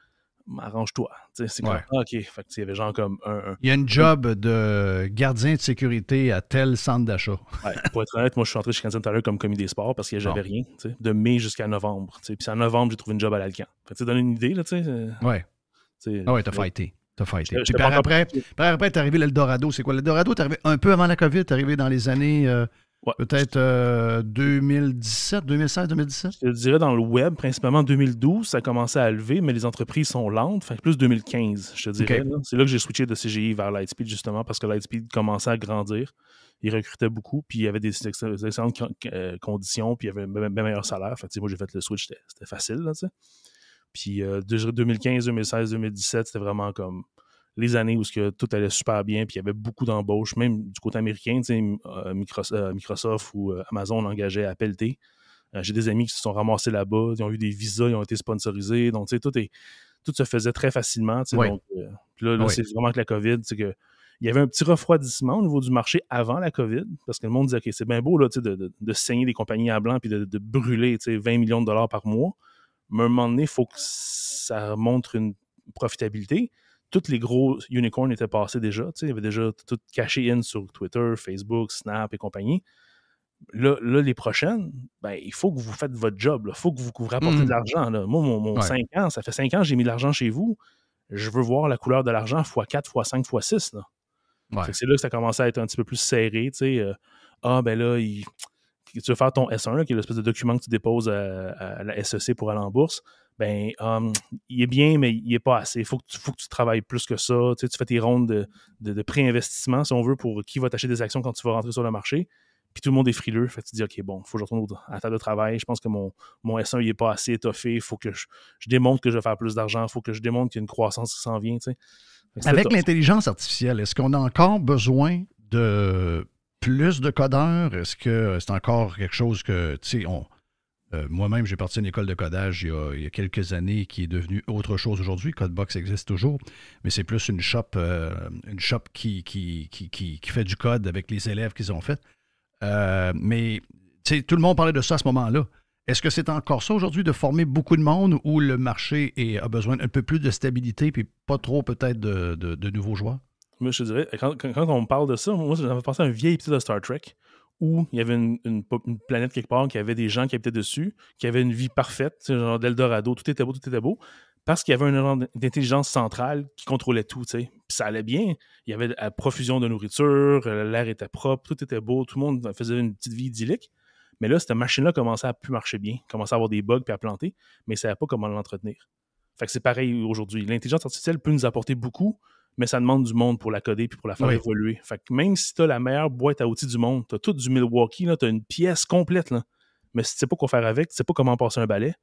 Arrange-toi. C'est comme, OK. Fait que, il y avait genre comme Il y a une job de gardien de sécurité à tel centre d'achat. Ouais, pour être honnête, moi, je suis entré chez Canadian Tire comme commis des sports parce que j'avais rien, de mai jusqu'à novembre. Puis en novembre, j'ai trouvé une job à l'Alcan. Fait que tu donnes une idée, là, tu sais. Ouais. T'as fighté. Puis par après, t'es arrivé l'Eldorado. C'est quoi? L'Eldorado, t'es arrivé un peu avant la COVID, t'es arrivé dans les années peut-être 2017, 2016, 2017? Je dirais dans le web, principalement 2012, ça a commencé à lever, mais les entreprises sont lentes. Fait plus 2015, je te dirais. Okay. C'est là que j'ai switché de CGI vers Lightspeed, justement, parce que Lightspeed commençait à grandir. Ils recrutaient beaucoup, puis il y avait des excellentes conditions, puis il y avait un meilleur salaire. Fait que, moi, j'ai fait le switch, c'était facile, là, tu sais. Puis 2015, 2016, 2017, c'était vraiment comme les années où tout allait super bien, puis il y avait beaucoup d'embauches, même du côté américain, Microsoft ou Amazon engageait à pelleter. J'ai des amis qui se sont ramassés là-bas, ils ont eu des visas, ils ont été sponsorisés, donc tout se faisait très facilement. Oui. Donc, puis là c'est vraiment que la COVID, c'est que il y avait un petit refroidissement au niveau du marché avant la COVID, parce que le monde disait, OK, c'est bien beau là, de saigner des compagnies à blanc puis de brûler 20 millions de dollars par mois, mais à un moment donné, il faut que ça montre une profitabilité. Tous les gros unicorns étaient passés déjà. Il y avait déjà tout caché in sur Twitter, Facebook, Snap et compagnie. Là, les prochaines, il faut que vous faites votre job. Il faut que vous rapportez de l'argent. Là. Moi, mon 5 ans, ça fait 5 ans que j'ai mis de l'argent chez vous. Je veux voir la couleur de l'argent x4, x5, x6. Là. Ouais. C'est là que ça commençait à être un petit peu plus serré. Tu veux faire ton S1, là, qui est l'espèce de document que tu déposes à la SEC pour aller en bourse. Il est bien, mais il n'est pas assez. Il faut que tu travailles plus que ça. Tu fais tes rondes de pré-investissement, si on veut, pour qui va t'acheter des actions quand tu vas rentrer sur le marché. Puis tout le monde est frileux. Fait que tu dis, OK, bon, il faut que je retourne à la table de travail. Je pense que mon S1, il n'est pas assez étoffé. Il faut que je démontre que je vais faire plus d'argent. Il faut que je démontre qu'il y a une croissance qui s'en vient. Avec l'intelligence artificielle, est-ce qu'on a encore besoin de plus de codeurs? Est-ce que c'est encore quelque chose que, Moi-même, j'ai parti à une école de codage il y a quelques années qui est devenue autre chose aujourd'hui. Codebox existe toujours, mais c'est plus une shop qui fait du code avec les élèves qu'ils ont fait. Mais tout le monde parlait de ça à ce moment-là. Est-ce que c'est encore ça aujourd'hui de former beaucoup de monde ou le marché a besoin un peu plus de stabilité puis pas trop peut-être de nouveaux joueurs? Moi, je te dirais, quand on parle de ça, moi, j'avais pensé à un vieil épisode de Star Trek où il y avait une planète quelque part qui avait des gens qui habitaient dessus, qui avaient une vie parfaite, genre d'Eldorado, tout était beau, parce qu'il y avait un genre d'intelligence centrale qui contrôlait tout, tu sais. Puis ça allait bien. Il y avait la profusion de nourriture, l'air était propre, tout était beau, tout le monde faisait une petite vie idyllique. Mais là, cette machine-là commençait à plus marcher bien, commençait à avoir des bugs puis à planter, mais ça ne savait pas comment l'entretenir. Fait que c'est pareil aujourd'hui. L'intelligence artificielle peut nous apporter beaucoup, mais ça demande du monde pour la coder puis pour la faire évoluer. Fait que même si tu as la meilleure boîte à outils du monde, tu as tout du Milwaukee, tu as une pièce complète, là. Mais si tu ne sais pas quoi faire avec, tu ne sais pas comment passer un balai,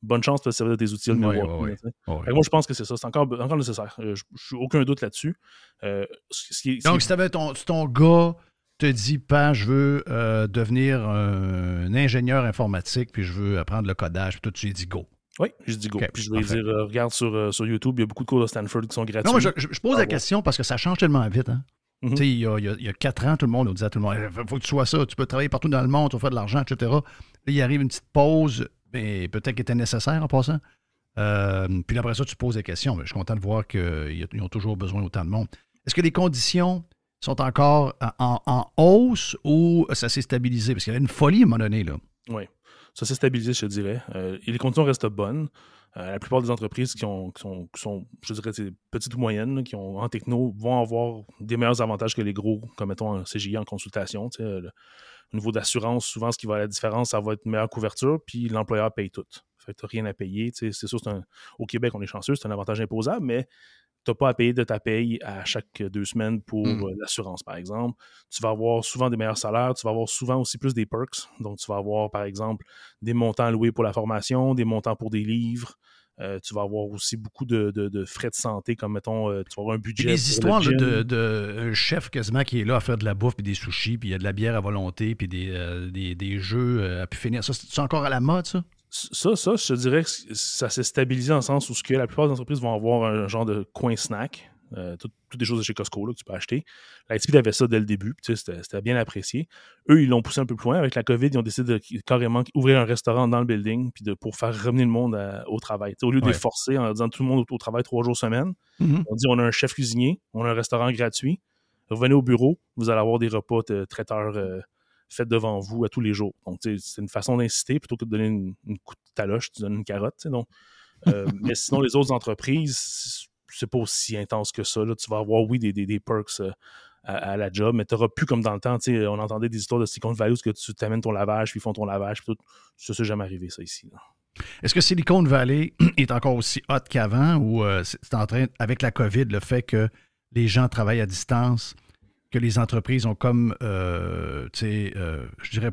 bonne chance de te servir de tes outils de Milwaukee. Fait que moi, je pense que c'est ça. C'est encore nécessaire. Je n'ai aucun doute là-dessus. Donc, si tu avais ton gars te dit, Pan, je veux devenir un ingénieur informatique, puis je veux apprendre le codage, puis toi, tu lui dis go. Oui, je dis go. Okay, puis je vais dire, regarde sur YouTube, il y a beaucoup de cours de Stanford qui sont gratuits. Non, moi, je pose la question parce que ça change tellement vite. Hein? Mm-hmm. Il y a 4 ans, tout le monde disait à tout le monde, il faut que tu sois ça, tu peux travailler partout dans le monde, tu vas faire de l'argent, etc. Là, il arrive une petite pause, mais peut-être qu'elle était nécessaire en passant. Puis après ça, tu poses des questions. Mais je suis content de voir qu'ils ont toujours besoin d'autant de monde. Est-ce que les conditions sont encore en hausse ou ça s'est stabilisé? Parce qu'il y avait une folie à un moment donné, là. Oui, ça s'est stabilisé, je te dirais. Et les conditions restent bonnes. La plupart des entreprises qui sont je dirais, petites ou moyennes, là, qui ont en techno, vont avoir des meilleurs avantages que les gros, comme mettons un CGI en consultation. Au niveau d'assurance, souvent, ce qui va à la différence, ça va être une meilleure couverture, puis l'employeur paye tout. Fait que tu n'as rien à payer. C'est sûr, au Québec, on est chanceux, c'est un avantage imposable, mais tu n'as pas à payer de ta paye à chaque 2 semaines pour l'assurance, par exemple. Tu vas avoir souvent des meilleurs salaires, tu vas avoir souvent aussi plus des perks. Donc, tu vas avoir, par exemple, des montants alloués pour la formation, des montants pour des livres. Tu vas avoir aussi beaucoup de frais de santé, comme, mettons, tu vas avoir un budget. Les histoires d'un chef quasiment qui est là à faire de la bouffe, puis des sushis, puis il y a de la bière à volonté, puis des jeux à pu finir. Ça, c'est encore à la mode, ça? Ça, je te dirais que ça s'est stabilisé dans le sens où la plupart des entreprises vont avoir un genre de coin snack, toutes des choses de chez Costco là, que tu peux acheter. Lightspeed avait ça dès le début, puis c'était bien apprécié. Eux, ils l'ont poussé un peu plus loin. Avec la COVID, ils ont décidé de carrément ouvrir un restaurant dans le building puis pour faire revenir le monde au travail. Au lieu de les forcer en disant tout le monde au travail 3 jours semaine, on dit on a un chef cuisinier, on a un restaurant gratuit, revenez au bureau, vous allez avoir des repas traiteurs faites devant vous à tous les jours. Donc, c'est une façon d'inciter plutôt que de donner une coup de taloche, tu donnes une carotte. Donc, mais sinon, les autres entreprises, c'est pas aussi intense que ça. Là. Tu vas avoir, oui, des perks à la job, mais tu n'auras plus comme dans le temps. On entendait des histoires de Silicon Valley où tu t'amènes ton lavage, puis ils font ton lavage. Puis tout. Ça, c'est jamais arrivé, ça, ici. Là. Est-ce que Silicon Valley est encore aussi hot qu'avant ou c'est en train, avec la COVID, le fait que les gens travaillent à distance, que les entreprises ont comme, je dirais,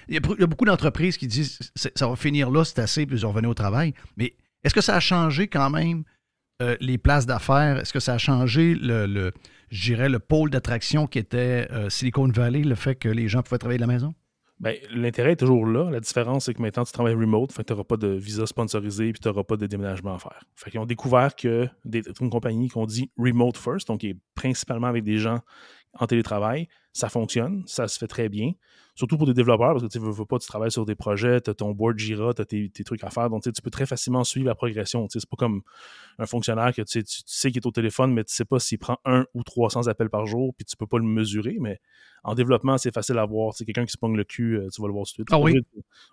il y a beaucoup d'entreprises qui disent ça va finir là, c'est assez, puis ils vont revenir au travail. Mais est-ce que ça a changé quand même les places d'affaires? Est-ce que ça a changé je dirais, le pôle d'attraction qui était Silicon Valley, le fait que les gens pouvaient travailler de la maison? Bien, l'intérêt est toujours là. La différence, c'est que maintenant, tu travailles remote, fait que tu n'auras pas de visa sponsorisé puis tu n'auras pas de déménagement à faire. Fait qu'ils ont découvert que une compagnie qu'on dit remote first, donc qui est principalement avec des gens en télétravail, ça fonctionne, ça se fait très bien. Surtout pour des développeurs, parce que tu veux pas, tu travailles sur des projets, tu as ton board Jira, tu as tes trucs à faire, donc tu peux très facilement suivre la progression. C'est pas comme un fonctionnaire que tu sais qu'il est au téléphone, mais tu sais pas s'il prend 1 ou 300 appels par jour, puis tu peux pas le mesurer, mais en développement, c'est facile à voir. Quelqu'un qui se pogne le cul, tu vas le voir tout de suite. Ah oui?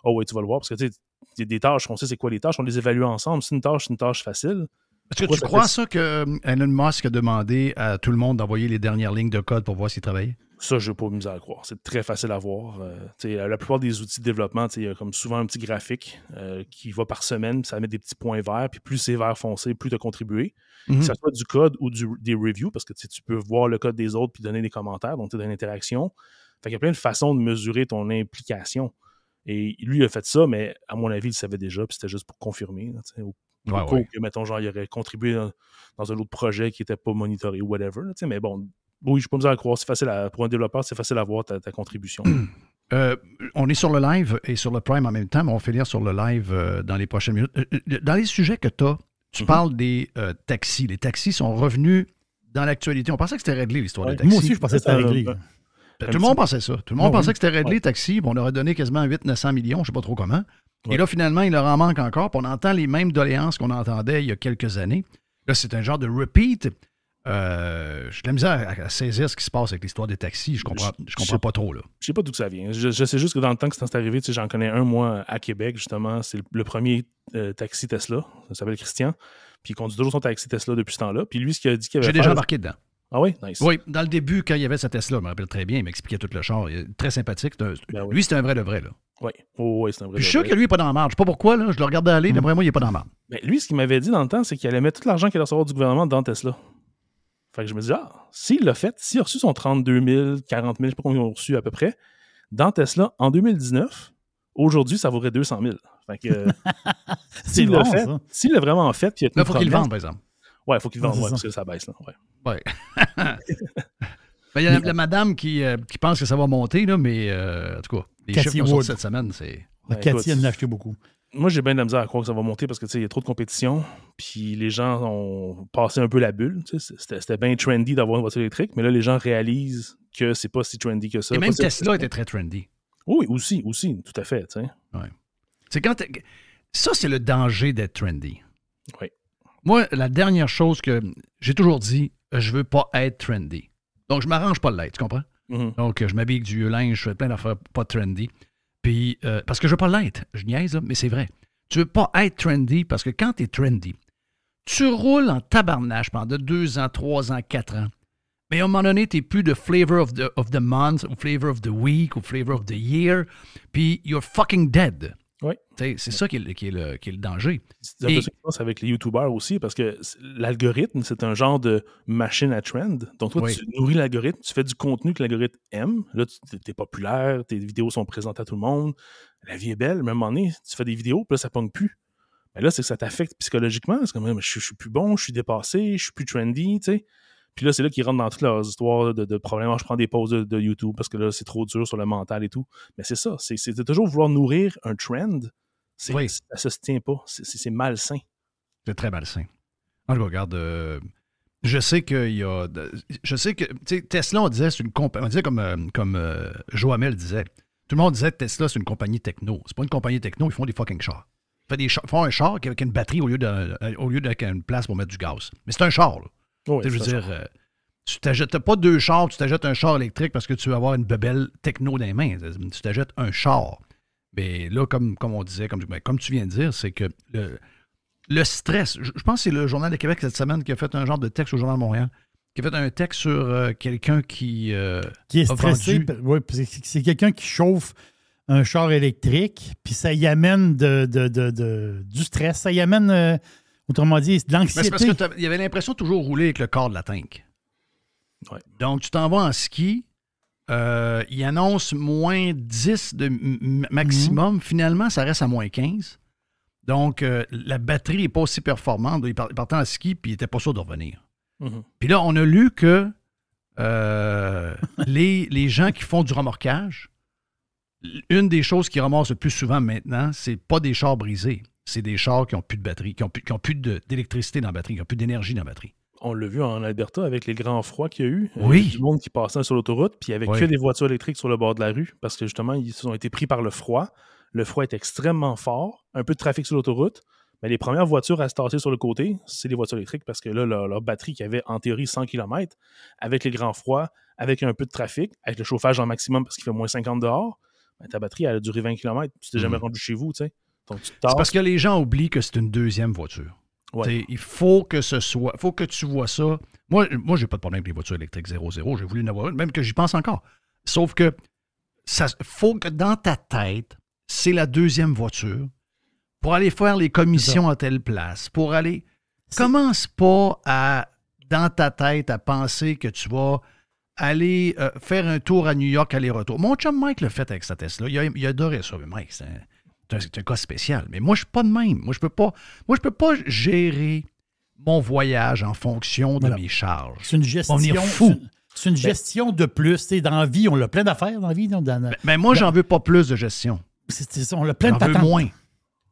Oui, tu vas le voir, parce que il y a des tâches, on sait c'est quoi les tâches, on les évalue ensemble. C'est une tâche facile. Est-ce que tu crois ça que Elon Musk a demandé à tout le monde d'envoyer les dernières lignes de code pour voir s'il travaillait? Ça, je n'ai pas misère à croire. C'est très facile à voir. La plupart des outils de développement, il y a comme souvent un petit graphique qui va par semaine, puis ça met des petits points verts, puis plus c'est vert foncé, plus tu as contribué. Que ce soit du code ou des reviews, parce que tu peux voir le code des autres puis donner des commentaires, donc tu as une interaction. Fait qu'il y a plein de façons de mesurer ton implication. Et lui, il a fait ça, mais à mon avis, il le savait déjà, puis c'était juste pour confirmer. Que, mettons, genre, il aurait contribué dans un autre projet qui n'était pas monitoré ou whatever. Mais bon, oui, je ne suis pas besoin de croire. Pour un développeur, c'est facile à voir ta contribution. On est sur le live et sur le Prime en même temps, mais on va finir sur le live dans les prochaines minutes. Dans les sujets que tu parles des taxis. Les taxis sont revenus dans l'actualité. On pensait que c'était réglé, l'histoire des taxis. Moi aussi, je pensais que c'était réglé. Tout le monde pensait ça. Tout le monde pensait que c'était réglé, les taxis. On leur a donné quasiment 800-900 millions, je ne sais pas trop comment. Et là, finalement, il leur en manque encore. Puis on entend les mêmes doléances qu'on entendait il y a quelques années. Là, c'est un genre de repeat. J'ai de la misère à saisir ce qui se passe avec l'histoire des taxis. Je comprends pas trop. Là. Je sais pas d'où ça vient. Je sais juste que dans le temps que c'est arrivé, j'en connais un, moi, à Québec, justement. C'est le premier taxi Tesla. Ça s'appelle Christian. Puis il conduit toujours son taxi Tesla depuis ce temps-là. Puis lui, ce qu'il a dit qu'il avait J'ai déjà embarqué dedans. Ah oui? Nice. Oui, dans le début, quand il y avait sa Tesla, je me rappelle très bien, il m'expliquait tout le char. Il est très sympathique. Lui, c'était un vrai de vrai. Là. Oui, oui, c'est un vrai. Je suis sûr que lui, il n'est pas dans la marge. Je sais pas pourquoi, là, je le regardais aller, d'après moi, il n'est pas dans la marge. Mais lui, ce qu'il m'avait dit dans le temps, c'est qu'il allait mettre tout l'argent qu'il allait recevoir du gouvernement dans Tesla. Fait que je me dis, s'il l'a fait, s'il a reçu son 32 000, 40 000, je ne sais pas combien ils ont reçu à peu près, dans Tesla, en 2019, aujourd'hui, ça vaudrait 200 000. Fait que s'il l'a fait, s'il l'a vraiment fait, puis il faut qu'il le vende, par exemple. Ouais, il faut qu'il le vende, parce que ça baisse. Là. Ouais. Il y a la madame qui pense que ça va monter, là, mais en tout cas, les chiffres qui sont cette semaine, c'est... Cathy en a acheté beaucoup. Moi, j'ai bien de la misère à croire que ça va monter parce que il y a trop de compétition. Puis les gens ont passé un peu la bulle. C'était bien trendy d'avoir une voiture électrique, mais là, les gens réalisent que c'est pas si trendy que ça. Et même Tesla était très trendy. Oui, aussi, tout à fait. Ouais. C'est ça, c'est le danger d'être trendy. Oui. Moi, la dernière chose que j'ai toujours dit, je veux pas être trendy. Donc, je m'arrange pas de l'être, tu comprends? Mm-hmm. Donc, je m'habille avec du vieux linge, je fais plein d'affaires pas trendy. Puis, parce que je veux pas l'être. Je niaise, là, mais c'est vrai. Tu veux pas être trendy parce que quand tu es trendy, tu roules en tabarnache pendant 2 ans, 3 ans, 4 ans. Mais à un moment donné, tu n'es plus de flavor of the month, ou flavor of the week, ou flavor of the year. Puis, you're fucking dead. Oui. C'est ça qui est le danger. C'est un peu ce qui se passe avec les YouTubers aussi, parce que l'algorithme, c'est un genre de machine à trend. Donc, toi, tu nourris l'algorithme, tu fais du contenu que l'algorithme aime. Là, tu es populaire, tes vidéos sont présentées à tout le monde. La vie est belle, mais à un moment donné, tu fais des vidéos, puis là, ça pogne plus. Mais là, c'est que ça t'affecte psychologiquement. C'est comme, je suis plus bon, je suis dépassé, je suis plus trendy, tu sais. Puis là, c'est là qu'ils rentrent dans toutes leurs histoires de problèmes. Je prends des pauses de YouTube parce que là, c'est trop dur sur le mental et tout. Mais c'est ça. C'est de toujours vouloir nourrir un trend. Ça se tient pas. C'est malsain. C'est très malsain. Alors, regarde, je sais qu'il y a... Je sais que... Tesla, on disait, c'est une compagnie... On disait comme Joamel disait. Tout le monde disait que Tesla, c'est une compagnie techno. C'est pas une compagnie techno, ils font des fucking chars. Ils font un char avec une batterie au lieu d'une place pour mettre du gaz. Mais c'est un char, là. Oui, je veux dire, tu t'achètes pas 2 chars, tu t'achètes un char électrique parce que tu veux avoir une bebelle techno dans les mains. Tu t'achètes un char. Mais là, comme on disait, comme tu viens de dire, c'est que le stress, je pense que c'est le Journal de Québec cette semaine qui a fait un genre de texte au Journal de Montréal, qui a fait un texte sur quelqu'un qui est stressé. Oui, c'est quelqu'un qui chauffe un char électrique, puis ça y amène du stress, ça y amène... Autrement dit, c'est de l'anxiété. Mais c'est parce qu'il y avait l'impression de toujours rouler avec le corps de la tank. Ouais. Donc, tu t'en vas en ski, il annonce moins 10 de maximum. Finalement, ça reste à moins 15. Donc, la batterie n'est pas aussi performante. Il partait en ski, puis il n'était pas sûr de revenir. Puis là, on a lu que les gens qui font du remorquage, une des choses qui ramassent le plus souvent maintenant, c'est pas des chars brisés. C'est des chars qui n'ont plus de batterie, qui n'ont plus d'électricité dans la batterie, qui n'ont plus d'énergie dans la batterie. On l'a vu en Alberta avec les grands froids qu'il y a eu. Oui. Du monde qui passait sur l'autoroute, puis il n'y avait que des voitures électriques sur le bord de la rue, parce que justement, ils ont été pris par le froid. Le froid est extrêmement fort, un peu de trafic sur l'autoroute, mais les premières voitures à se tasser sur le côté, c'est les voitures électriques, parce que là, leur batterie qui avait en théorie 100 km, avec les grands froids, avec un peu de trafic, avec le chauffage en maximum parce qu'il fait moins 50 dehors, ben, ta batterie, elle a duré 20 km, tu t'es jamais rendu chez vous, tu sais. C'est parce que les gens oublient que c'est une deuxième voiture. Ouais. Il faut que tu vois ça. Moi, j'ai pas de problème avec les voitures électriques 0-0. J'ai voulu en avoir une, même que j'y pense encore. Sauf que faut que dans ta tête, c'est la deuxième voiture pour aller faire les commissions à telle place. Pour aller. Commence pas dans ta tête à penser que tu vas aller faire un tour à New York aller-retour. Mon chum Mike l'a fait avec sa Tesla. Il a adoré ça. Mais Mike, c'est un cas spécial. Mais moi, je suis pas de même. Moi, je peux pas gérer mon voyage en fonction de mes charges. C'est une gestion. On va venir fou. C'est une gestion de plus. Dans la vie, on a plein d'affaires dans la vie. Mais moi, j'en veux pas plus de gestion. C'est ça, on a plein de patentes. J'en veux moins.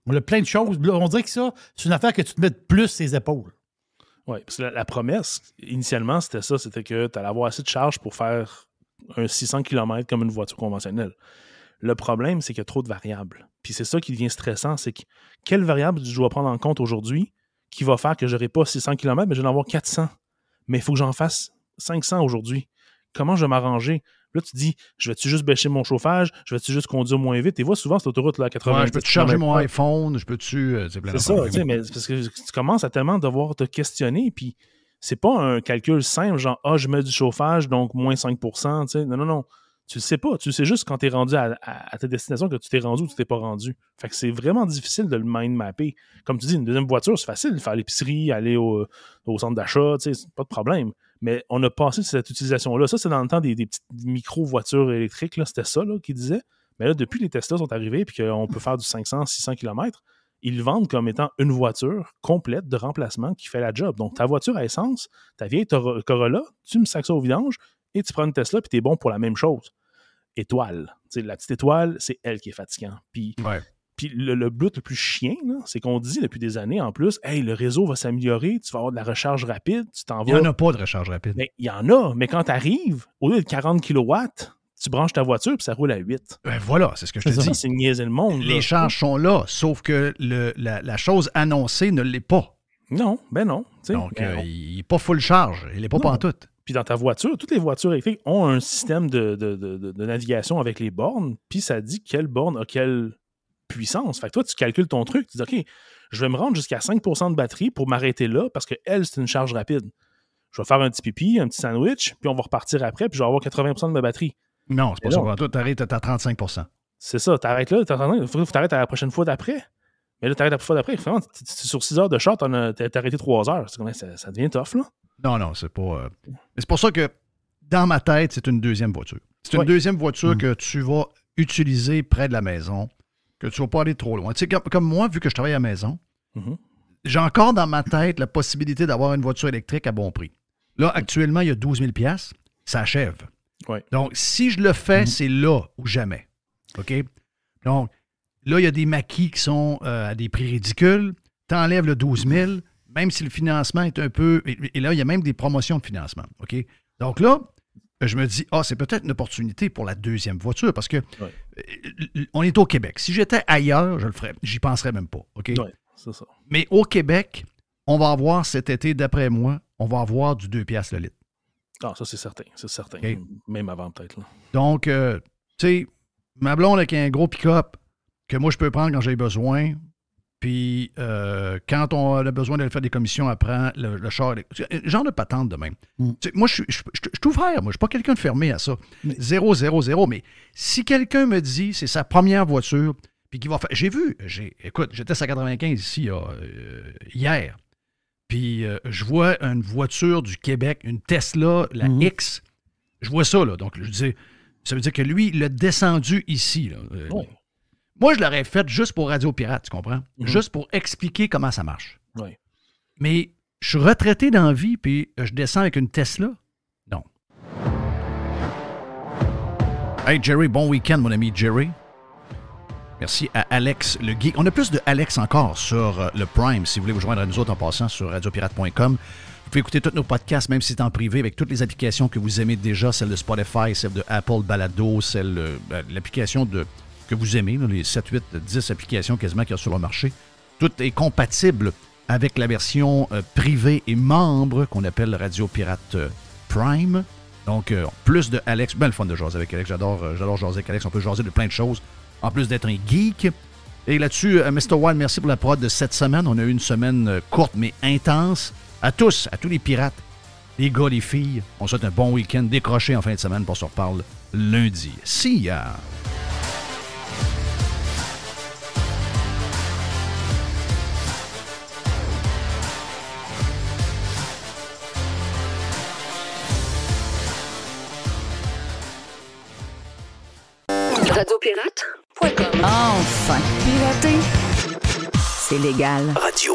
On a plein de choses. On dirait que ça, c'est une affaire que tu te mets plus ses épaules. Oui, parce que la promesse, initialement, c'était ça. C'était que tu allais avoir assez de charge pour faire un 600 km comme une voiture conventionnelle. Le problème, c'est qu'il y a trop de variables. Puis c'est ça qui devient stressant, c'est que quelle variable je dois prendre en compte aujourd'hui qui va faire que je n'aurai pas 600 km, mais je vais en avoir 400. Mais il faut que j'en fasse 500 aujourd'hui. Comment je vais m'arranger? Là, tu te dis, je vais-tu juste bêcher mon chauffage? Je vais-tu juste conduire moins vite? Et vois souvent cette autoroute là, à 80 ouais, je peux-tu charger mon iPhone? Je peux-tu... c'est ça, mais parce que tu commences à tellement devoir te questionner, puis c'est pas un calcul simple, genre, je mets du chauffage, donc moins 5%, tu sais. Non. Tu le sais pas. Tu le sais juste quand tu es rendu à ta destination que tu t'es rendu ou tu t'es pas rendu. Fait que c'est vraiment difficile de le mind mapper. Comme tu dis, une deuxième voiture, c'est facile de faire l'épicerie, aller au centre d'achat, tu sais, c'est pas de problème. Mais on a passé de cette utilisation-là. Ça, c'est dans le temps des petites micro-voitures électriques, là, c'était ça là, qu'ils disaient. Mais là, depuis que les Tesla sont arrivés et qu'on peut faire du 500, 600 km, ils le vendent comme étant une voiture complète de remplacement qui fait la job. Donc, ta voiture à essence, ta vieille Corolla, tu me sacs ça au vidange et tu prends une Tesla puis t'es bon pour la même chose. Étoile. T'sais, la petite étoile, c'est elle qui est fatigante. Puis le but le plus chien, là, c'est qu'on dit depuis des années en plus, hey, le réseau va s'améliorer, tu vas avoir de la recharge rapide, tu t'en vas. Il n'y en a pas de recharge rapide. Mais il y en a, mais quand tu arrives, au lieu de 40 kW, tu branches ta voiture puis ça roule à 8. Ben voilà, c'est ce que je te dis. C'est niaiser le monde. Les charges sont là, sauf que la chose annoncée ne l'est pas. Non, ben non. Donc, il n'est pas full charge, il n'est pas pantoute. Puis dans ta voiture, toutes les voitures électriques ont un système de navigation avec les bornes, puis ça dit quelle borne a quelle puissance. Fait que toi, tu calcules ton truc, tu dis, OK, je vais me rendre jusqu'à 5% de batterie pour m'arrêter là, parce que elle, c'est une charge rapide. Je vais faire un petit pipi, un petit sandwich, puis on va repartir après, puis je vais avoir 80% de ma batterie. Non, c'est pas ça. Toi, tu arrêtes à 35%. C'est ça, tu arrêtes là, il faut que tu arrêtes à la prochaine fois d'après. Mais là, tu arrêtes la fois d'après. Finalement, sur 6 heures de char, t'as arrêté 3 heures. Ça devient tough, là. Non, c'est pas... C'est pour ça que, dans ma tête, c'est une deuxième voiture. C'est une deuxième voiture que tu vas utiliser près de la maison, que tu ne vas pas aller trop loin. Tu sais, comme moi, vu que je travaille à la maison, j'ai encore dans ma tête la possibilité d'avoir une voiture électrique à bon prix. Là, actuellement, il y a 12 000 $. Ça achève. Ouais. Donc, si je le fais, c'est là ou jamais. OK? Donc, là, il y a des maquis qui sont à des prix ridicules. Tu enlèves le 12 000, même si le financement est un peu... Et là, il y a même des promotions de financement. OK? Donc là, je me dis, c'est peut-être une opportunité pour la deuxième voiture parce que on est au Québec. Si j'étais ailleurs, je le ferais. J'y penserais même pas. OK? Oui, c'est ça. Mais au Québec, on va avoir cet été, d'après moi, on va avoir du 2 $ le litre. Ah, ça, c'est certain. C'est certain. Okay. Même avant, peut-être. Là. Donc, tu sais, ma blonde avec un gros pick-up que moi, je peux prendre quand j'ai besoin. Puis, quand on a besoin de faire des commissions, elle prend le char. Genre de patente de même. Moi, je suis ouvert. Moi, je ne suis pas quelqu'un de fermé à ça. 0. Mais si quelqu'un me dit c'est sa première voiture, puis qu'il va faire... Écoute, j'étais à 95 ici hier. Puis, je vois une voiture du Québec, une Tesla, la X. Je vois ça, là. Donc, je dis, ça veut dire que lui, il l'a descendu ici, là. Moi, je l'aurais fait juste pour Radio Pirate, tu comprends? Juste pour expliquer comment ça marche. Oui. Mais je suis retraité dans la vie, puis je descends avec une Tesla? Non. Hey, Jerry, bon week-end, mon ami Jerry. Merci à Alex, le geek. On a plus de Alex encore sur le Prime, si vous voulez vous joindre à nous autres en passant sur radiopirate.com. Vous pouvez écouter tous nos podcasts, même si c'est en privé, avec toutes les applications que vous aimez déjà, celle de Spotify, celle de Apple Balado, l'application que vous aimez, là, les 7, 8, 10 applications quasiment qu'il y a sur le marché. Tout est compatible avec la version privée et membre qu'on appelle Radio Pirate Prime. Donc, plus de Alex. Ben le fun de jaser avec Alex. J'adore jaser avec Alex. On peut jaser de plein de choses, en plus d'être un geek. Et là-dessus, Mr. Wild, merci pour la prod de cette semaine. On a eu une semaine courte, mais intense. À tous les pirates, les gars, les filles, on souhaite un bon week-end décroché en fin de semaine pour se reparle lundi. See ya! Radiopirate.com. Enfin, pirater, c'est légal. Radio